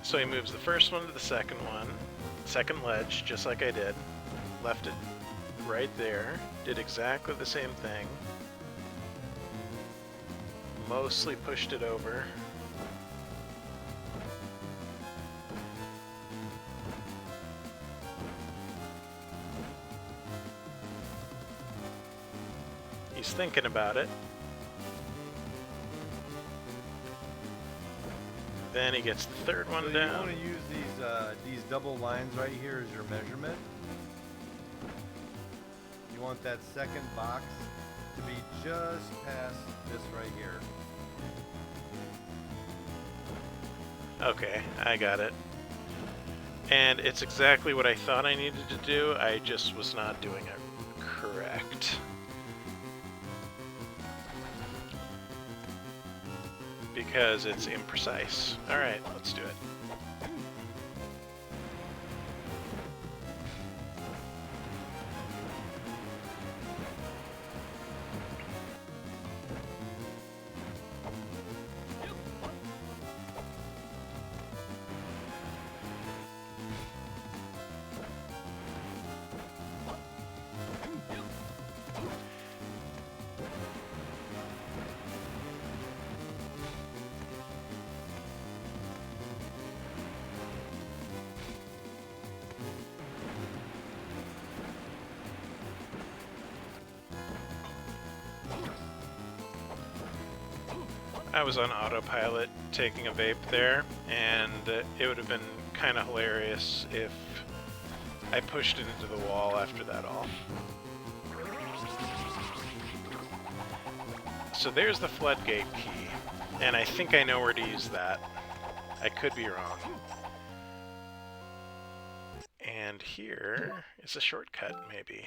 A: So he moves the first one to the second one, second ledge, just like I did. Left it right there. Did exactly the same thing. Mostly pushed it over. He's thinking about it. Then he gets the third one down.
B: You want to use these double lines right here as your measurement. You want that second box to be just past this right here.
A: Okay, I got it. And it's exactly what I thought I needed to do, I just was not doing it correct. Because it's imprecise. Alright, let's do it. I was on autopilot taking a vape there, and it would have been kind of hilarious if I pushed it into the wall after that all. So there's the floodgate key, and I think I know where to use that. I could be wrong. And here is a shortcut, maybe.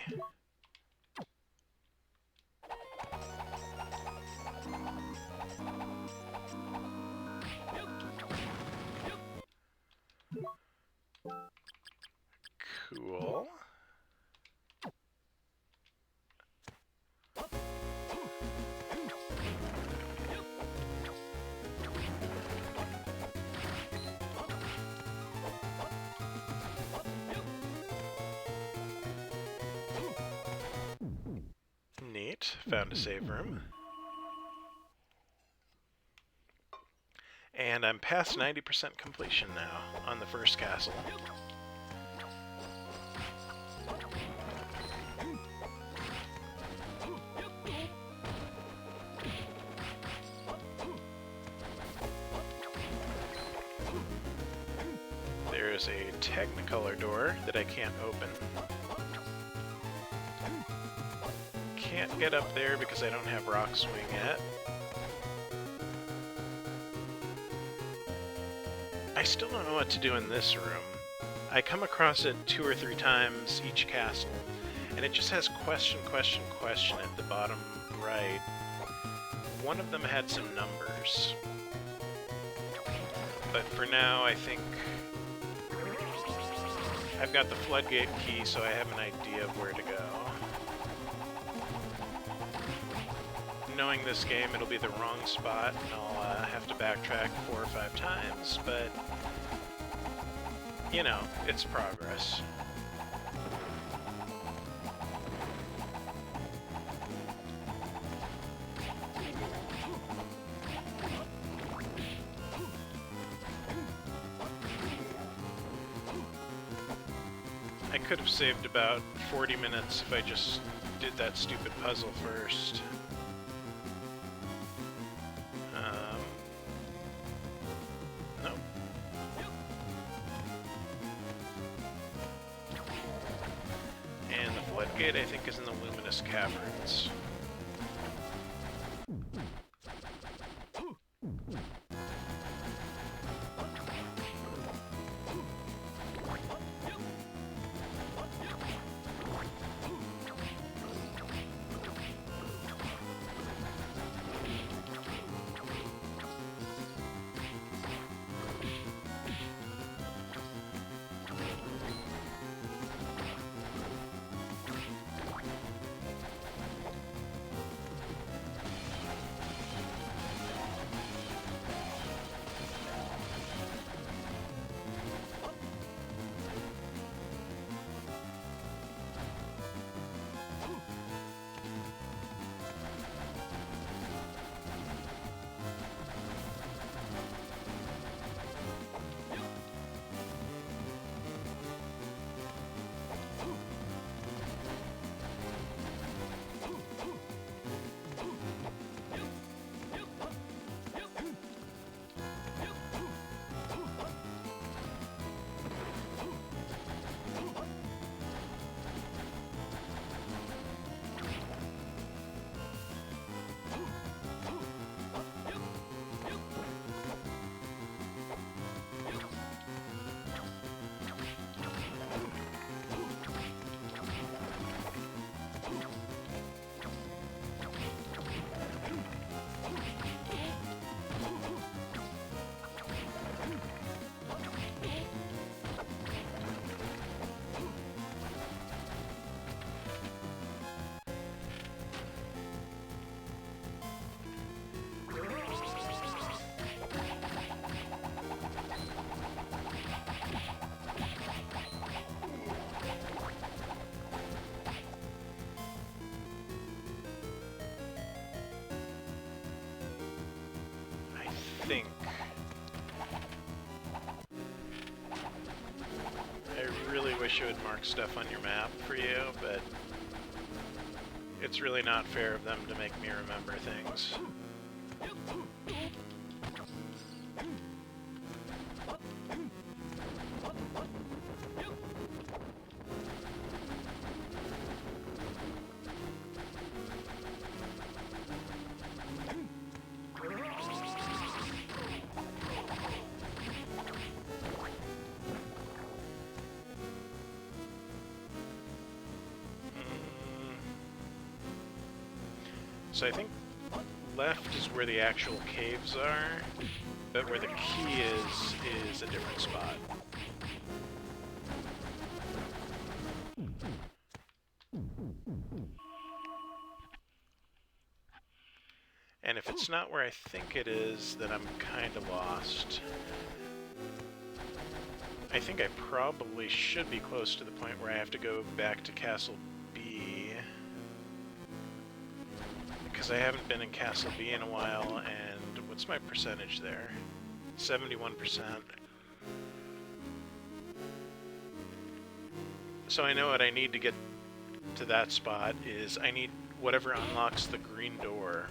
A: Cool. Neat. Found a save room. And I'm past 90% completion now on the first castle. There's a Technicolor door that I can't open. Can't get up there because I don't have Rock Swing yet. I still don't know what to do in this room. I come across it 2 or 3 times each castle, and it just has question, question, question at the bottom right. One of them had some numbers. But for now, I think I've got the floodgate key, so I have an idea of where to go. Knowing this game, it'll be the wrong spot, and I'll have to backtrack 4 or 5 times, but, you know, it's progress. I could have saved about 40 minutes if I just did that stupid puzzle first. Nope. And the floodgate, I think, is in the Luminous Caverns. Think. I really wish it would mark stuff on your map for you, but it's really not fair of them to make me remember things. So I think left is where the actual caves are, but where the key is a different spot. And if it's not where I think it is, then I'm kind of lost. I think I probably should be close to the point where I have to go back to Castle B, because I haven't been in Castle B in a while, and what's my percentage there? 71%. So I know what I need to get to that spot is I need whatever unlocks the green door.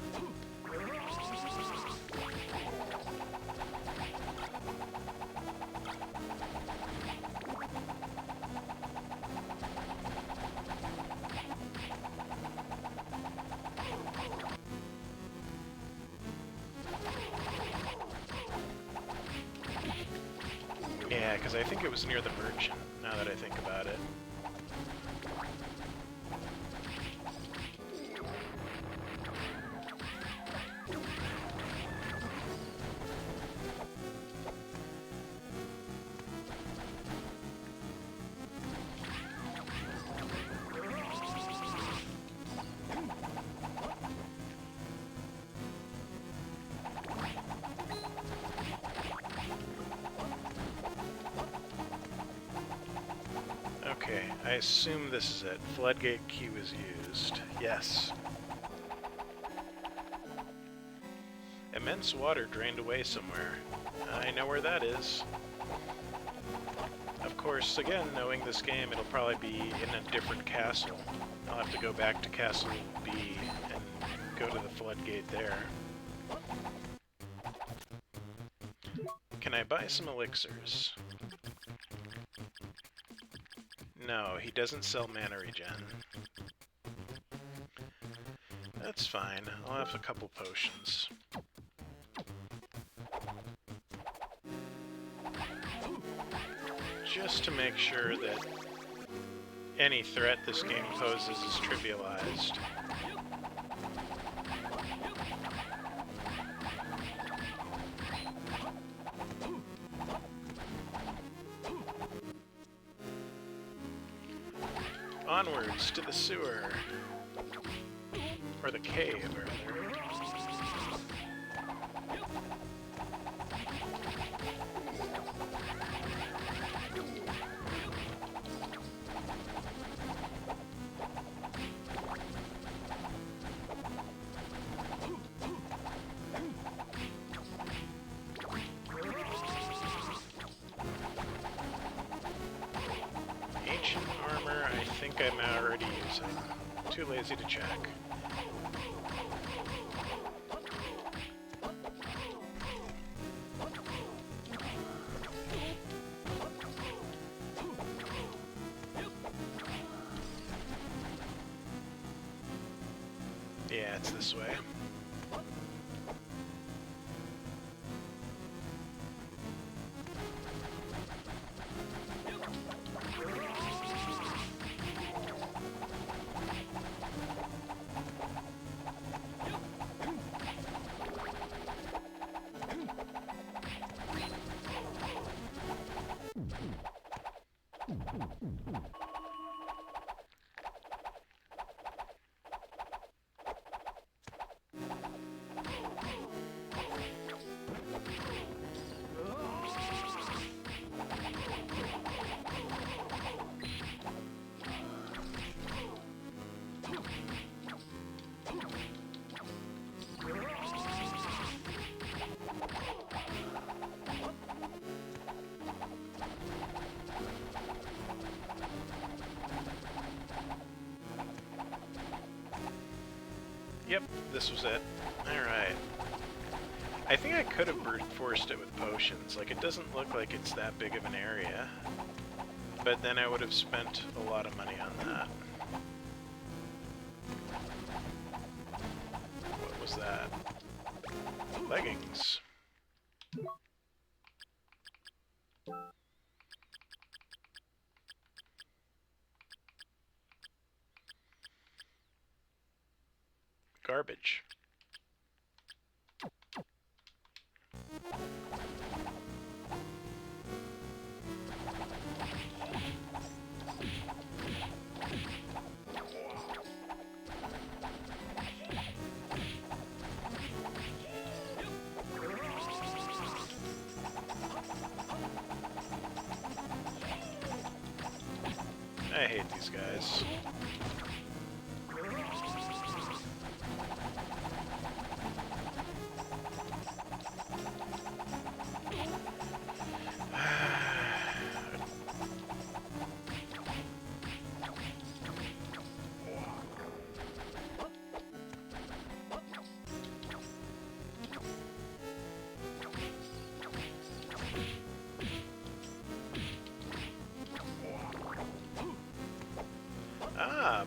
A: Yeah, because I think it was near the merchant, now that I think about it. Okay, I assume this is it. Floodgate key was used. Yes. Immense water drained away somewhere. I know where that is. Of course, again, knowing this game, it'll probably be in a different castle. I'll have to go back to Castle B and go to the floodgate there. Can I buy some elixirs? No, he doesn't sell mana regen. That's fine. I'll have a couple potions. Just to make sure that any threat this game poses is trivialized. Onwards to the sewer. Or the cave, rather. Ancient armor, I think I'm already using. Too lazy to check. Yeah, it's this way. Yep, this was it. Alright. I think I could have brute forced it with potions. Like, it doesn't look like it's that big of an area. But then I would have spent a lot of money on that. What was that? Leggings. garbage. I hate these guys.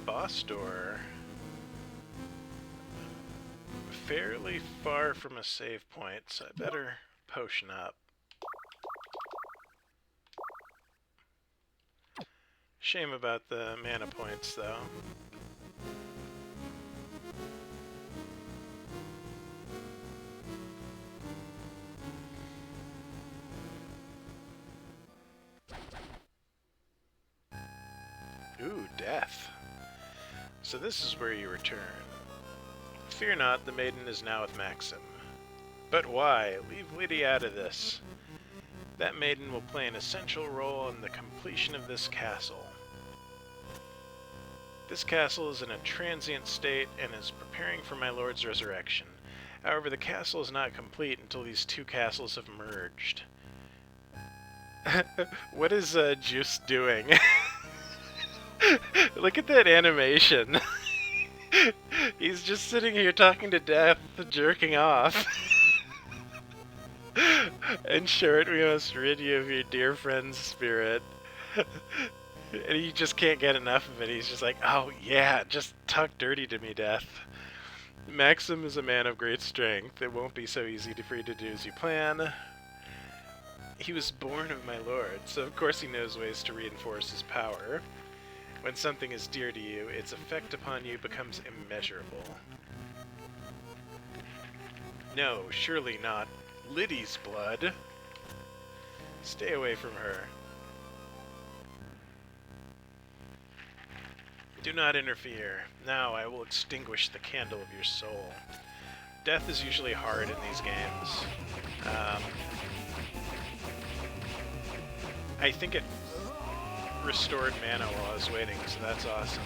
A: Boss door. Fairly far from a save point, so I better potion up. Shame about the mana points, though. Ooh, death. So this is where you return. Fear not, the maiden is now with Maxim. But why? Leave Liddy out of this. That maiden will play an essential role in the completion of this castle. This castle is in a transient state and is preparing for my lord's resurrection. However, the castle is not complete until these two castles have merged. What is Juice doing? Look at that animation. He's just sitting here talking to Death, jerking off. In short, we must rid you of your dear friend's spirit. And he just can't get enough of it. He's just like, oh yeah, just talk dirty to me, Death. Maxim is a man of great strength. It won't be so easy for you to do as you plan. He was born of my lord, so of course he knows ways to reinforce his power. When something is dear to you, its effect upon you becomes immeasurable. No, surely not Liddy's blood. Stay away from her. Do not interfere. Now I will extinguish the candle of your soul. Death is usually hard in these games. I think it restored mana while I was waiting, so that's awesome.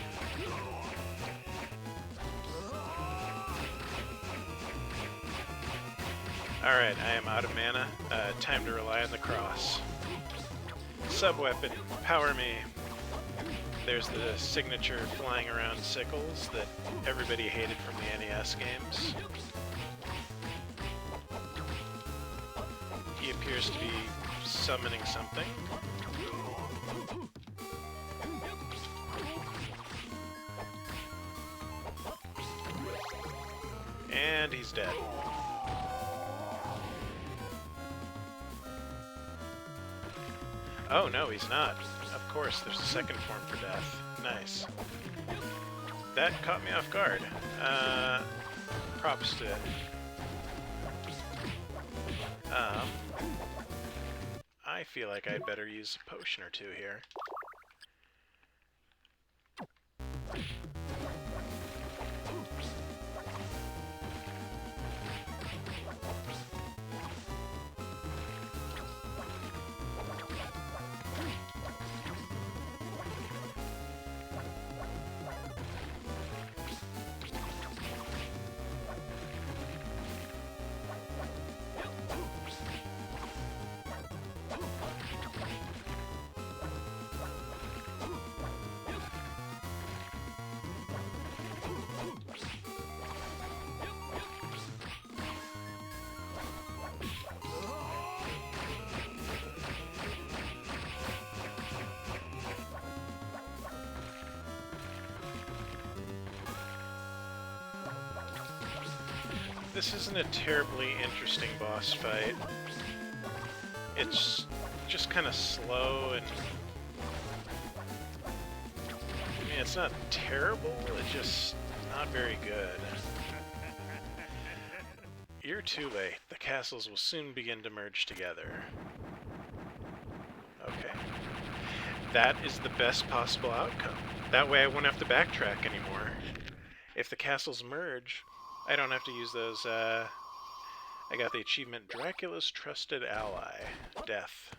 A: Alright, I am out of mana. Time to rely on the cross. Sub-weapon, power me. There's the signature flying around sickles that everybody hated from the NES games. He appears to be summoning something. And he's dead. Oh no, he's not. Of course, there's a second form for death. Nice. That caught me off guard. Props to it. I feel like I'd better use a potion or two here. This isn't a terribly interesting boss fight. It's just kind of slow and... I mean, it's not terrible, it's just not very good. You're too late. The castles will soon begin to merge together. Okay. That is the best possible outcome. That way I won't have to backtrack anymore. If the castles merge, I don't have to use those, I got the achievement Dracula's Trusted Ally. Death.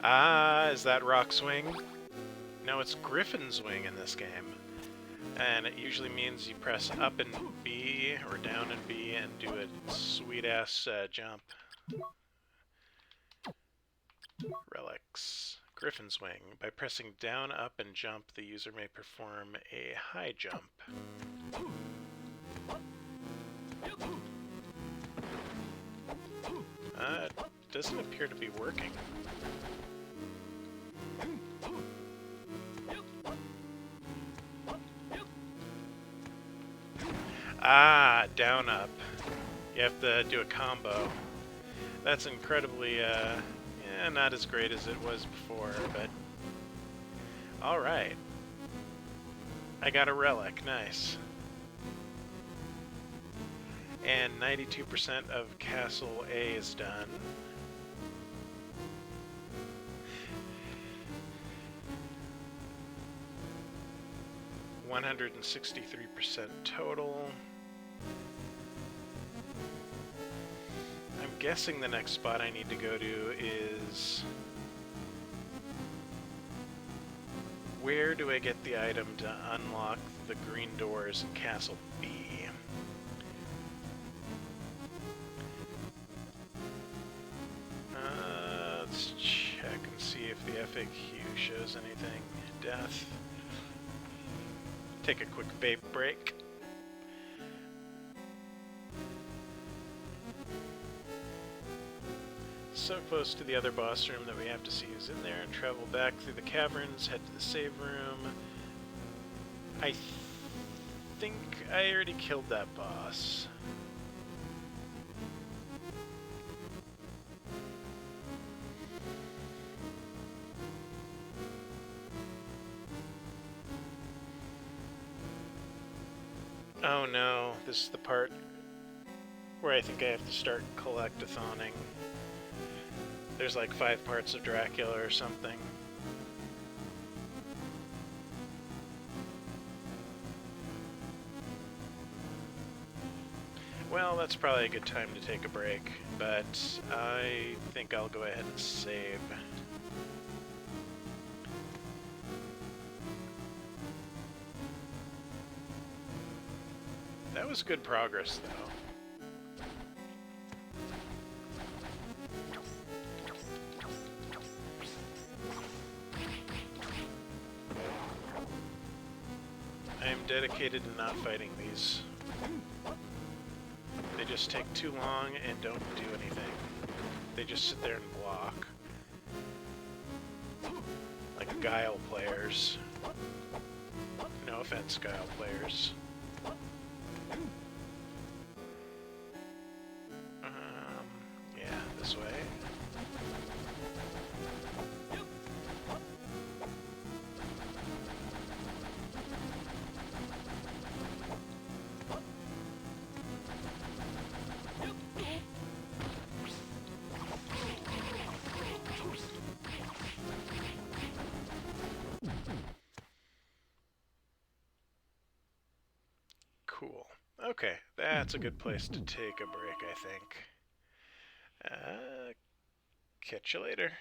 A: Ah, is that Rock's Wing? No, it's Griffin's Wing in this game. And it usually means you press up and B, or down and B, and do a sweet-ass jump. Relics. Griffin's Wing. By pressing down, up, and jump, the user may perform a high jump. Doesn't appear to be working. Ah, down, up. You have to do a combo. That's incredibly, yeah, not as great as it was before, but... Alright. I got a relic, nice. And 92% of Castle A is done. $163% total. I'm guessing the next spot I need to go to is... Where do I get the item to unlock the green doors in Castle B? Let's check and see if the FAQ shows anything. Death. Take a quick vape break. So close to the other boss room that we have to see who's in there, and travel back through the caverns, head to the save room. I think I already killed that boss. Oh no, this is the part where I think I have to start collectathoning. There's like 5 parts of Dracula or something. Well, that's probably a good time to take a break, but I think I'll go ahead and save. That was good progress, though. I am dedicated to not fighting these. They just take too long and don't do anything. They just sit there and block. Like Guile players. No offense, Guile players. Yeah, this way. Cool. Okay, that's a good place to take a break, I think. Catch you later.